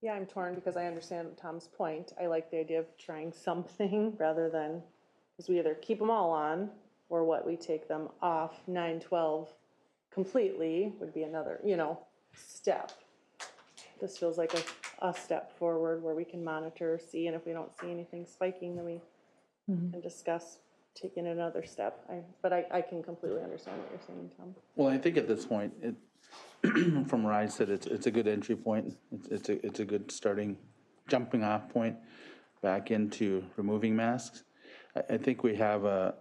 Yeah, I'm torn because I understand Tom's point. I like the idea of trying something rather than, because we either keep them all on or what, we take them off 9-12 completely would be another, step. This feels like a step forward where we can monitor, see, and if we don't see anything spiking, then we can discuss taking another step. But I can completely understand what you're saying, Tom. Well, I think at this point, from where I sit, it's a good entry point. It's a good jumping off point back into removing masks. I think we have a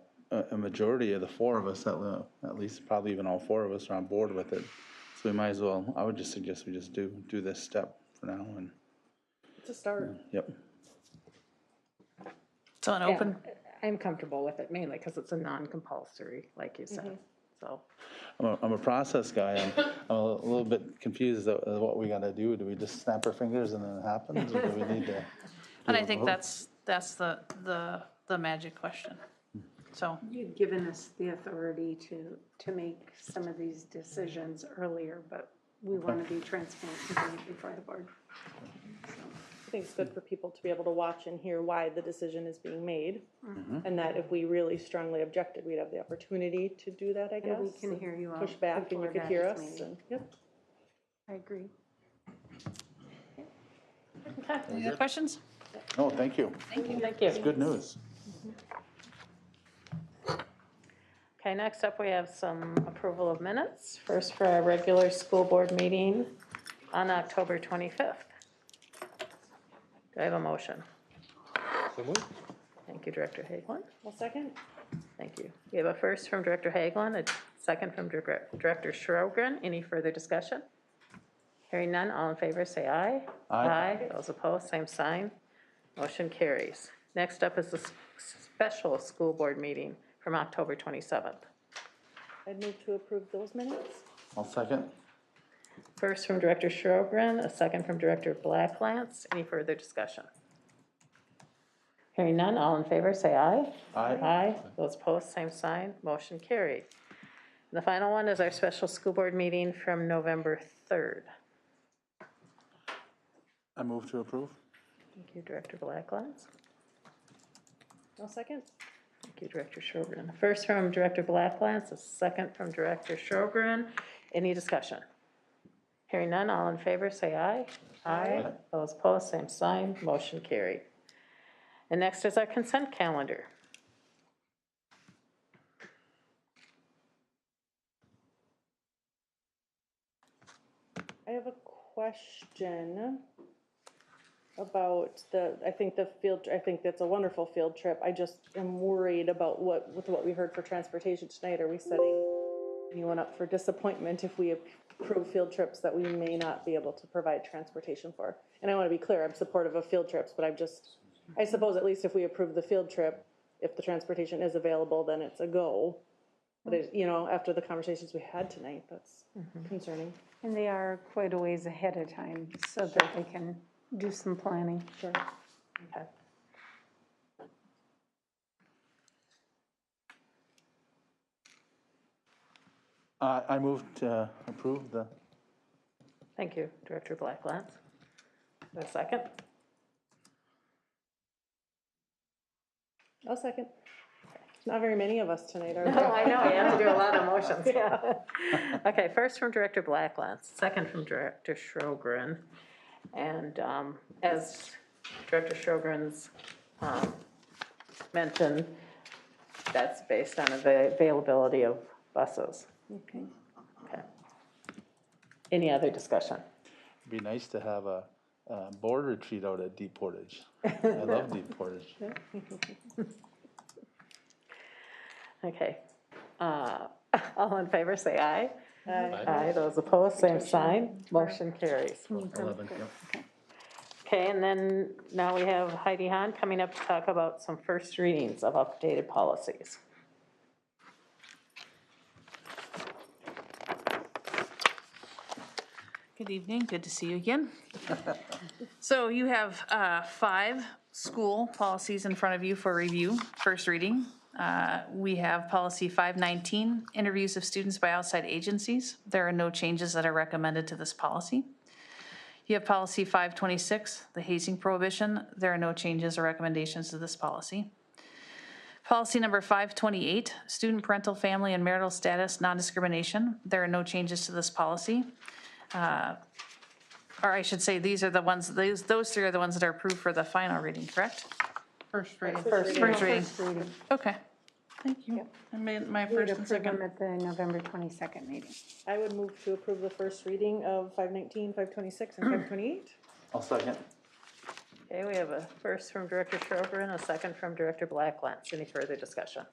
majority of the four of us, at least probably even all four of us, are on board with it. So we might as well. I would just suggest we just do this step for now. And it's a start. Yep. So an open. Yeah, I'm comfortable with it mainly because it's a non-compulsory, like you said. So. I'm a process guy. I'm a little bit confused at what we got to do. Do we just snap our fingers and then it happens, or do we need to? And I think that's the magic question. So you've given us the authority to make some of these decisions earlier, but we want to be transparent and bring it before the board. I think it's good for people to be able to watch and hear why the decision is being made, and that if we really strongly objected, we'd have the opportunity to do that, I guess. And we can hear you push back, and you could hear us. And, yep. I agree. Okay. Any other questions? No, thank you. Thank you. Thank you. It's good news. Okay, next up we have some approval of minutes. First for our regular school board meeting on October 25th. Do I have a motion? So moved. Thank you, Director Hagelin. Well, second. Thank you. We have a first from Director Hagelin, a second from Director Schrogren. Any further discussion? Hearing none, all in favor say aye. Aye. Those opposed, same sign. Motion carries. Next up is the special school board meeting from October 27th. I'd move to approve those minutes. I'll second. First from Director Schrogren, a second from Director Blacklance. Any further discussion? Hearing none, all in favor say aye. Aye. Aye. Those opposed, same sign. Motion carried. And the final one is our special school board meeting from November 3rd. I move to approve. Thank you, Director Blacklance. I'll second. Thank you, Director Schrogren. First from Director Blacklance, a second from Director Schrogren. Any discussion? Hearing none, all in favor say aye. Aye. Those opposed, same sign. Motion carried. And next is our consent calendar. I have a question about I think that's a wonderful field trip. I just am worried about with what we heard for transportation tonight. Are we setting anyone up for disappointment if we approve field trips that we may not be able to provide transportation for? And I want to be clear, I'm supportive of field trips, but I suppose at least if we approve the field trip, if the transportation is available, then it's a go. But it, after the conversations we had tonight, that's concerning. And they are quite a ways ahead of time so that they can do some planning. Sure. Okay. I move to approve the. Thank you, Director Blacklands. A second? I'll second. Not very many of us tonight, are No, there? I know, you have to do a lot of motions, yeah. Okay, first from Director Blacklands, second from Director Sjogren. And as Director Sjogren's mentioned, that's based on availability of buses. Okay. Okay. Any other discussion? It'd be nice to have a board retreat out at Deep Portage. I love Deep Portage. Okay. All in favor, say aye. Aye. Aye. Those opposed, same sign. Motion carries. 11, yep. Okay, and then now we have Heidi Hahn coming up to talk about some first readings of updated policies. Good evening, good to see you again. So you have 5 school policies in front of you for review, first reading. We have policy 519, interviews of students by outside agencies. There are no changes that are recommended to this policy. You have policy 526, the hazing prohibition. There are no changes or recommendations to this policy. Policy number 528, student parental family and marital status non-discrimination. There are no changes to this policy. Or I should say, these are the ones, those 3 are the ones that are approved for the final reading, correct? First reading. First First reading. First reading. Okay, thank you. I made my We would first and approve them second. at the November 22nd meeting. I would move to approve the first reading of 519, 526, and 528. I'll second. Okay, we have a first from Director Sjogren, a second from Director Blacklands. Any further discussion?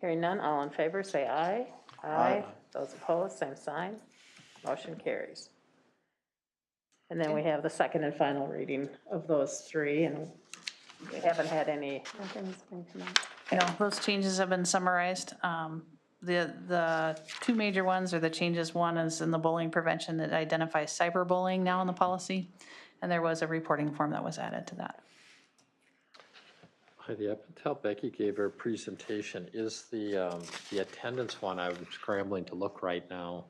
Hearing none, all in favor, say aye. Aye. Those opposed, same sign. Motion carries. And then we have the second and final reading of those 3, and we haven't had any. Nothing's been come out. No, those changes have been summarized. The 2 major ones are the changes. One is in the bullying prevention that identifies cyberbullying now in the policy. And there was a reporting form that was added to that. Heidi, up until Becky gave her presentation, is the attendance one, I'm scrambling to look right now.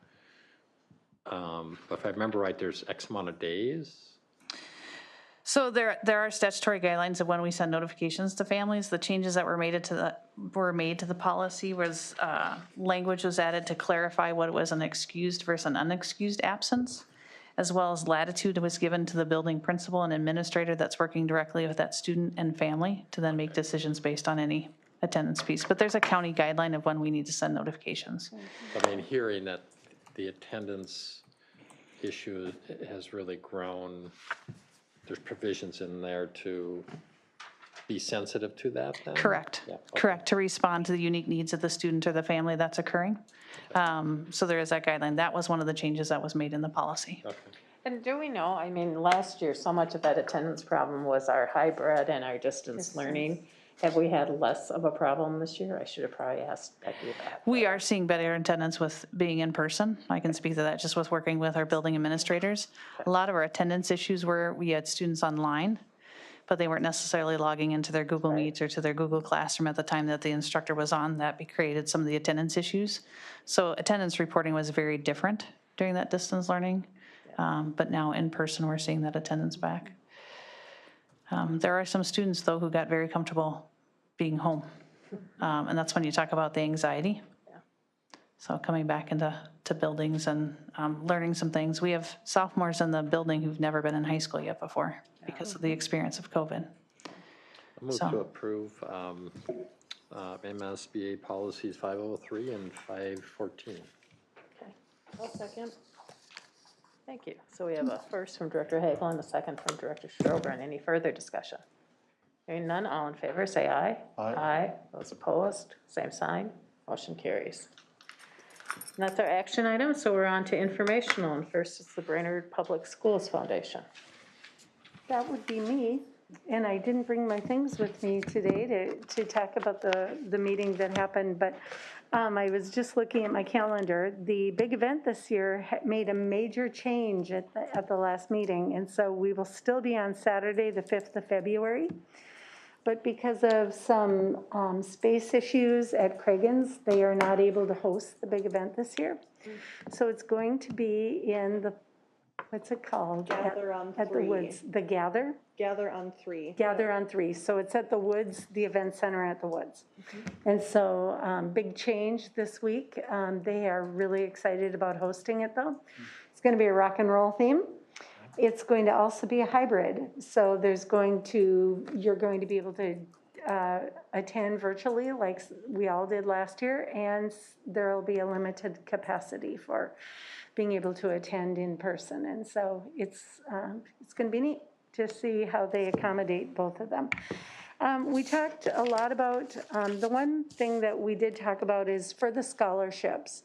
But if I remember right, there's X amount of days? So there are statutory guidelines of when we send notifications to families. The changes that were made to the policy was language was added to clarify what was an excused versus an unexcused absence, as well as latitude was given to the building principal and administrator that's working directly with that student and family to then make decisions based on any attendance piece. But there's a county guideline of when we need to send notifications. I mean, hearing that the attendance issue has really grown, there's provisions in there to be sensitive to that then? Correct. Yeah, okay. Correct, to respond to the unique needs of the student or the family that's occurring. So there is that guideline. That was one of the changes that was made in the policy. Okay. And do we know, I mean, last year, so much of that attendance problem was our hybrid and our distance learning. Have we had less of a problem this year? I should have probably asked Becky that. We are seeing better attendance with being in person. I can speak to that just with working with our building administrators. A lot of our attendance issues were we had students online, but they weren't necessarily logging into their Google Meets or to their Google Classroom at the time that the instructor was on. That created some of the attendance issues. So attendance reporting was very different during that distance learning. But now in person, we're seeing that attendance back. There are some students, though, who got very comfortable being home. And that's when you talk about the anxiety. So coming back into buildings and learning some things. We have sophomores in the building who've never been in high school yet before because of the experience of COVID. I move to approve MSBA policies 503 and 514. Okay. I'll second. Thank you. So we have a first from Director Hagel and a second from Director Sjogren. Any further discussion? Hearing none, all in favor, say aye. Aye. Aye. Those opposed, same sign. Motion carries. And that's our action item, so we're on to informational. And first is the Brainerd Public Schools Foundation. That would be me. And I didn't bring my things with me today to talk about the meeting that happened, but I was just looking at my calendar. The big event this year made a major change at the last meeting, and so we will still be on Saturday, the 5th of February. But because of some space issues at Craigan's, they are not able to host the big event this year. So it's going to be in the, what's it called? Gather on At the 3. Woods, the Gather? Gather on 3. Gather on 3. So it's at the Woods, the event center at the Woods. And so big change this week. They are really excited about hosting it though. It's going to be a rock and roll theme. It's going to also be a hybrid. So you're going to be able to attend virtually like we all did last year, and there will be a limited capacity for being able to attend in person. And so it's going to be neat to see how they accommodate both of them. We talked a lot about, the one thing that we did talk about is for the scholarships.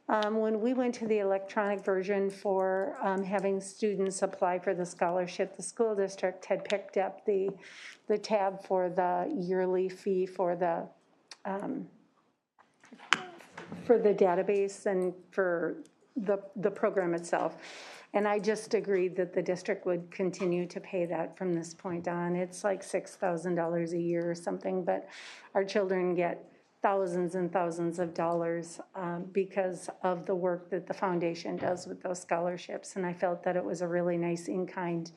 When we went to the electronic version for having students apply for the scholarship, the school district had picked up the tab for the yearly fee for the database and for the program itself. And I just agreed that the district would continue to pay that from this point on. It's like $6,000 a year or something, but our children get thousands and thousands of dollars because of the work that the foundation does with those scholarships. And I felt that it was a really nice in-kind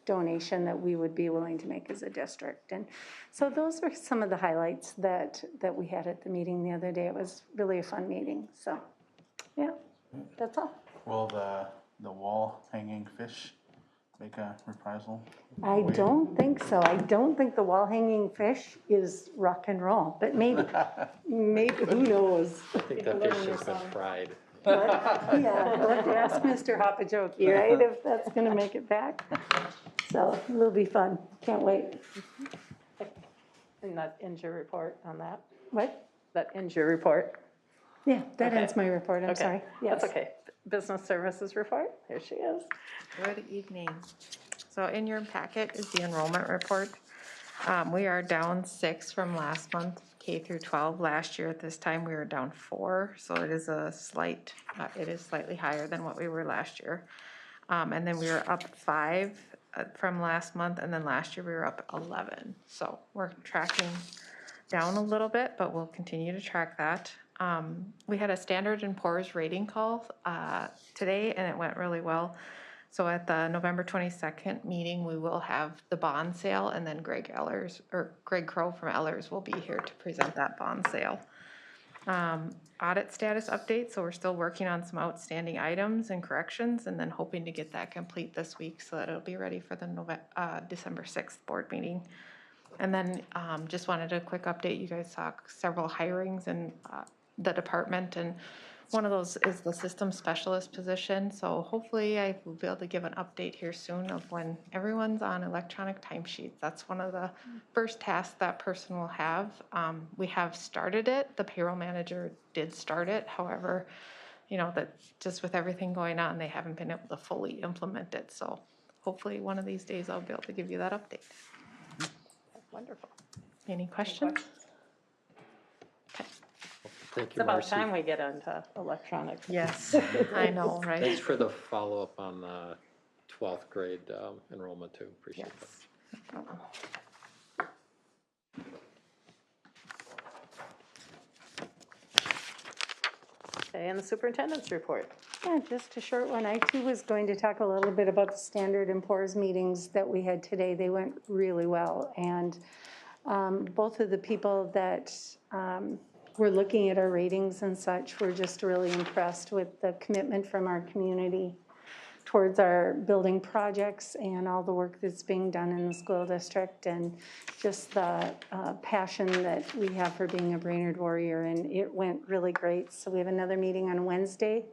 donation that we would be willing to make as a district. And so those were some of the highlights that we had at the meeting the other day. It was really a fun meeting. So, yeah, that's all. Will the wall hanging fish make a reprisal? I don't think so. I don't think the wall hanging fish is rock and roll, but maybe, who knows? I think that fish has been fried. But, yeah, we'll have to ask Mr. Hopajoki, right, if that's going to make it back. So it'll be fun. Can't wait. And that ends your report on that? What? That ends your report? Yeah, that Okay. ends my report. I'm Okay. sorry. Yes. That's okay. Business services report, here she is. Good evening. So in your packet is the enrollment report. We are down 6 from last month, K through 12. Last year at this time, we were down 4, so it is slightly higher than what we were last year. And then we were up 5 from last month, and then last year we were up 11. So we're tracking down a little bit, but we'll continue to track that. We had a Standard & Poor's rating call today, and it went really well. So at the November 22nd meeting, we will have the bond sale, and then Greg Crow from Ellers will be here to present that bond sale. Audit status update, so we're still working on some outstanding items and corrections, and then hoping to get that complete this week so that it'll be ready for the December 6th board meeting. And then just wanted a quick update. You guys saw several hirings in the department, and one of those is the system specialist position. So hopefully I will be able to give an update here soon of when everyone's on electronic timesheets. That's one of the first tasks that person will have. We have started it. The payroll manager did start it. However, that just with everything going on, they haven't been able to fully implement it. So hopefully one of these days I'll be able to give you that update. Wonderful. Any questions? Thank It's you, about Marcy. time we get into electronic. Yes, I know, right? Thanks for the follow-up on the 12th grade enrollment too. Appreciate that. Okay, and the superintendent's report. Yeah, just a short one. I too was going to talk a little bit about the Standard & Poor's meetings that we had today. They went really well. And both of the people that were looking at our ratings and such were just really impressed with the commitment from our community towards our building projects and all the work that's being done in the school district, and just the passion that we have for being a Brainerd Warrior. And it went really great. So we have another meeting on Wednesday,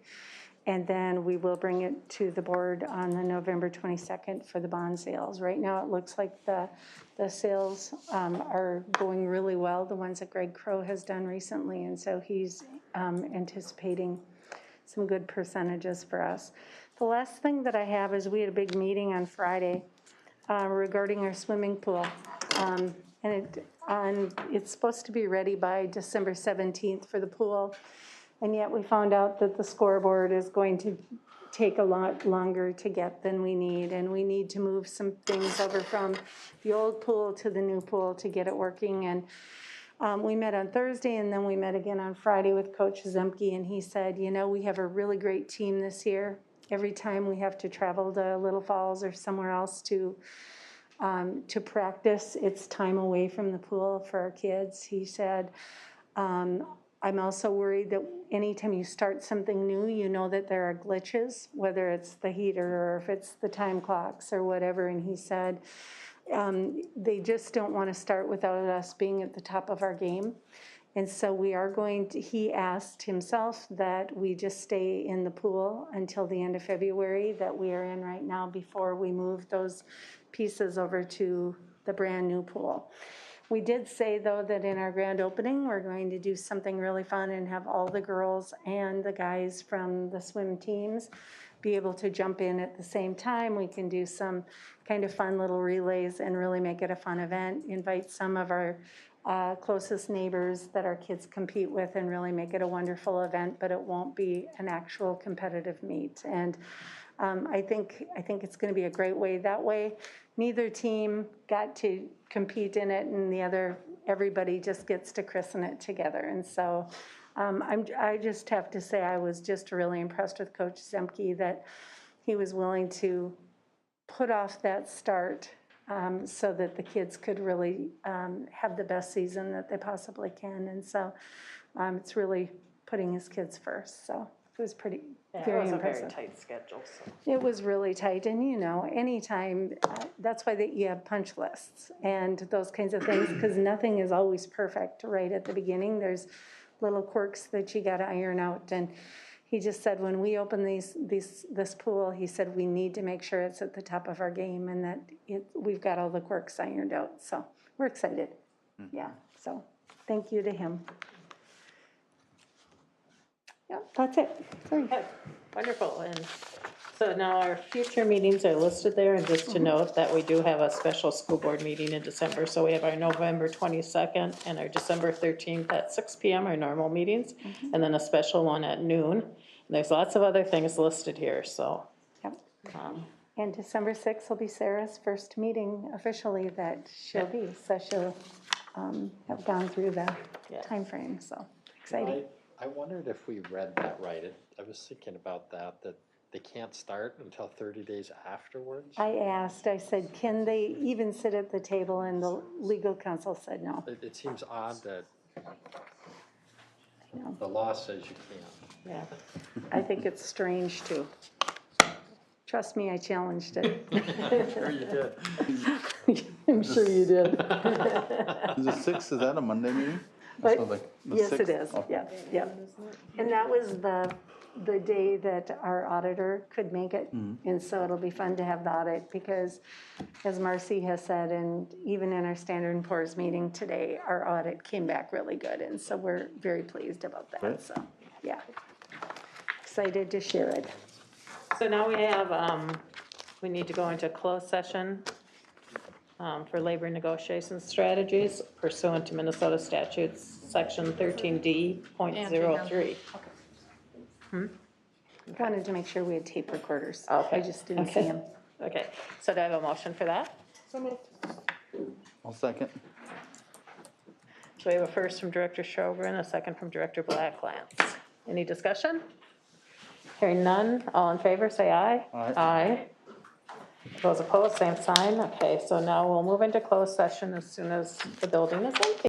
and then we will bring it to the board on the November 22nd for the bond sales. Right now, it looks like the sales are going really well, the ones that Greg Crow has done recently, and so he's anticipating some good percentages for us. The last thing that I have is we had a big meeting on Friday regarding our swimming pool. And it's supposed to be ready by December 17th for the pool. And yet we found out that the scoreboard is going to take a lot longer to get than we need. And we need to move some things over from the old pool to the new pool to get it working. And we met on Thursday, and then we met again on Friday with Coach Zemke, and he said, you know, we have a really great team this year. Every time we have to travel to Little Falls or somewhere else to practice, it's time away from the pool for our kids. He said, I'm also worried that anytime you start something new, you know that there are glitches, whether it's the heater or if it's the time clocks or whatever. And he said, they just don't want to start without us being at the top of our game. And so we are going to, he asked himself that we just stay in the pool until the end of February that we are in right now before we move those pieces over to the brand new pool. We did say, though, that in our grand opening, we're going to do something really fun and have all the girls and the guys from the swim teams be able to jump in at the same time. We can do some kind of fun little relays and really make it a fun event. Invite some of our closest neighbors that our kids compete with and really make it a wonderful event, but it won't be an actual competitive meet. And I think it's going to be a great way. That way, neither team got to compete in it, and everybody just gets to christen it together. And so I just have to say I was just really impressed with Coach Zemke that he was willing to put off that start so that the kids could really have the best season that they possibly can. And so it's really putting his kids first. So it was very impressive. It was a very tight schedule. So. It was really tight. And, you know, anytime, that's why you have punch lists and those kinds of things, because nothing is always perfect right at the beginning. There's little quirks that you got to iron out. And he just said, when we open this pool, he said, we need to make sure it's at the top of our game and that we've got all the quirks ironed out. So we're excited. Yeah. So thank you to him. Yeah, that's it. Sorry. Okay, wonderful. And so now our future meetings are listed there, and just to note that we do have a special school board meeting in December. So we have our November 22nd and our December 13th at 6 p.m., our normal meetings, and then a special one at noon. And there's lots of other things listed here, so. Yep. And December 6th will be Sarah's first meeting officially that she'll be. So she'll have gone through the time frame, so exciting. I wondered if we read that right. I was thinking about that they can't start until 30 days afterwards. I asked, I said, can they even sit at the table? And the legal counsel said no. It seems odd that the law says you can't. Yeah, I think it's strange too. Trust me, I challenged it. I'm sure you did. I'm sure you did. Is the 6th, is that a Monday meeting? But, So like the yes, 6th? it is. Okay. Yeah. And that was the day that our auditor could make it. And so it'll be fun to have the audit because, as Marcy has said, and even in our Standard & Poor's meeting today, our audit came back really good. And so we're very pleased about that. Right. So, yeah. Excited to share it. So now we have, we need to go into closed session for labor negotiation strategies pursuant to Minnesota statutes, section 13D.03. Wanted to make sure we had tape recorders. Okay. I just didn't see them. Okay, so do I have a motion for that? I'll second. So we have a first from Director Sjogren, a second from Director Blacklands. Any discussion? Hearing none, all in favor, say aye. Aye. Aye. Those opposed, same sign. Okay, so now we'll move into closed session as soon as the building is empty.